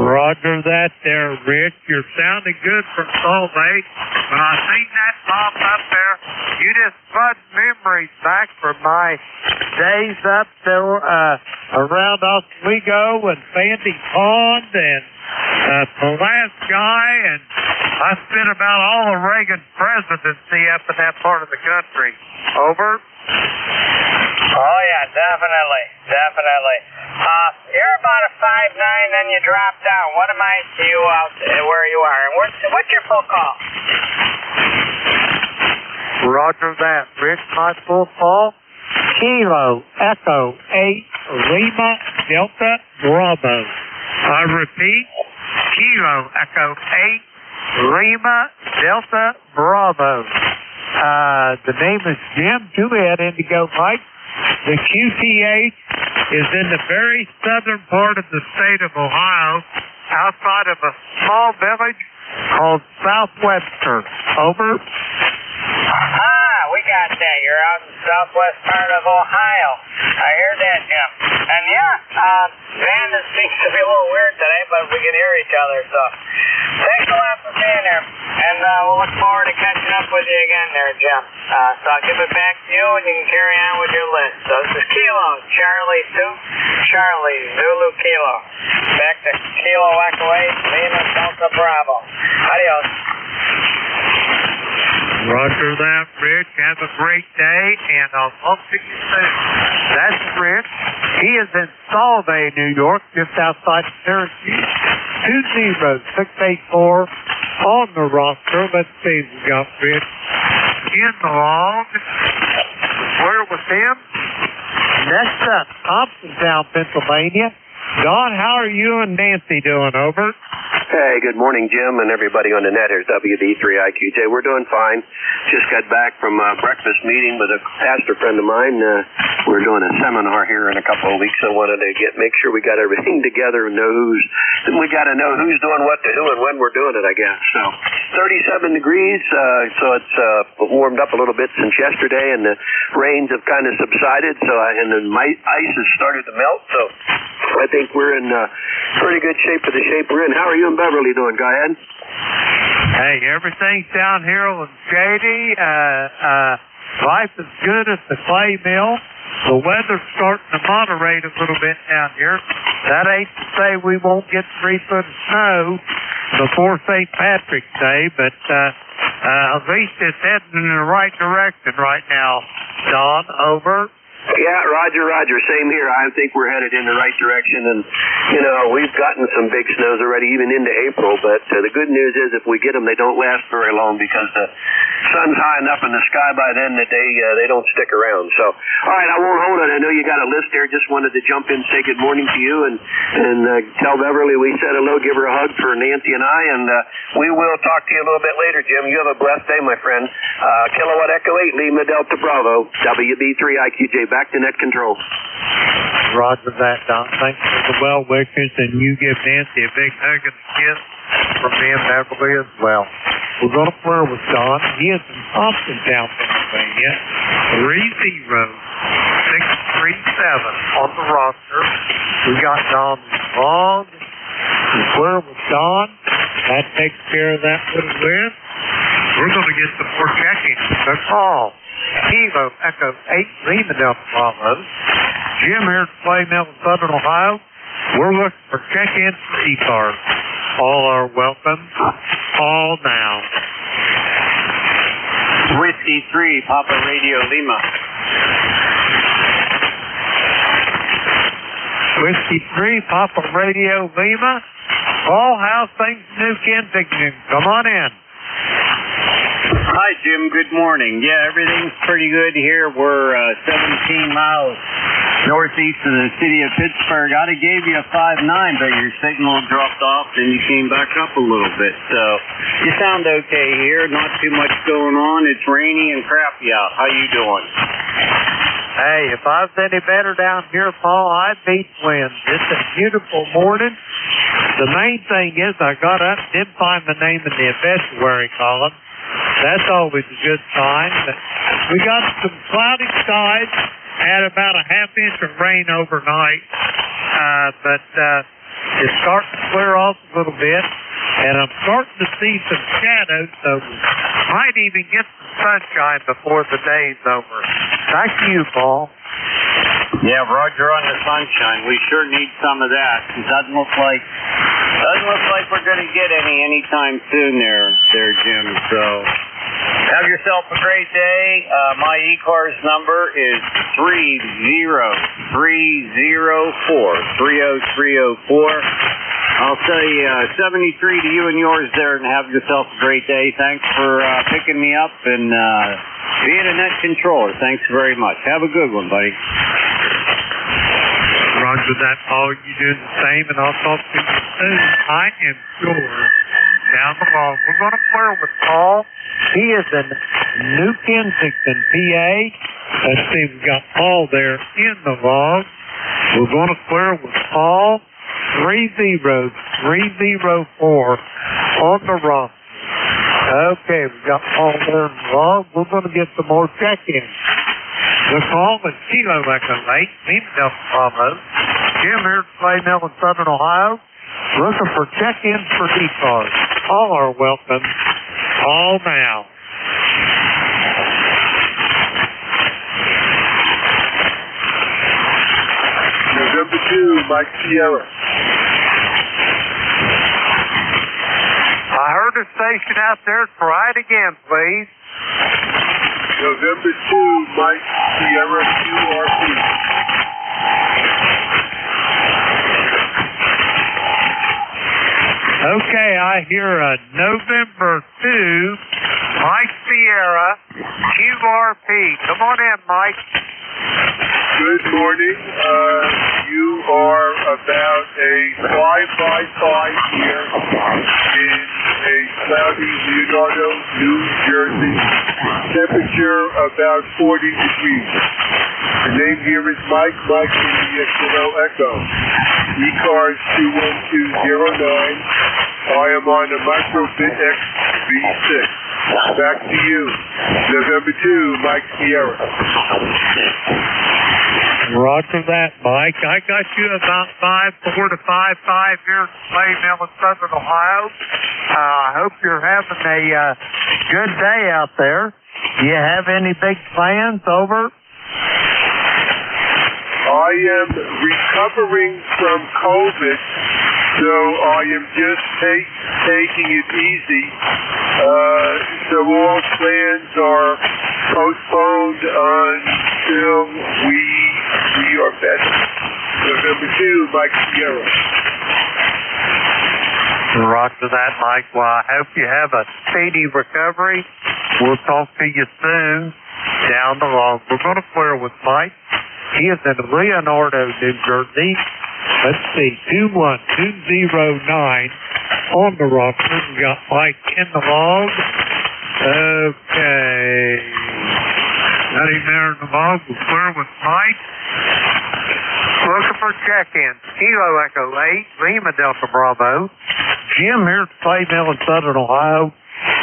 S4: Roger that there, Rich. You're sounding good from Salt Lake. When I seen that pop up there, you just brought memories back from my days up there around Oswego and Sandy Pond and Pulaski, and I spent about all of Reagan's presidency up in that part of the country. Over?
S3: Oh, yeah, definitely. You're about a 5'9", then you drop down. What am I to you out where you are? And what's your full call?
S4: Roger that, Rich. My full call, Kilo Echo 8 Lima Delta Bravo. I repeat, Kilo Echo 8 Lima Delta Bravo. The name is Jim Juliet Indigo Mike. The QTH is in the very southern part of the state of Ohio, outside of a small village called South Webster. Over.
S3: We got that. You're out in the southwest part of Ohio. I hear that, Jim. And Van seems to be a little weird today, but we can hear each other, so thanks a lot for being there. And we'll look forward to catching up with you again there, Jim. So I'll give it back to you, and you can carry on with your list. So this is Kilo, Charlie 2, Charlie, Zulu, Kilo. Back to Kilo Echo 8, Lima, Delta, Bravo. Adios.
S4: Roger that, Rich. Have a great day, and I'll talk to you soon. That's Rich. He is in Salve, New York, just outside of Syracuse. 20684 on the roster. Let's see, we got Rich in the log. Where was him? Next up, Thompsontown, Pennsylvania. Don, how are you and Nancy doing? Over.
S11: Hey, good morning, Jim, and everybody on the net. Here's WD3IQJ. We're doing fine. Just got back from a breakfast meeting with a pastor friend of mine. We're doing a seminar here in a couple of weeks. I wanted to make sure we got everything together and we got to know who's doing what to who and when we're doing it, I guess. So, 37 degrees, so it's warmed up a little bit since yesterday, and the rains have kind of subsided, and the ice has started to melt, so I think we're in pretty good shape for the shape we're in. How are you and Beverly doing? Go ahead.
S4: Hey, everything's down here on shady. Life is good at the clay mill. The weather's starting to moderate a little bit down here. That ain't to say we won't get 3 foot of snow before St. Patrick's Day, but at least it's heading in the right direction right now. Don, over.
S11: Yeah, Roger. Same here. I think we're headed in the right direction, and, we've gotten some big snows already, even into April, but the good news is if we get them, they don't last very long because the sun's high enough in the sky by then that they don't stick around. So, all right, I won't hold it. I know you got a list there. Just wanted to jump in and say good morning to you and tell Beverly we said hello, give her a hug for Nancy and I, and we will talk to you a little bit later, Jim. You have a blessed day, my friend. Kilowatt Echo 8, Lima Delta Bravo, WB3IQJ, back to net control.
S4: Roger that, Don. Thanks for the well wishes, and you give Nancy a big hug and a kiss from me and Beverly as well. We're going to flirt with Don. He is in Thompsontown, Pennsylvania. 30637 on the roster. We got Don Long. We flirt with Don. That takes care of that little win. We're going to get some more check-ins. The call. Kilo Echo 8 Lima Delta Bravo. Jim here at Clay Mill in Southern Ohio. We're looking for check-ins for ECARS. All are welcome. All now.
S14: Whiskey 3, Papa Radio Lima.
S4: Whiskey 3, Papa Radio Lima. All how's things New Kensington? Come on in.
S14: Hi, Jim. Good morning. Yeah, everything's pretty good here. We're 17 miles northeast of the city of Pittsburgh. I'd have gave you a 5.9, but your signal dropped off and you came back up a little bit. So you sound okay here. Not too much going on. It's rainy and crappy out. How you doing?
S4: Hey, if I was any better down here, Paul, I'd beat wind. It's a beautiful morning. The main thing is I got up, didn't find my name in the obituary column. That's always a good sign. But we got some cloudy skies, had about a half inch of rain overnight, but it's starting to clear off a little bit, and I'm starting to see some shadows, so might even get some sunshine before the day's over. Thank you, Paul.
S14: Yeah, Roger on the sunshine. We sure need some of that. It doesn't look like we're going to get any anytime soon there, Jim. So have yourself a great day. My ECARS number is 30304. I'll say 73 to you and yours there, and have yourself a great day. Thanks for picking me up and being a net controller. Thanks very much. Have a good one, buddy.
S4: Roger that, Paul. You do the same, and I'll talk to you soon. I am sure down the road we're going to flirt with Paul. He is in New Kensington, PA. Let's see, we've got Paul there in the log. We're going to flirt with Paul. 30304 on the roster. Okay, we've got Paul there in the log. We're going to get some more check-ins. The call is Kilo Echo 8, Lima Delta Bravo. Jim here at Clay Mill in Southern Ohio. Looking for check-ins for ECARS. All are welcome. All now.
S20: November 2, Mike Sierra.
S4: I heard a station out there. Try it again, please.
S20: November 2, Mike Sierra QRP.
S4: Okay, I hear a November 2, Mike Sierra QRP. Come on in, Mike.
S1: Good morning. You are about a 5x5 here in a cloudy Leonardo, New Jersey. Temperature about 40 degrees. The name here is Mike from the Kilo Echo. ECARS 21209. I am on the Microbit X V6. Back to you. November 2, Mike Sierra.
S4: Roger that, Mike. I got you about 5-4 to 5-5 here in Claymore in Southern Ohio. I hope you're having a good day out there. Do you have any big plans over?
S1: I am recovering from COVID, so I am just taking it easy. So all plans are postponed until we are better. November 2, Mike Sierra.
S4: Roger that, Mike. Well, I hope you have a speedy recovery. We'll talk to you soon down the road. We're going to clear with Mike. He is in Leonardo, New Jersey. Let's see, 21209 on the roster. We got Mike in the log. Okay. Got him there in the log. We'll clear with Mike. Looking for check-in. Kilo Echo 8, Lima Delta Bravo. Jim here at Clay Mill in Southern Ohio.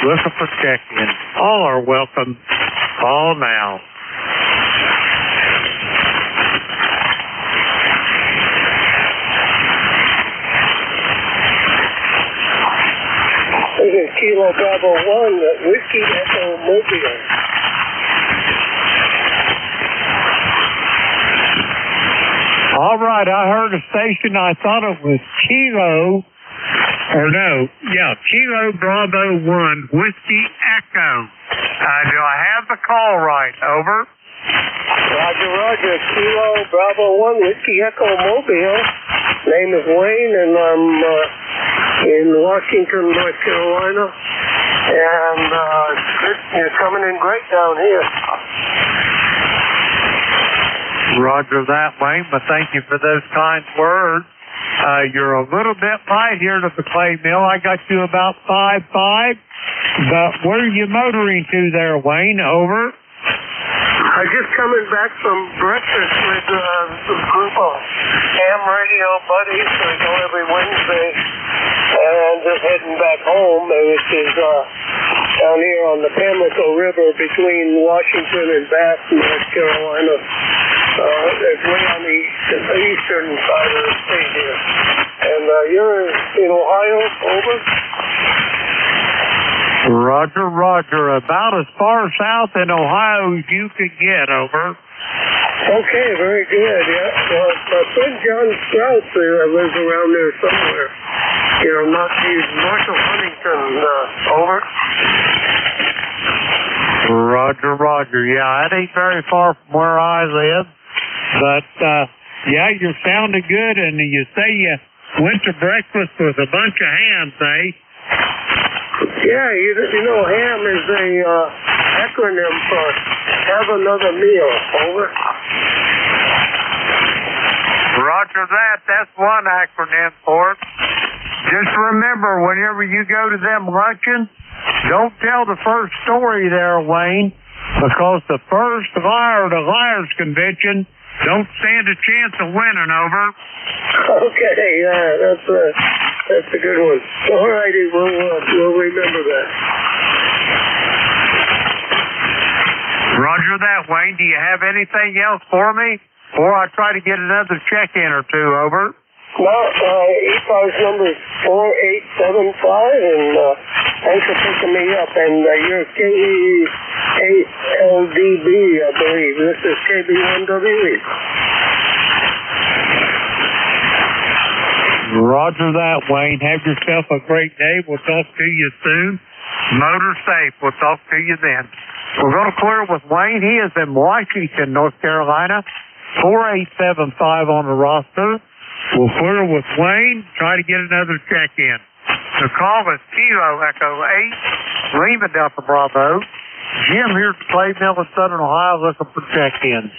S4: Looking for check-in. All are welcome. Call now.
S19: This is Kilo Bravo 1, Whiskey Echo Mobile.
S4: All right, I heard a station, I thought it was Kilo Bravo 1, Whiskey Echo. Do I have the call right? Over.
S19: Roger. Kilo Bravo 1, Whiskey Echo Mobile. Name is Wayne, and I'm in Washington, North Carolina. And you're coming in great down here.
S4: Roger that, Wayne, but thank you for those kind words. You're a little bit light here to the Clay Mill. I got you about 5-5. But where are you motoring to there, Wayne? Over.
S19: I'm just coming back from breakfast with a group of ham radio buddies. We go every Wednesday. And just heading back home, which is down here on the Pamlico River between Washington and Bath, North Carolina. It's way on the eastern side of the state here. And you're in Ohio, over?
S4: Roger. About as far south in Ohio as you could get, over.
S19: Okay, very good, yeah. Well, my friend John Sprout lives around there somewhere. He's north of Huntington, over.
S4: Roger. Yeah, it ain't very far from where I live. But, yeah, you're sounding good, and you say you went to breakfast with a bunch of hams, eh?
S19: Yeah, you know, ham is a acronym for have another meal, over.
S4: Roger that. That's one acronym for it. Just remember, whenever you go to them luncheon, don't tell the first story there, Wayne, because the first liar at a liar's convention don't stand a chance of winning, over.
S19: Okay, yeah, that's a good one. All righty, we'll remember that.
S4: Roger that, Wayne. Do you have anything else for me? Or I try to get another check-in or two, over.
S19: No, ECARS number is 4875, and thanks for picking me up. And you're KE8LDB, I believe. This is KB1WE.
S4: Roger that, Wayne. Have yourself a great day. We'll talk to you soon. Motor safe. We'll talk to you then. We're going to clear with Wayne. He is in Washington, North Carolina. 4875 on the roster. We'll clear with Wayne. Try to get another check-in. The call is Kilo Echo 8, Lima Delta Bravo. Jim here at the Clay Mill in Southern Ohio looking for check-in.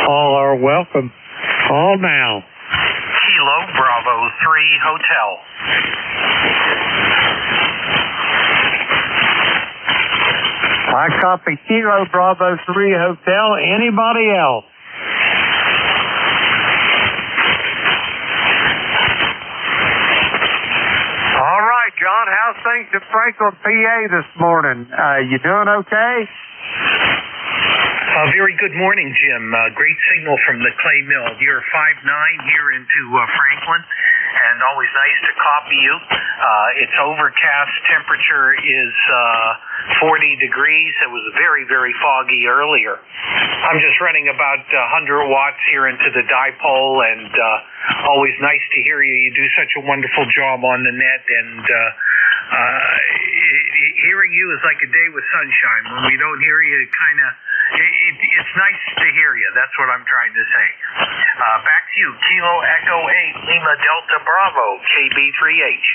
S4: All are welcome. Call now.
S7: Kilo Bravo 3 Hotel.
S4: I copy Kilo Bravo 3 Hotel. Anybody else? All right, John, how's things at Franklin, PA this morning? You doing okay?
S7: Very good morning, Jim. Great signal from the Clay Mill. You're 5'9" here into Franklin, and always nice to copy you. It's overcast. Temperature is 40 degrees. It was very, very foggy earlier. I'm just running about 100 watts here into the dipole, and always nice to hear you. You do such a wonderful job on the net, and hearing you is like a day with sunshine. When we don't hear you, it's nice to hear you. That's what I'm trying to say. Back to you. Kilo Echo 8 Lima Delta Bravo KB3H.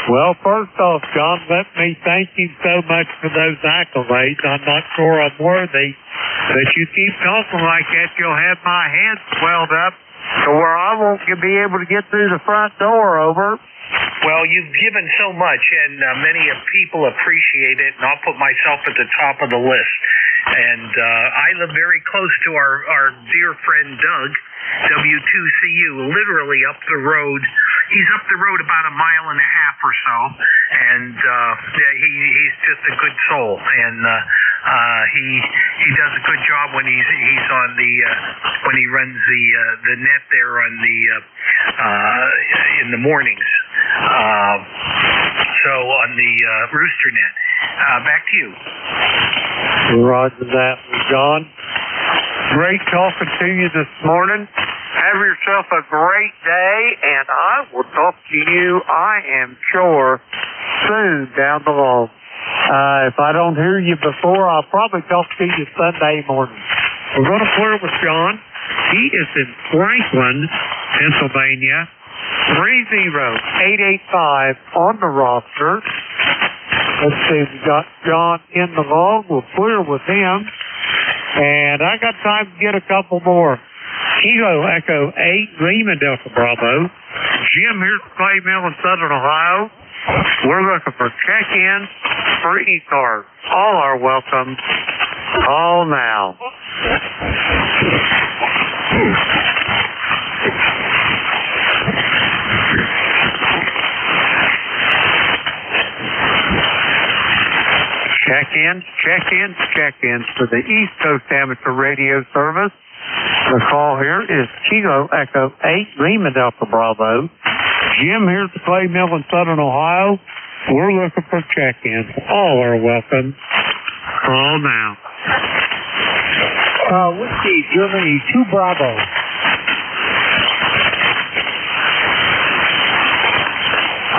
S4: Well, first off, John, let me thank you so much for those accolades. I'm not sure I'm worthy, but you keep talking like that, you'll have my head swelled up to where I won't be able to get through the front door. Over.
S7: Well, you've given so much, and many people appreciate it, and I'll put myself at the top of the list. And I live very close to our dear friend Doug, W2CU, literally up the road. He's up the road about a mile and a half or so, and he's just a good soul, and he does a good job when he's on the when he runs the net there on the in the mornings. So on the rooster net. Back to you.
S4: Roger that, John. Great talking to you this morning. Have yourself a great day, and I will talk to you, I am sure, soon down the road. If I don't hear you before, I'll probably talk to you Sunday morning. We're going to clear with John. He is in Franklin, Pennsylvania. 30885 on the roster. Let's see, we got John in the log. We'll clear with him. And I got time to get a couple more. Kilo Echo 8, Lima Delta Bravo. Jim here's the Clay Mill in Southern Ohio. We're looking for check-in for ECARS. All are welcome. Call now. Check-ins for the East Coast Amateur Radio Service. The call here is Kilo Echo 8, Lima Delta Bravo. Jim here's the Clay Mill in Southern Ohio. We're looking for check-ins. All are welcome. Call now.
S22: Whiskey, Germany, 2 Bravo.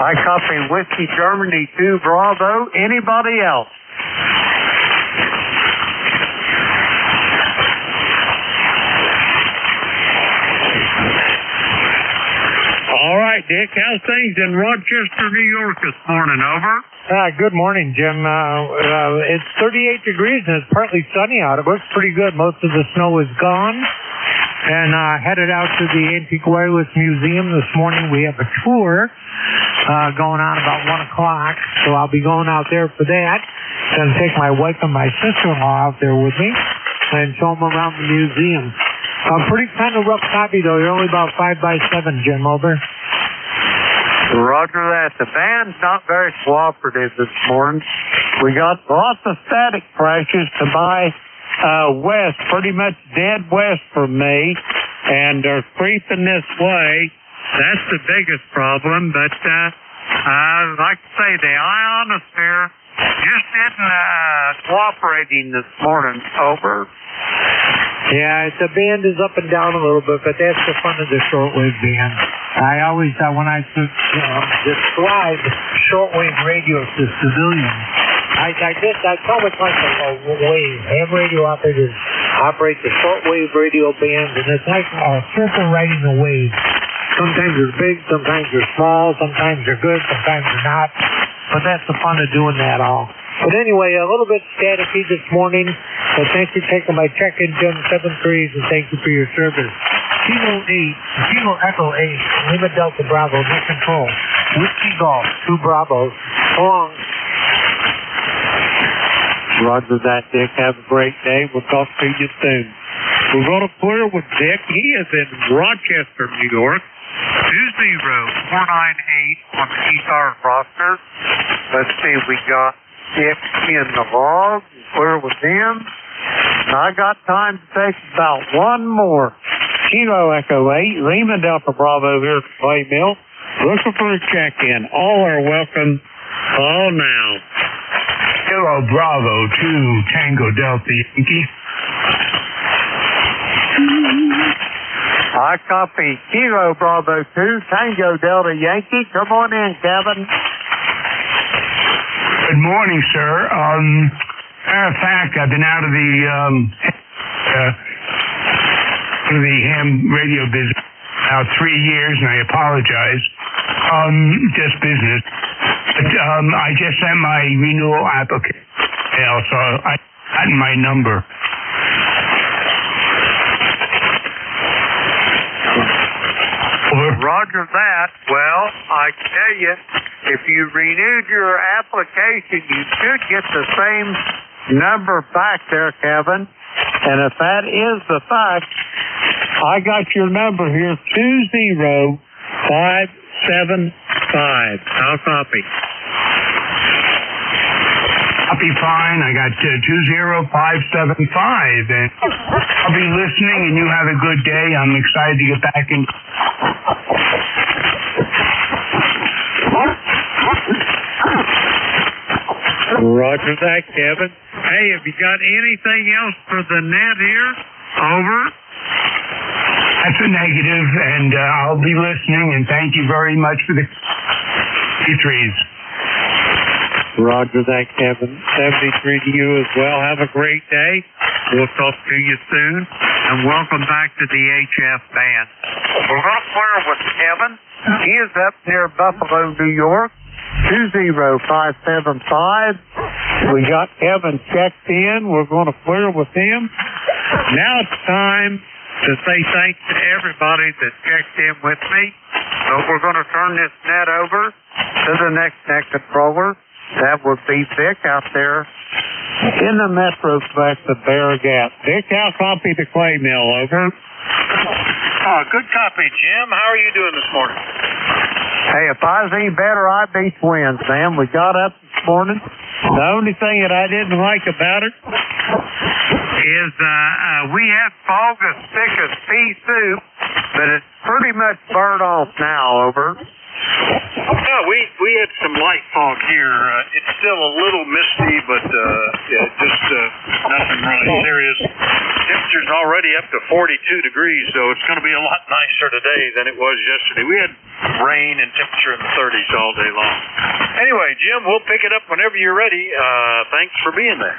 S4: I copy Whiskey, Germany, 2 Bravo. Anybody else? All right, Dick, how's things in Rochester, New York this morning? Over.
S5: Good morning, Jim. It's 38 degrees and it's partly sunny out. It looks pretty good. Most of the snow is gone. And headed out to the Antiquarius Museum this morning. We have a tour going on about 1 o'clock, so I'll be going out there for that. Going to take my wife and my sister-in-law out there with me and show them around the museum. Pretty kind of rough copy, though. You're only about 5 by 7, Jim. Over.
S4: Roger that. The band's not very cooperative this morning. We got lots of static crashes to my west, pretty much dead west from me, and they're creeping this way. That's the biggest problem, but like I say, the ionosphere just isn't cooperating this morning. Over.
S5: Yeah, the band is up and down a little bit, but that's the fun of the shortwave band. I always, when I describe shortwave radio to civilians, I tell it's like a wave. I have radio operators operate the shortwave radio band, and it's like a surfer riding a wave. Sometimes they're big, sometimes they're small, sometimes they're good, sometimes they're not. But that's the fun of doing that all. But anyway, a little bit staticky this morning, but thanks for taking my check-in, Jim 73s, and thank you for your service. Kilo 8, Kilo Echo 8, Lima Delta Bravo, net control. Whiskey Golf, 2 Bravos, so long.
S4: Roger that, Dick. Have a great day. We'll talk to you soon. We're going to clear with Dick. He is in Rochester, New York. 20498 on the ECARS roster. Let's see, we got Dick in the log. Clear with him. I got time to take about one more. Kilo Echo 8, Lima Delta Bravo here at the Clay Mill. Looking for a check-in. All are welcome. Call now.
S9: Kilo Bravo 2 Tango Delta Yankee.
S4: I copy. Kilo Bravo 2 Tango Delta Yankee. Come on in, Kevin.
S9: Good morning, sir. Matter of fact, I've been out of the ham radio business about 3 years, and I apologize. Just business. But I just sent my renewal application, so I got my number.
S4: Roger that. Well, I tell you, if you renewed your application, you should get the same number back there, Kevin. And if that is the fact, I got your number here, 20575. I'll copy.
S9: Copy fine. I got 20575. And I'll be listening, and you have a good day. I'm excited to get back in.
S4: Roger that, Kevin. Hey, have you got anything else for the net here? Over.
S9: That's a negative, and I'll be listening, and thank you very much for the threes.
S4: Roger that, Kevin. 73 to you as well. Have a great day. We'll talk to you soon, and welcome back to the HF band. We're going to clear with Kevin. He is up near Buffalo, New York. 20575. We got Kevin checked in. We're going to clear with him. Now it's time to say thanks to everybody that checked in with me. So we're going to turn this net over to the next net controller. That would be Vic out there in the Metroplex of Bear Gap. Vic, I'll copy the Clay Mill. Over.
S3: Good copy, Jim. How are you doing this morning?
S4: Hey, if I was any better, I'd be twins, man. We got up this morning. The only thing that I didn't like about it is we had fog as thick as pea soup, but it's pretty much burned off now. Over.
S3: No, we had some light fog here. It's still a little misty, but just nothing really serious. Temperature's already up to 42 degrees, so it's going to be a lot nicer today than it was yesterday. We had rain and temperature in the 30s all day long. Anyway, Jim, we'll pick it up whenever you're ready. Thanks for being there.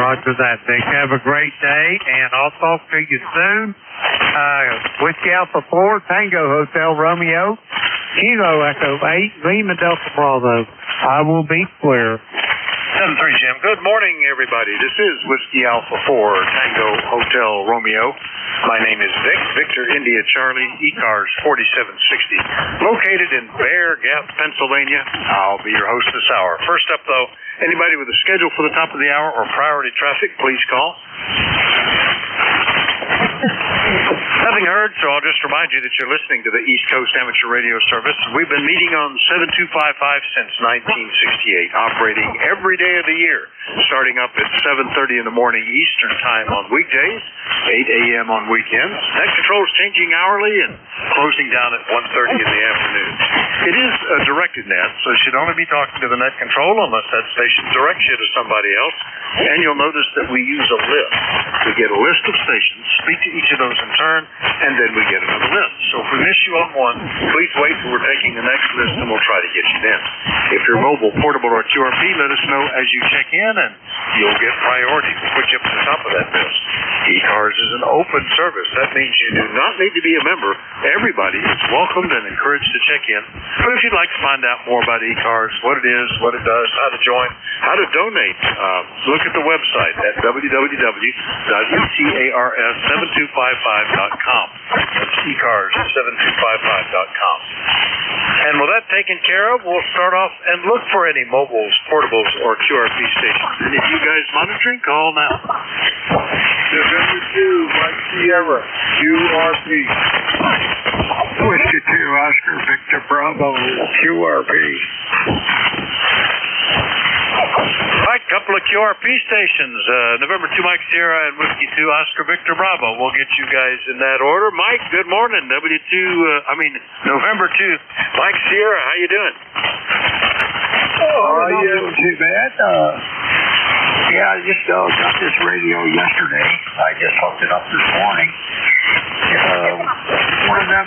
S4: Roger that, Vic. Have a great day, and I'll talk to you soon. Whiskey Alpha 4, Tango Hotel Romeo, Kilo Echo 8, Lima Delta Bravo. I will be clear.
S3: 7-3, Jim. Good morning, everybody. This is Whiskey Alpha 4, Tango Hotel Romeo. My name is Vic, Victor India Charlie, ECARS 4760, located in Bear Gap, Pennsylvania. I'll be your host this hour. First up, though, anybody with a schedule for the top of the hour or priority traffic, please call. Nothing heard, so I'll just remind you that you're listening to the East Coast Amateur Radio Service. We've been meeting on 7255 since 1968, operating every day of the year, starting up at 7:30 in the morning Eastern Time on weekdays, 8 a.m. on weekends. Net control is changing hourly and closing down at 1:30 in the afternoon. It is a directed net, so you should only be talking to the net control unless that station directs you to somebody else. And you'll notice that we use a list. We get a list of stations, speak to each of those in turn, and then we get another list. So if we miss you on one, please wait till we're taking the next list and we'll try to get you in. If you're mobile, portable, or QRP, let us know as you check in and you'll get priority to put you up to the top of that list. ECARS is an open service. That means you do not need to be a member. Everybody is welcomed and encouraged to check in.
S2: But if you'd like to find out more about ECARS, what it is, what it does, how to join, how to donate, look at the website at www.ecars7255.com. That's ECARS7255.com. And with that taken care of, we'll start off and look for any mobiles, portables, or QRP stations. And if you guys monitoring, call now.
S1: November 2, Mike Sierra, QRP.
S21: Whiskey 2, Oscar Victor Bravo, QRP.
S2: Right, couple of QRP stations. November 2, Mike Sierra, and Whiskey 2, Oscar Victor Bravo. We'll get you guys in that order. Mike, good morning. November 2, Mike Sierra, how you doing?
S21: Not doing too bad. Yeah, I just got this radio yesterday. I just hooked it up this morning. One of them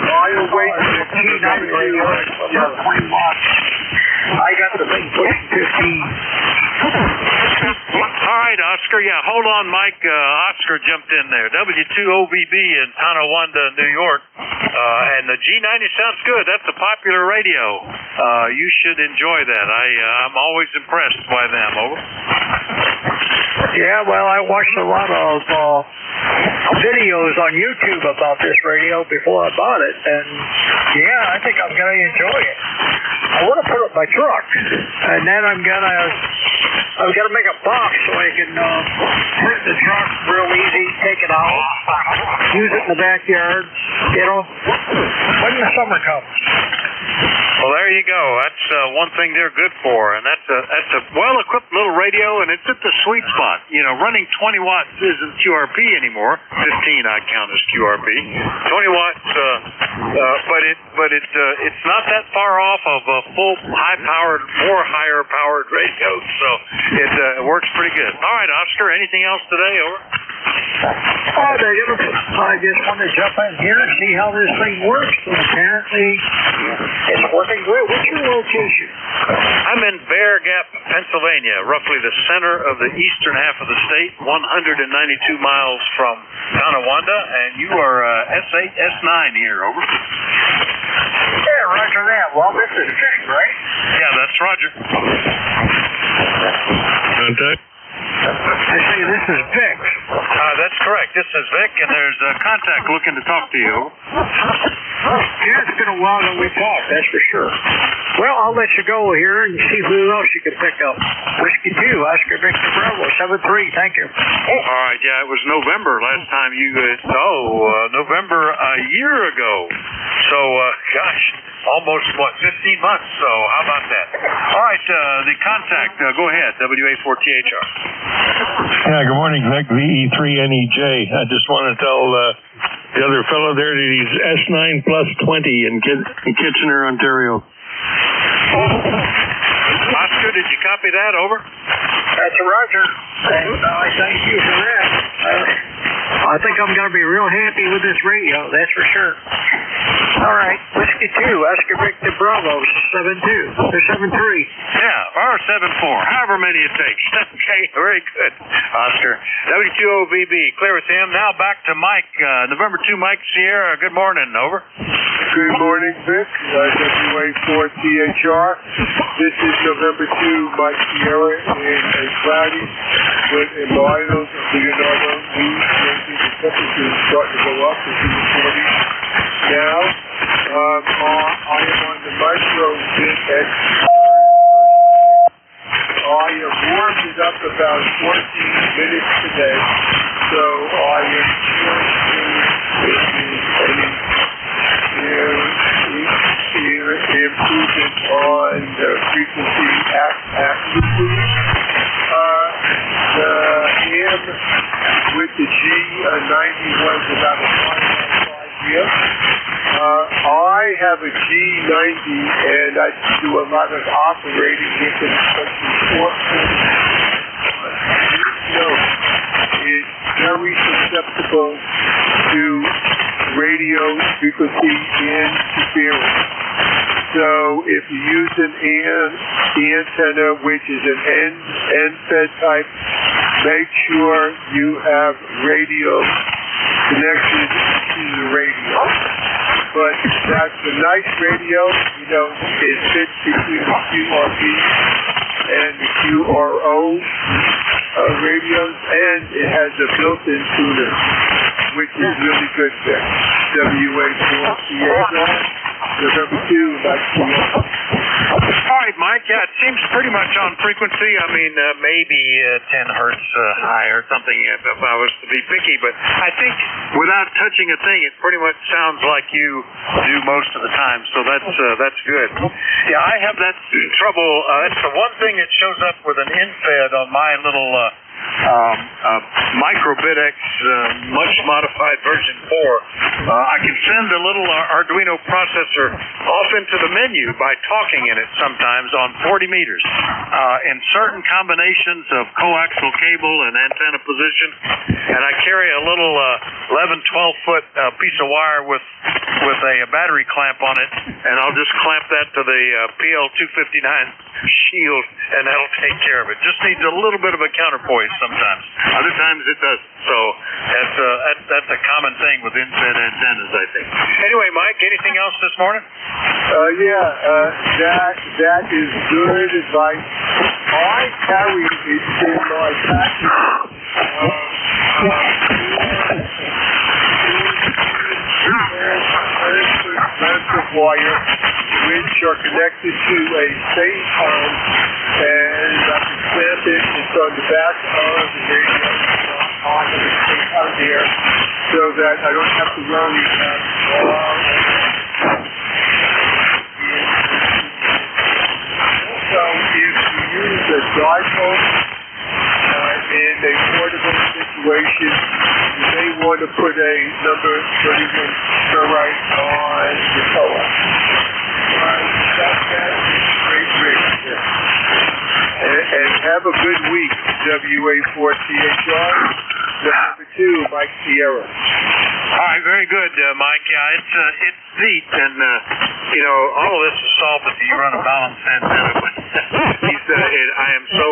S21: G90 radios, 20 watts. I got the thing pushing 15.
S2: All right, Oscar. Yeah, hold on, Mike. Oscar jumped in there. W2OVB in Tanowanda, New York. And the G90 sounds good. That's a popular radio. You should enjoy that. I'm always impressed by them. Over.
S21: Yeah, well, I watched a lot of videos on YouTube about this radio before I bought it, and yeah, I think I'm going to enjoy it. I want to put it in my truck, and then I'm gonna make a box so I can put it in the truck real easy, take it out, use it in the backyard, when the summer comes.
S2: Well, there you go. That's one thing they're good for, and that's a well-equipped little radio, and it's at the sweet spot. You know, running 20 watts isn't QRP anymore. 15 I count as QRP. 20 watts, but it's not that far off of a full high-powered, more higher-powered radio, so it works pretty good. All right, Oscar, anything else today? Over.
S21: I just wanted to jump in here and see how this thing works. And apparently, it's working good. What's your location?
S2: I'm in Bear Gap, Pennsylvania, roughly the center of the eastern half of the state, 192 miles from Tanowanda, and you are S8, S9 here. Over.
S21: Yeah, roger that. Well, this is Vic, right?
S2: Yeah, that's Roger.
S15: Contact?
S21: I say this is Vic.
S2: That's correct. This is Vic, and there's a contact looking to talk to you.
S21: Yeah, it's been a while that we talked, that's for sure. Well, I'll let you go here and see who else you can pick up. Whiskey 2, Oscar Victor Bravo, 73, thank you.
S2: All right, yeah, it was November last time you November a year ago. So, gosh, almost, 15 months, so how about that? All right, the contact, go ahead, WA4THR.
S15: Yeah, good morning, Vic, VE3NEJ. I just want to tell the other fellow there that he's S9 plus 20 in Kitchener, Ontario.
S2: Oscar, did you copy that? Over.
S21: That's Roger. And I thank you for that. I think I'm going to be real happy with this radio, that's for sure. All right, Whiskey 2, Oscar Victor Bravo, 7-2, or 7-3.
S2: Yeah, or 7-4, however many it takes. Okay, very good, Oscar. W2OVB, clear with him. Now back to Mike, November 2, Mike Sierra. Good morning, over.
S1: Good morning, Vic, WA4THR. This is November 2, Mike Sierra in a cloudy with a mild Leonardo wind. The temperature is starting to go up to the 40s. Now, I am on the micro VX. I have warmed it up about 14 minutes today, so I am going to improvement on the frequency actively. The AM with the G91 is about a 5.5 here. I have a G90 and I do a lot of operating with it, especially short. It's very susceptible to radio frequency interference. So if you use an antenna, which is an end-fed type, make sure you have radio connected to the radio. But That's a nice radio. You know, it fits between the QRP and the QRO radios, and it has a built-in tuner, which is really good there. WA4CA, November 2, back to you.
S2: All right, Mike. Yeah, it seems pretty much on frequency. I mean, maybe 10 hertz high or something if I was to be picky. But I think without touching a thing, it pretty much sounds like you do most of the time. So that's good. Yeah, I have that trouble. That's the one thing that shows up with an infed on my little microBitX much modified version 4. I can send a little Arduino processor off into the menu by talking in it sometimes on 40 meters in certain combinations of coaxial cable and antenna position, and I carry a little 11-12 foot piece of wire with a battery clamp on it, and I'll just clamp that to the PL259 shield, and that'll take care of it. Just needs a little bit of a counterpoise sometimes. Other times it doesn't. So that's a common thing with infed antennas, I think. Anyway, Mike, anything else this morning?
S1: That is good advice. I carry it in my package. Wire, which are connected to a phase arm, and I can clamp it. It's on the back of the radio, on the phase arm here, so that I don't have to worry about So if you use a dipole in a portable situation, you may want to put a number 31 ferrite on the coax. That's great radio. And have a good week, WA4THR. Number 2, Mike Sierra.
S2: All right, very good, Mike. Yeah, it's neat, and all of this is solved if you run a balanced antenna. He said, I am so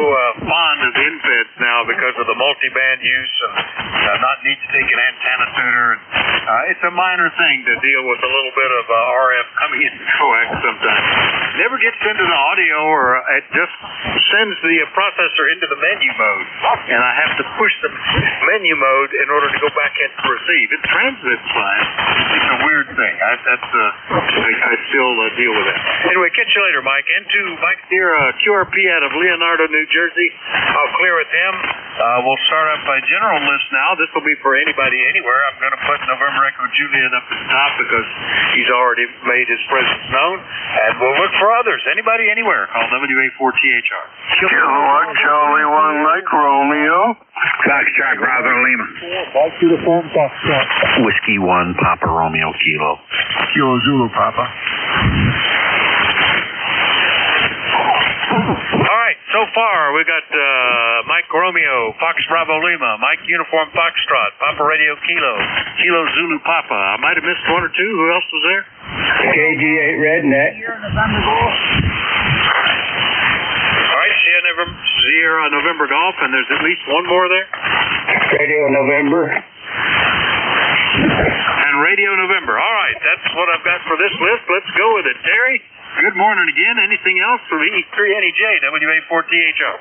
S2: fond of infeds now because of the multi-band use and not need to take an antenna tuner. It's a minor thing to deal with a little bit of RF coming in the coax sometimes. Never gets into the audio, or it just sends the processor into the menu mode, and I have to push the menu mode in order to go back in to receive. It transmits fine. It's a weird thing. I still deal with that. Anyway, catch you later, Mike. Into Mike here, QRP out of Leonardo, New Jersey. I'll clear with him. We'll start up a general list now. This will be for anybody anywhere. I'm going to put November Echo Juliet up at the top because he's already made his presence known. And we'll look for others. Anybody anywhere. Call WA4THR.
S18: Kilowatt Charlie 1 Mike Romeo.
S12: Foxtrot Bravo Lima.
S1: Mike Uniform Foxtrot.
S12: Whiskey 1 Papa Romeo Kilo.
S18: Kilo Zulu Papa.
S2: All right, so far we got Mike Romeo, Fox Bravo Lima, Mike Uniform Foxtrot, Papa Radio Kilo, Kilo Zulu Papa. I might have missed one or two. Who else was there?
S13: KG8 Redneck.
S2: All right, Sierra November Golf, and there's at least one more there.
S13: Radio November.
S2: And Radio November. All right, that's what I've got for this list. Let's go with it. Terry, good morning again. Anything else for the E3NEJ, WA4THR?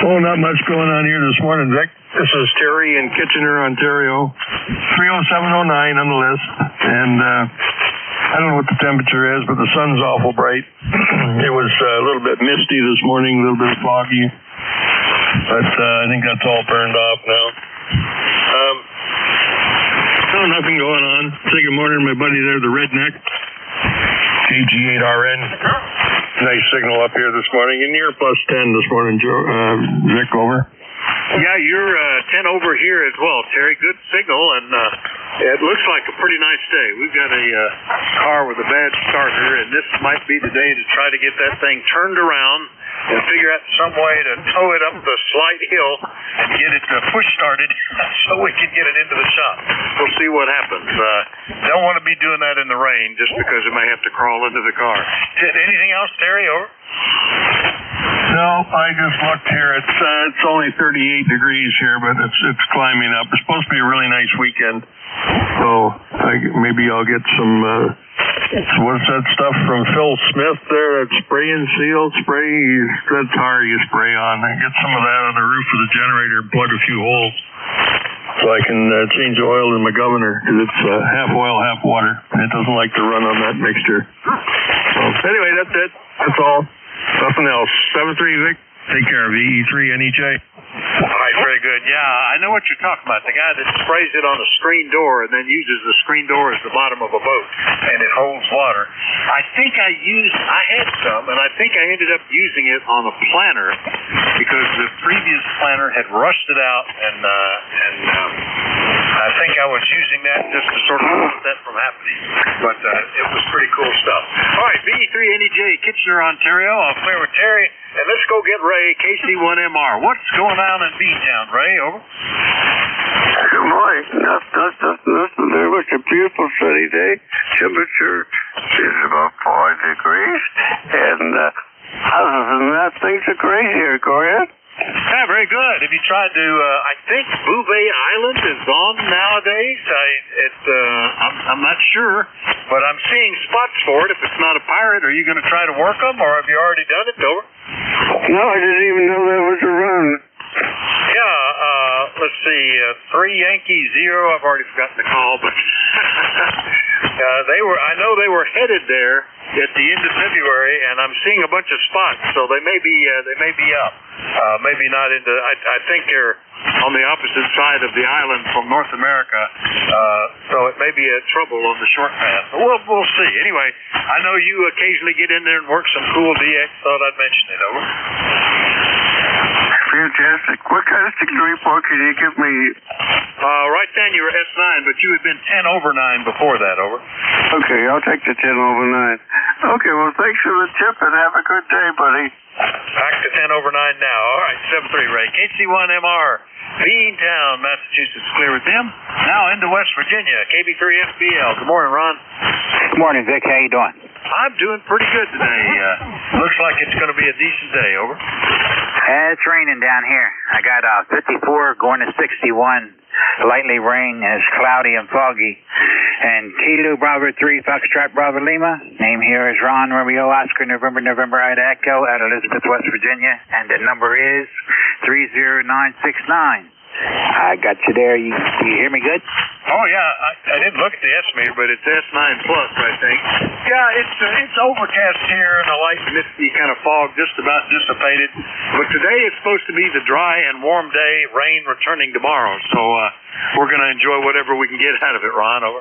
S15: Oh, not much going on here this morning, Vic. This is Terry in Kitchener, Ontario. 30709 on the list. And I don't know what the temperature is, but the sun's awful bright. It was a little bit misty this morning, a little bit foggy. But I think that's all burned off now. No, nothing going on. Say good morning to my buddy there, the Redneck. KG8RN. Nice signal up here this morning. And you're plus 10 this morning, Vic, over.
S2: Yeah, you're 10 over here as well, Terry. Good signal, and it looks like a pretty nice day. We've got a car with a bad starter, and this might be the day to try to get that thing turned around and figure out some way to tow it up the slight hill and get it push started so we can get it into the shop. We'll see what happens. Don't want to be doing that in the rain just because it may have to crawl into the car. Anything else, Terry? Over?
S15: No, I just looked here. It's only 38 degrees here, but it's climbing up. It's supposed to be a really nice weekend. So maybe I'll get some. What's that stuff from Phil Smith there? That spray and seal spray. That's hard you spray on. I get some of that on the roof of the generator and plug a few holes, so I can change the oil in my governor, because it's half oil, half water. It doesn't like to run on that mixture. So anyway, that's it. That's all. Nothing else. 7-3 Vic. Take care of VE3NEJ.
S2: All right, very good. Yeah, I know what you're talking about. The guy that sprays it on a screen door and then uses the screen door as the bottom of a boat, and it holds water. I think I had some, and I think I ended up using it on a planter because the previous planter had rusted out, and I think I was using that just to sort of stop that from happening. But it was pretty cool stuff. All right, VE3NEJ, Kitchener, Ontario. I'll clear with Terry, and let's go get Ray, KC1MR. What's going on in Beantown, Ray? Over.
S8: Good morning. Nothing there. It's a beautiful sunny day. Temperature is about 4 degrees. And other than that, things are great here. Go ahead.
S2: Yeah, very good. Have you tried to, I think Bouvet Island is gone nowadays. I'm not sure, but I'm seeing spots for it. If it's not a pirate, are you going to try to work them, or have you already done it, Dover?
S8: No, I didn't even know there was a run.
S2: Yeah, let's see, 3 Yankee 0. I've already forgotten the call, but I know they were headed there at the end of February, and I'm seeing a bunch of spots, so they may be up. Maybe not into. I think they're on the opposite side of the island from North America, so it may be a trouble on the short path. But we'll see. Anyway, I know you occasionally get in there and work some cool DX. Thought I'd mention it. Over.
S8: Fantastic. What kind of security report can you give me?
S2: Right then you were S9, but you had been 10/9 before that. Over.
S8: Okay, I'll take the 10/9. Okay, well, thanks for the tip, and have a good day, buddy.
S2: Back to 10/9 now. All right, 7-3 Ray. KC1MR, Beantown, Massachusetts, clear with them. Now into West Virginia, KB3FBL. Good morning, Ron.
S17: Good morning, Vic. How you doing?
S2: I'm doing pretty good today. Looks like it's going to be a decent day. Over.
S17: It's raining down here. I got 54 going to 61. Lightly rain, and it's cloudy and foggy. And Kilo Bravo 3 Foxtrot Bravo Lima. Name here is Ron Romeo Oscar November Ida Echo out of Elizabeth, West Virginia. And the number is 30969. I got you there. You hear me good?
S2: Oh yeah, I didn't look at the estimator, but it's S9 plus, I think. Yeah, it's overcast here and the light misty kind of fog just about dissipated. But today it's supposed to be the dry and warm day, rain returning tomorrow. So we're going to enjoy whatever we can get out of it, Ron. Over.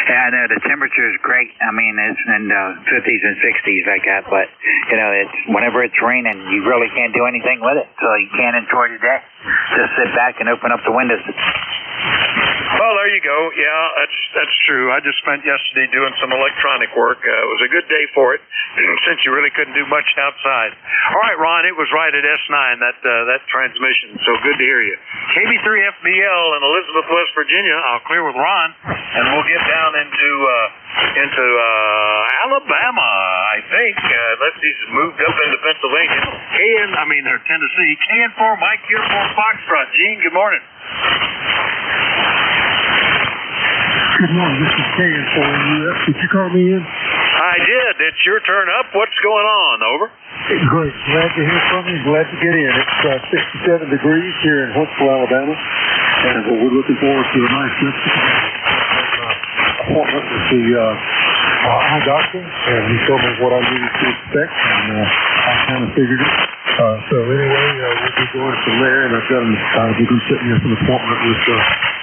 S17: Yeah, I know the temperature is great. I mean, it's in the 50s and 60s like that, but it's whenever it's raining, you really can't do anything with it. So you can't enjoy the day. Just sit back and open up the windows.
S2: Well, there you go. Yeah, that's true. I just spent yesterday doing some electronic work. It was a good day for it, since you really couldn't do much outside. All right, Ron, it was right at S9, that transmission, so good to hear you. KB3FBL in Elizabeth, West Virginia. I'll clear with Ron, and we'll get down into Alabama, I think. Unless he's moved up into Pennsylvania. Tennessee. KN4 Mike here for Foxtrot. Gene, good morning.
S23: Good morning. This is KN4US. Did you call me in?
S2: I did. It's your turn up. What's going on? Over.
S23: Great. Glad to hear from you. Glad to get in. It's 67 degrees here in Huntsville, Alabama. And we're looking forward to a nice appointment with the eye doctor. And he told me what I needed to expect. And I kind of figured it. So anyway, we'll be going from there. And I've got him. We're going to set me up an appointment with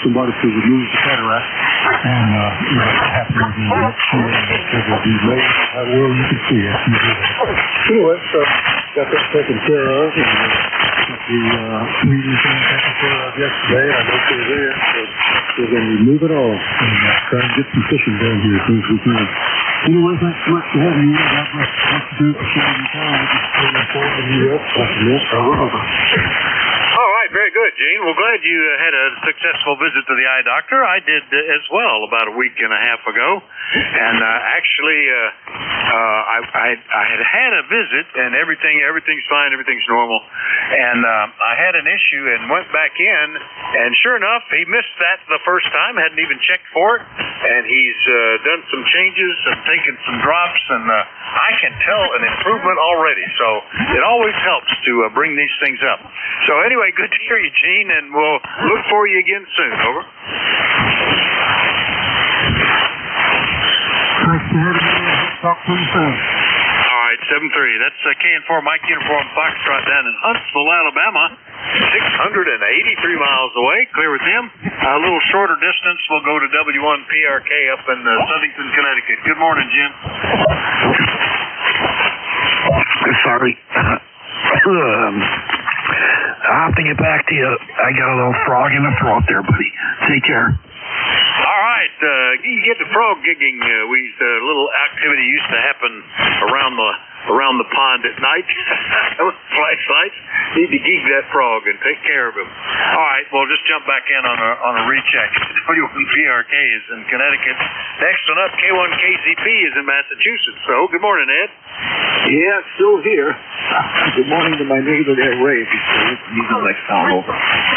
S23: somebody to remove the cataract. And, happening in the next year. It will be late. How well you can see it. Anyway, so got that taken care of. And the meeting thing taken care of yesterday. I know they're there. So we're going to be moving on and try and get some fishing done here as soon as we can. Anyway, thanks so much for having me. God bless you. What to do for sharing your time. Just stay forward in the U.S. All right,
S2: very good, Gene. Well, glad you had a successful visit to the eye doctor. I did as well about a week and a half ago. And actually, I had a visit, and everything's fine, everything's normal. And I had an issue and went back in, and sure enough, he missed that the first time, hadn't even checked for it. And he's done some changes and taken some drops, and I can tell an improvement already. So it always helps to bring these things up. So anyway, good to hear you, Gene, and we'll look for you again soon. Over.
S23: Talk to you soon.
S2: All right, 7-3. That's KN4 Mike Uniform Foxtrot down in Huntsville, Alabama. 683 miles away. Clear with him. A little shorter distance, we'll go to W1PRK up in Southington, Connecticut. Good morning, Jim.
S6: Sorry. I'll have to get back to you. I got a little frog in the throat there, buddy. Take care.
S2: All right, you get the frog gigging. A little activity used to happen around the pond at night. Flashlights. Need to gig that frog and take care of him. All right, well, just jump back in on a recheck. WPRK is in Connecticut. Next one up, K1KZP is in Massachusetts. So, good morning, Ed.
S10: Yeah, still here. Good morning to my neighbor there, Ray. If he's still listening, he's the next town over.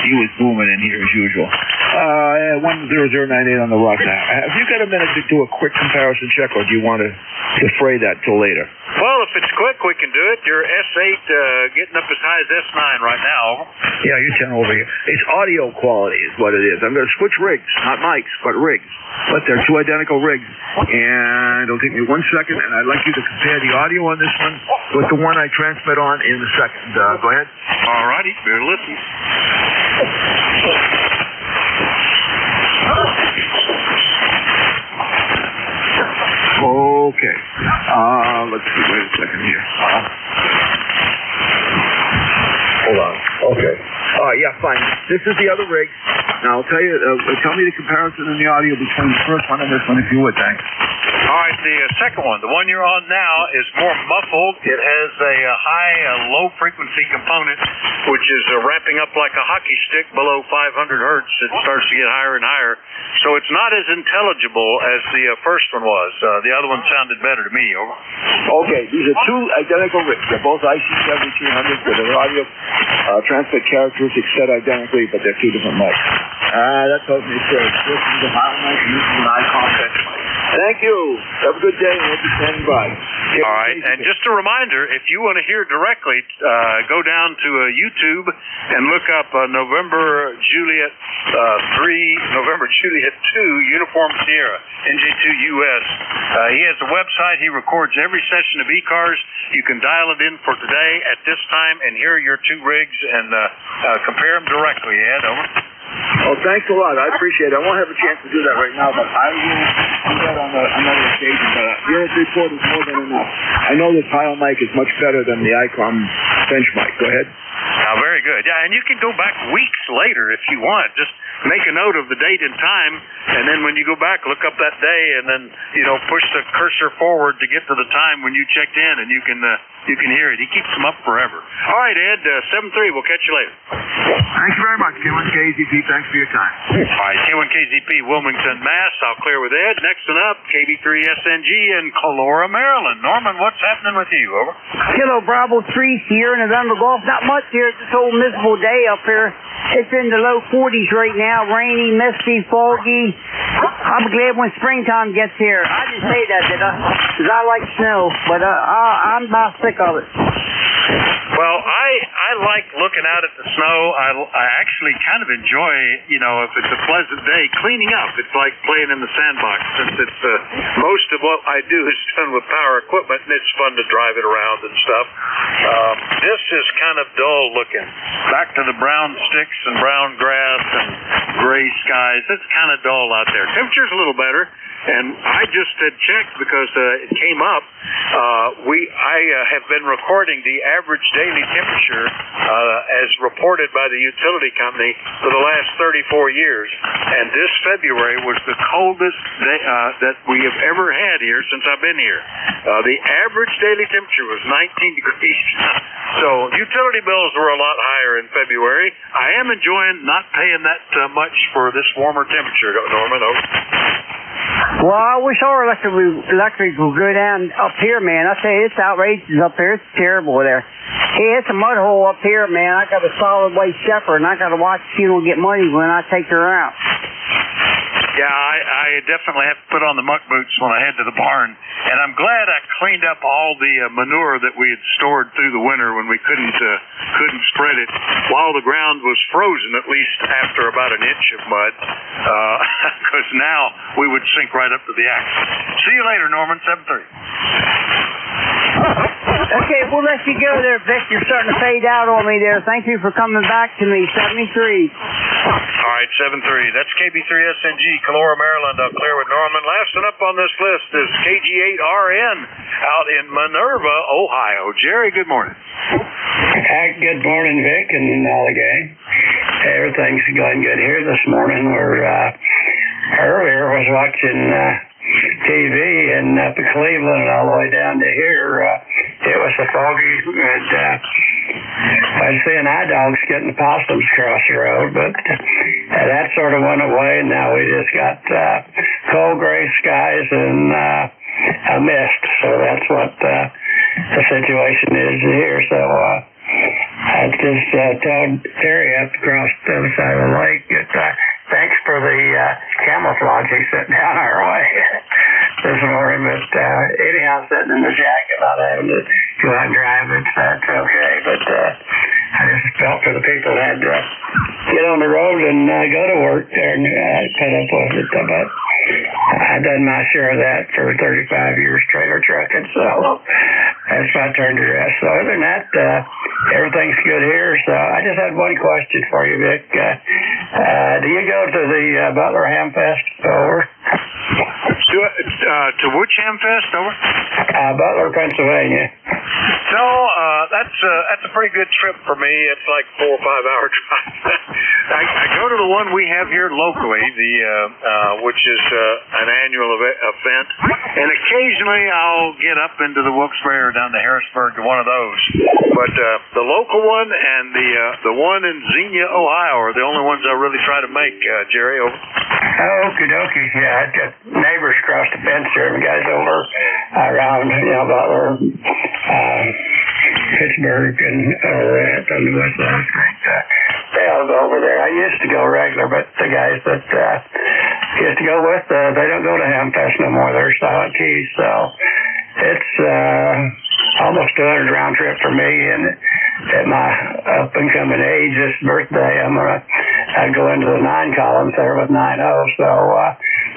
S10: He was booming in here as usual. 10098 on the rock now. Have you got a minute to do a quick comparison check, or do you want to defray that till later?
S2: Well, if it's quick, we can do it. Your S8 getting up as high as S9 right now.
S10: Yeah, you're 10 over here. It's audio quality is what it is. I'm going to switch rigs, not mics, but rigs. But they're two identical rigs. And it'll take me 1 second, and I'd like you to compare the audio on this one with the one I transmit on in a second. Go ahead.
S2: All righty. Better listen.
S10: Okay. Let's see. Wait a second here. Hold on. Okay. All right. Yeah, fine. This is the other rig. Now, I'll tell you. Tell me the comparison in the audio between the first one and this one, if you would. Thanks.
S2: All right, the second one, the one you're on now, is more muffled. It has a high, low-frequency component, which is ramping up like a hockey stick below 500 hertz. It starts to get higher and higher. So it's not as intelligible as the first one was. The other one sounded better to me. Over.
S10: Okay, these are two identical rigs. They're both IC7300s with their audio transmit characteristics set identically, but they're two different mics. That tells me it's this is the hot mic and this is an ICOM bench mic. Thank you. Have a good day, and we'll be standing by.
S2: All right, and just a reminder, if you want to hear directly, go down to YouTube and look up November Juliet 2, Uniform Sierra, NJ2US. He has a website. He records every session of ECARS. You can dial it in for today at this time and hear your two rigs and compare them directly. Ed, over.
S10: Oh, thanks a lot. I appreciate it. I won't have a chance to do that right now, but I will do that on another occasion. But your report is more than enough. I know the tile mic is much better than the ICOM bench mic. Go ahead.
S2: Very good. Yeah, and you can go back weeks later if you want. Just make a note of the date and time, and then when you go back, look up that day, and then push the cursor forward to get to the time when you checked in, and you can hear it. He keeps them up forever. All right, Ed. 7-3. We'll catch you later.
S10: Thank you very much, K1KZP. Thanks for your time.
S2: All right, K1KZP, Wilmington, Mass. I'll clear with Ed. Next one up, KB3SNG in Colora, Maryland. Norman, what's happening with you? Over.
S16: Kilo Bravo 3 Sierra November Golf. Not much here. It's this old miserable day up here. It's in the low 40s right now. Rainy, misty, foggy. I'm glad when springtime gets here. I didn't say that, did I? Because I like snow, but I'm about sick of it.
S2: Well, I like looking out at the snow. I actually kind of enjoy, if it's a pleasant day, cleaning up. It's like playing in the sandbox, since it's most of what I do is done with power equipment, and it's fun to drive it around and stuff. This is kind of dull looking. Back to the brown sticks and brown grass and gray skies. It's kind of dull out there. Temperature's a little better. And I just had checked because it came up. I have been recording the average daily temperature as reported by the utility company for the last 34 years. And this February was the coldest day that we have ever had here since I've been here. The average daily temperature was 19 degrees. So you utility bills were a lot higher in February. I am enjoying not paying that much for this warmer temperature, Norman.
S16: Well, I wish our electric would go down up here, man. I tell you, it's outrageous up here. It's terrible there. Hey, it's a mud hole up here, man. I got a solid waste shepherd, and I got to watch she don't get muddy when I take her out.
S2: Yeah, I definitely have to put on the muck boots when I head to the barn. And I'm glad I cleaned up all the manure that we had stored through the winter when we couldn't spread it while the ground was frozen, at least after about an inch of mud, because now we would sink right up to the axle. See you later, Norman, 7:30.
S16: Okay, we'll let you go there, Vic. You're starting to fade out on me there. Thank you for coming back to me. 73.
S2: All right, 7:30. That's KB3SNG, Calora, Maryland. I'll clear with Norman. Last one up on this list is KG8RN out in Minerva, Ohio. Jerry, good morning.
S11: Good morning, Vic, and all the gang. Everything's going good here this morning. We're earlier was watching TV and up in Cleveland and all the way down to here. It was so foggy, and I was seeing dogs getting possums across the road, but that sort of went away, and now we just got cold gray skies and a mist. So that's what the situation is here. So I just told Terry up across the other side of the lake that thanks for the camouflage he sent down our way this morning. But anyhow, sitting in the jacket, not having to go out and drive, that's okay. But I just felt for the people that had to get on the road and go to work there and put up with it. But I've done my share of that for 35 years trailer trucking, so that's my turn to rest. So other than that, everything's good here. So I just had one question for you, Vic. Do you go to the Butler Ham Fest? Over.
S2: To which Ham Fest? Over.
S11: Butler, Pennsylvania.
S2: No, that's a pretty good trip for me. It's like 4 or 5 hour drive. I go to the one we have here locally, which is an annual event, and occasionally I'll get up into the Wilkes-Barre or down to Harrisburg to one of those. But the local one and the one in Xenia, Ohio, are the only ones I really try to make. Jerry, over.
S11: Okie dokie. Yeah, I've got neighbors across the fence here, and guys over around, Butler, Pittsburgh, and on the west side. They all go over there. I used to go regular, but the guys that used to go with, they don't go to Hamfest no more. They're Silent Keys, so it's almost 200 round trip for me. And at my up and coming age, this birthday, I'm gonna go into the 9 columns there with 9-0. So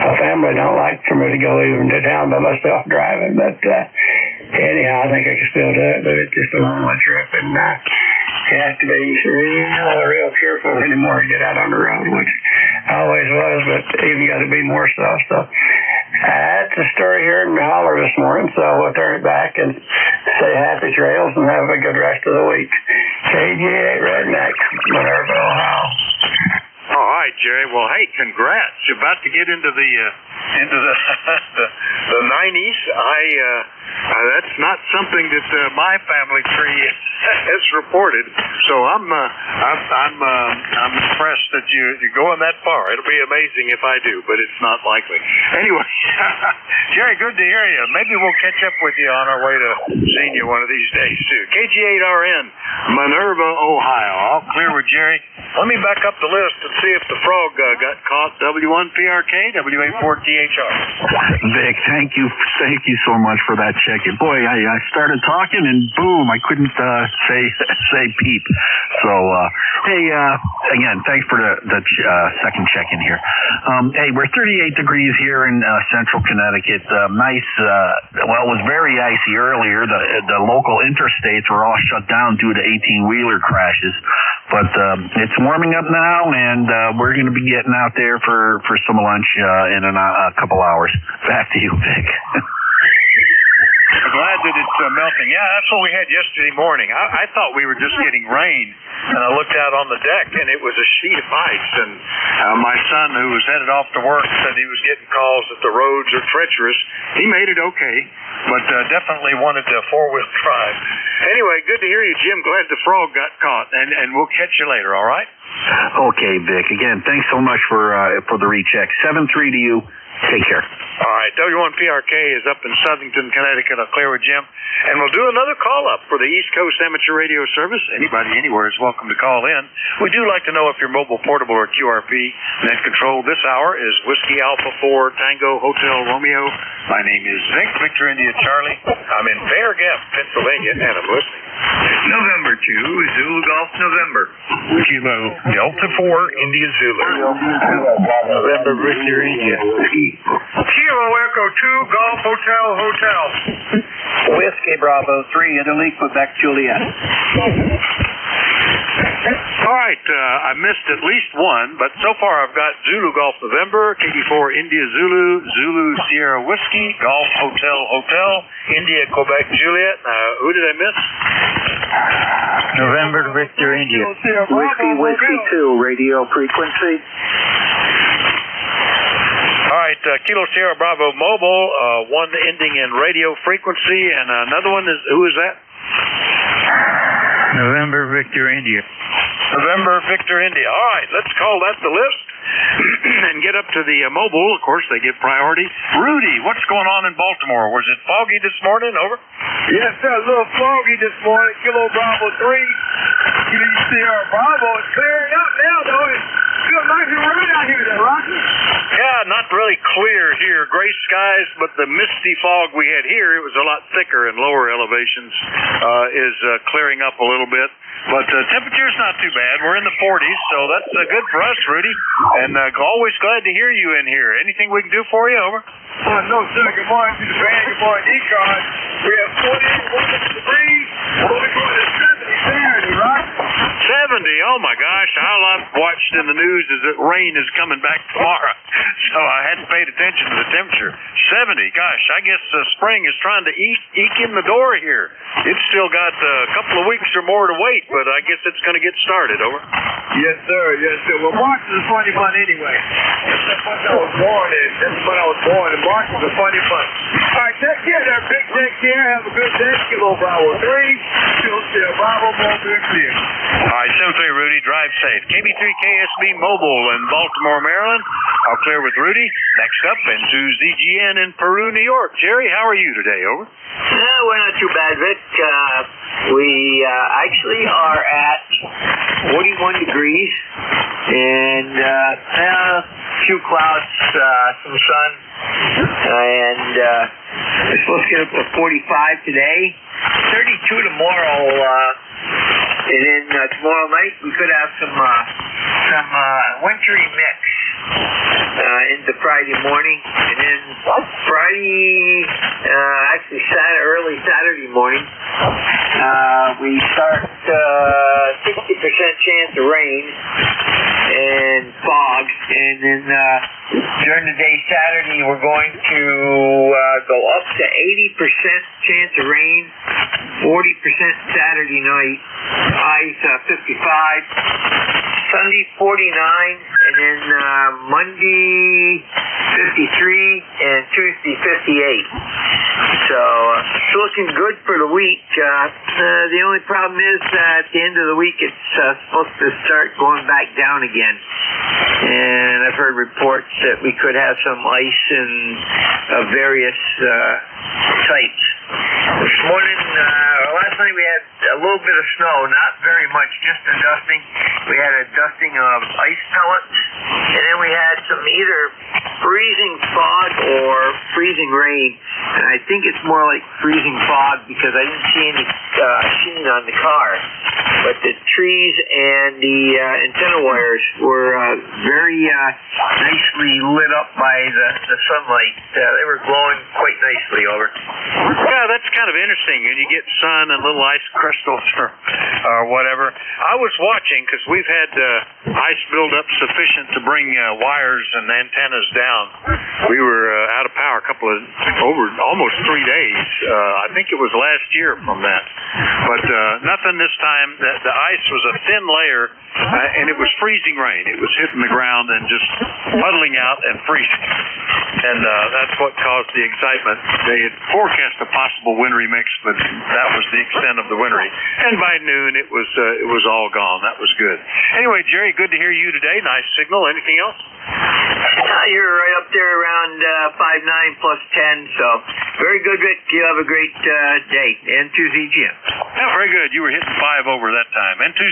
S11: my family don't like for me to go even to town by myself driving, but anyhow, I think I can still do it. But it's just a long one trip, and you have to be real careful anymore to get out on the road, which I always was, but even got to be more so. So that's the story here in the holler this morning. So we'll turn it back and say happy trails and have a good rest of the week. KG8 Redneck, Minerva, Ohio.
S2: All right, Jerry. Well, hey, congrats! You're about to get into the the 90s. That's not something that my family tree has reported. So I'm impressed that you're going that far. It'll be amazing if I do, but it's not likely. Anyway, Jerry, good to hear you. Maybe we'll catch up with you on our way to seeing you one of these days too. KG8RN, Minerva, Ohio. All clear with Jerry. Let me back up the list and see if the frog got caught. W1PRK, W84THR.
S6: Vic, thank you so much for that check-in. Boy, I started talking and boom, I couldn't say peep. So, hey, again, thanks for the second check-in here. Hey, we're 38 degrees here in central Connecticut. Nice. Well, it was very icy earlier. The local interstates were all shut down due to 18-wheeler crashes. But it's warming up now, and we're going to be getting out there for some lunch in a couple hours. Back to you, Vic.
S2: glad that it's melting. Yeah, that's what we had yesterday morning. I thought we were just getting rain, and I looked out on the deck, and it was a sheet of ice. And my son, who was headed off to work, said he was getting calls that the roads are treacherous. He made it okay, but definitely wanted to four-wheel drive. Anyway, good to hear you, Jim. Glad the frog got caught, and we'll catch you later, all right?
S6: Okay, Vic. Again, thanks so much for the recheck. 7-3 to you. Take care.
S2: All right, W1PRK is up in Southington, Connecticut. I'll clear with Jim. And we'll do another call-up for the East Coast Amateur Radio Service. Anybody anywhere is welcome to call in. We do like to know if you're mobile, portable, or QRP. Net control this hour is Whiskey Alpha 4 Tango Hotel Romeo. My name is Vic, Victor India Charlie. I'm in Bear Gap, Pennsylvania, and I'm listening.
S14: November 2, Zulu Golf November.
S2: Kilo Delta 4 India Zulu.
S14: November Victor India.
S2: Kilo Echo 2 Golf Hotel Hotel.
S19: Whiskey Bravo 3 Italy, Quebec Juliet.
S2: All right, I missed at least one, but so far I've got Zulu Golf November, KD4 India Zulu, Zulu Sierra Whiskey, Golf Hotel Hotel, India Quebec Juliet. Who did I miss?
S19: November Victor India.
S13: Whiskey 2 radio frequency.
S2: All right, Kilo Sierra Bravo Mobile, one ending in radio frequency, and another one is, who is that?
S19: November Victor India.
S2: November Victor India. All right, let's call that the list and get up to the mobile. Of course, they give priority. Rudy, what's going on in Baltimore? Was it foggy this morning? Over.
S1: Yes, sir. A little foggy this morning. Kilo Bravo 3. Kilo Sierra Bravo is clearing up now, though. It's feels nice and rain out here, there, Rocky.
S2: Yeah, not really clear here. Gray skies, but the misty fog we had here, it was a lot thicker in lower elevations, is clearing up a little bit. But temperature's not too bad. We're in the 40s, so that's good for us, Rudy. And always glad to hear you in here. Anything we can do for you? Over.
S1: No, sir. Good morning to the band. Good morning, ECARS. We have 41 degrees. We're going to 70 Saturday, right?
S2: 70. Oh, my gosh. All I've watched in the news is that rain is coming back tomorrow. So I hadn't paid attention to the temperature. 70. Gosh, I guess spring is trying to eke in the door here. It's still got a couple of weeks or more to wait, but I guess it's going to get started. Over.
S1: Yes, sir. Yes, sir. Well, March is a funny month anyway. That's what I was born in. That's when I was born in. March is a funny month. All right, take care there, Big. Take care. Have a good day. Kilo Bravo 3. Kilo Sierra Bravo, mobile clear.
S2: All right, 7-3, Rudy. Drive safe. KB3 KSB Mobile in Baltimore, Maryland. I'll clear with Rudy. Next up, into ZGN in Peru, New York. Jerry, how are you today? Over.
S13: We're not too bad, Vic. We actually are at 41 degrees and a few clouds, some sun, and we're supposed to get up to 45 today, 32 tomorrow, and then tomorrow night we could have some wintry mix into Friday morning, and then Friday, actually early Saturday morning, we start 60% chance of rain and fog, and then during the day Saturday we're going to go up to 80% chance of rain, 40% Saturday night, highs 55. Sunday 49, and then Monday 53, and Tuesday 58. So it's looking good for the week. The only problem is at the end of the week it's supposed to start going back down again. And I've heard reports that we could have some ice and various types. This morning, last night we had a little bit of snow, not very much, just a dusting. We had a dusting of ice pellets, and then we had some either freezing fog or freezing rain. And I think it's more like freezing fog because I didn't see any sheen on the car.
S7: but the trees and the antenna wires were very nicely lit up by the sunlight. They were glowing quite nicely, over.
S2: Yeah, that's kind of interesting. And you get sun and little ice crystals or whatever. I was watching because we've had ice build up sufficient to bring wires and antennas down. We were out of power almost 3 days. I think it was last year from that. But nothing this time. The ice was a thin layer, and it was freezing rain. It was hitting the ground and just puddling out and freezing. And that's what caused the excitement. They had forecast a possible wintry mix, but that was the extent of the wintry. And by noon, it was all gone. That was good. Anyway, Jerry, good to hear you today. Nice signal. Anything else?
S7: You're right up there around 5.9 plus 10, so very good, Vic. You have a great day. N2ZGM.
S2: Yeah, very good. You were hitting 5 over that time. N2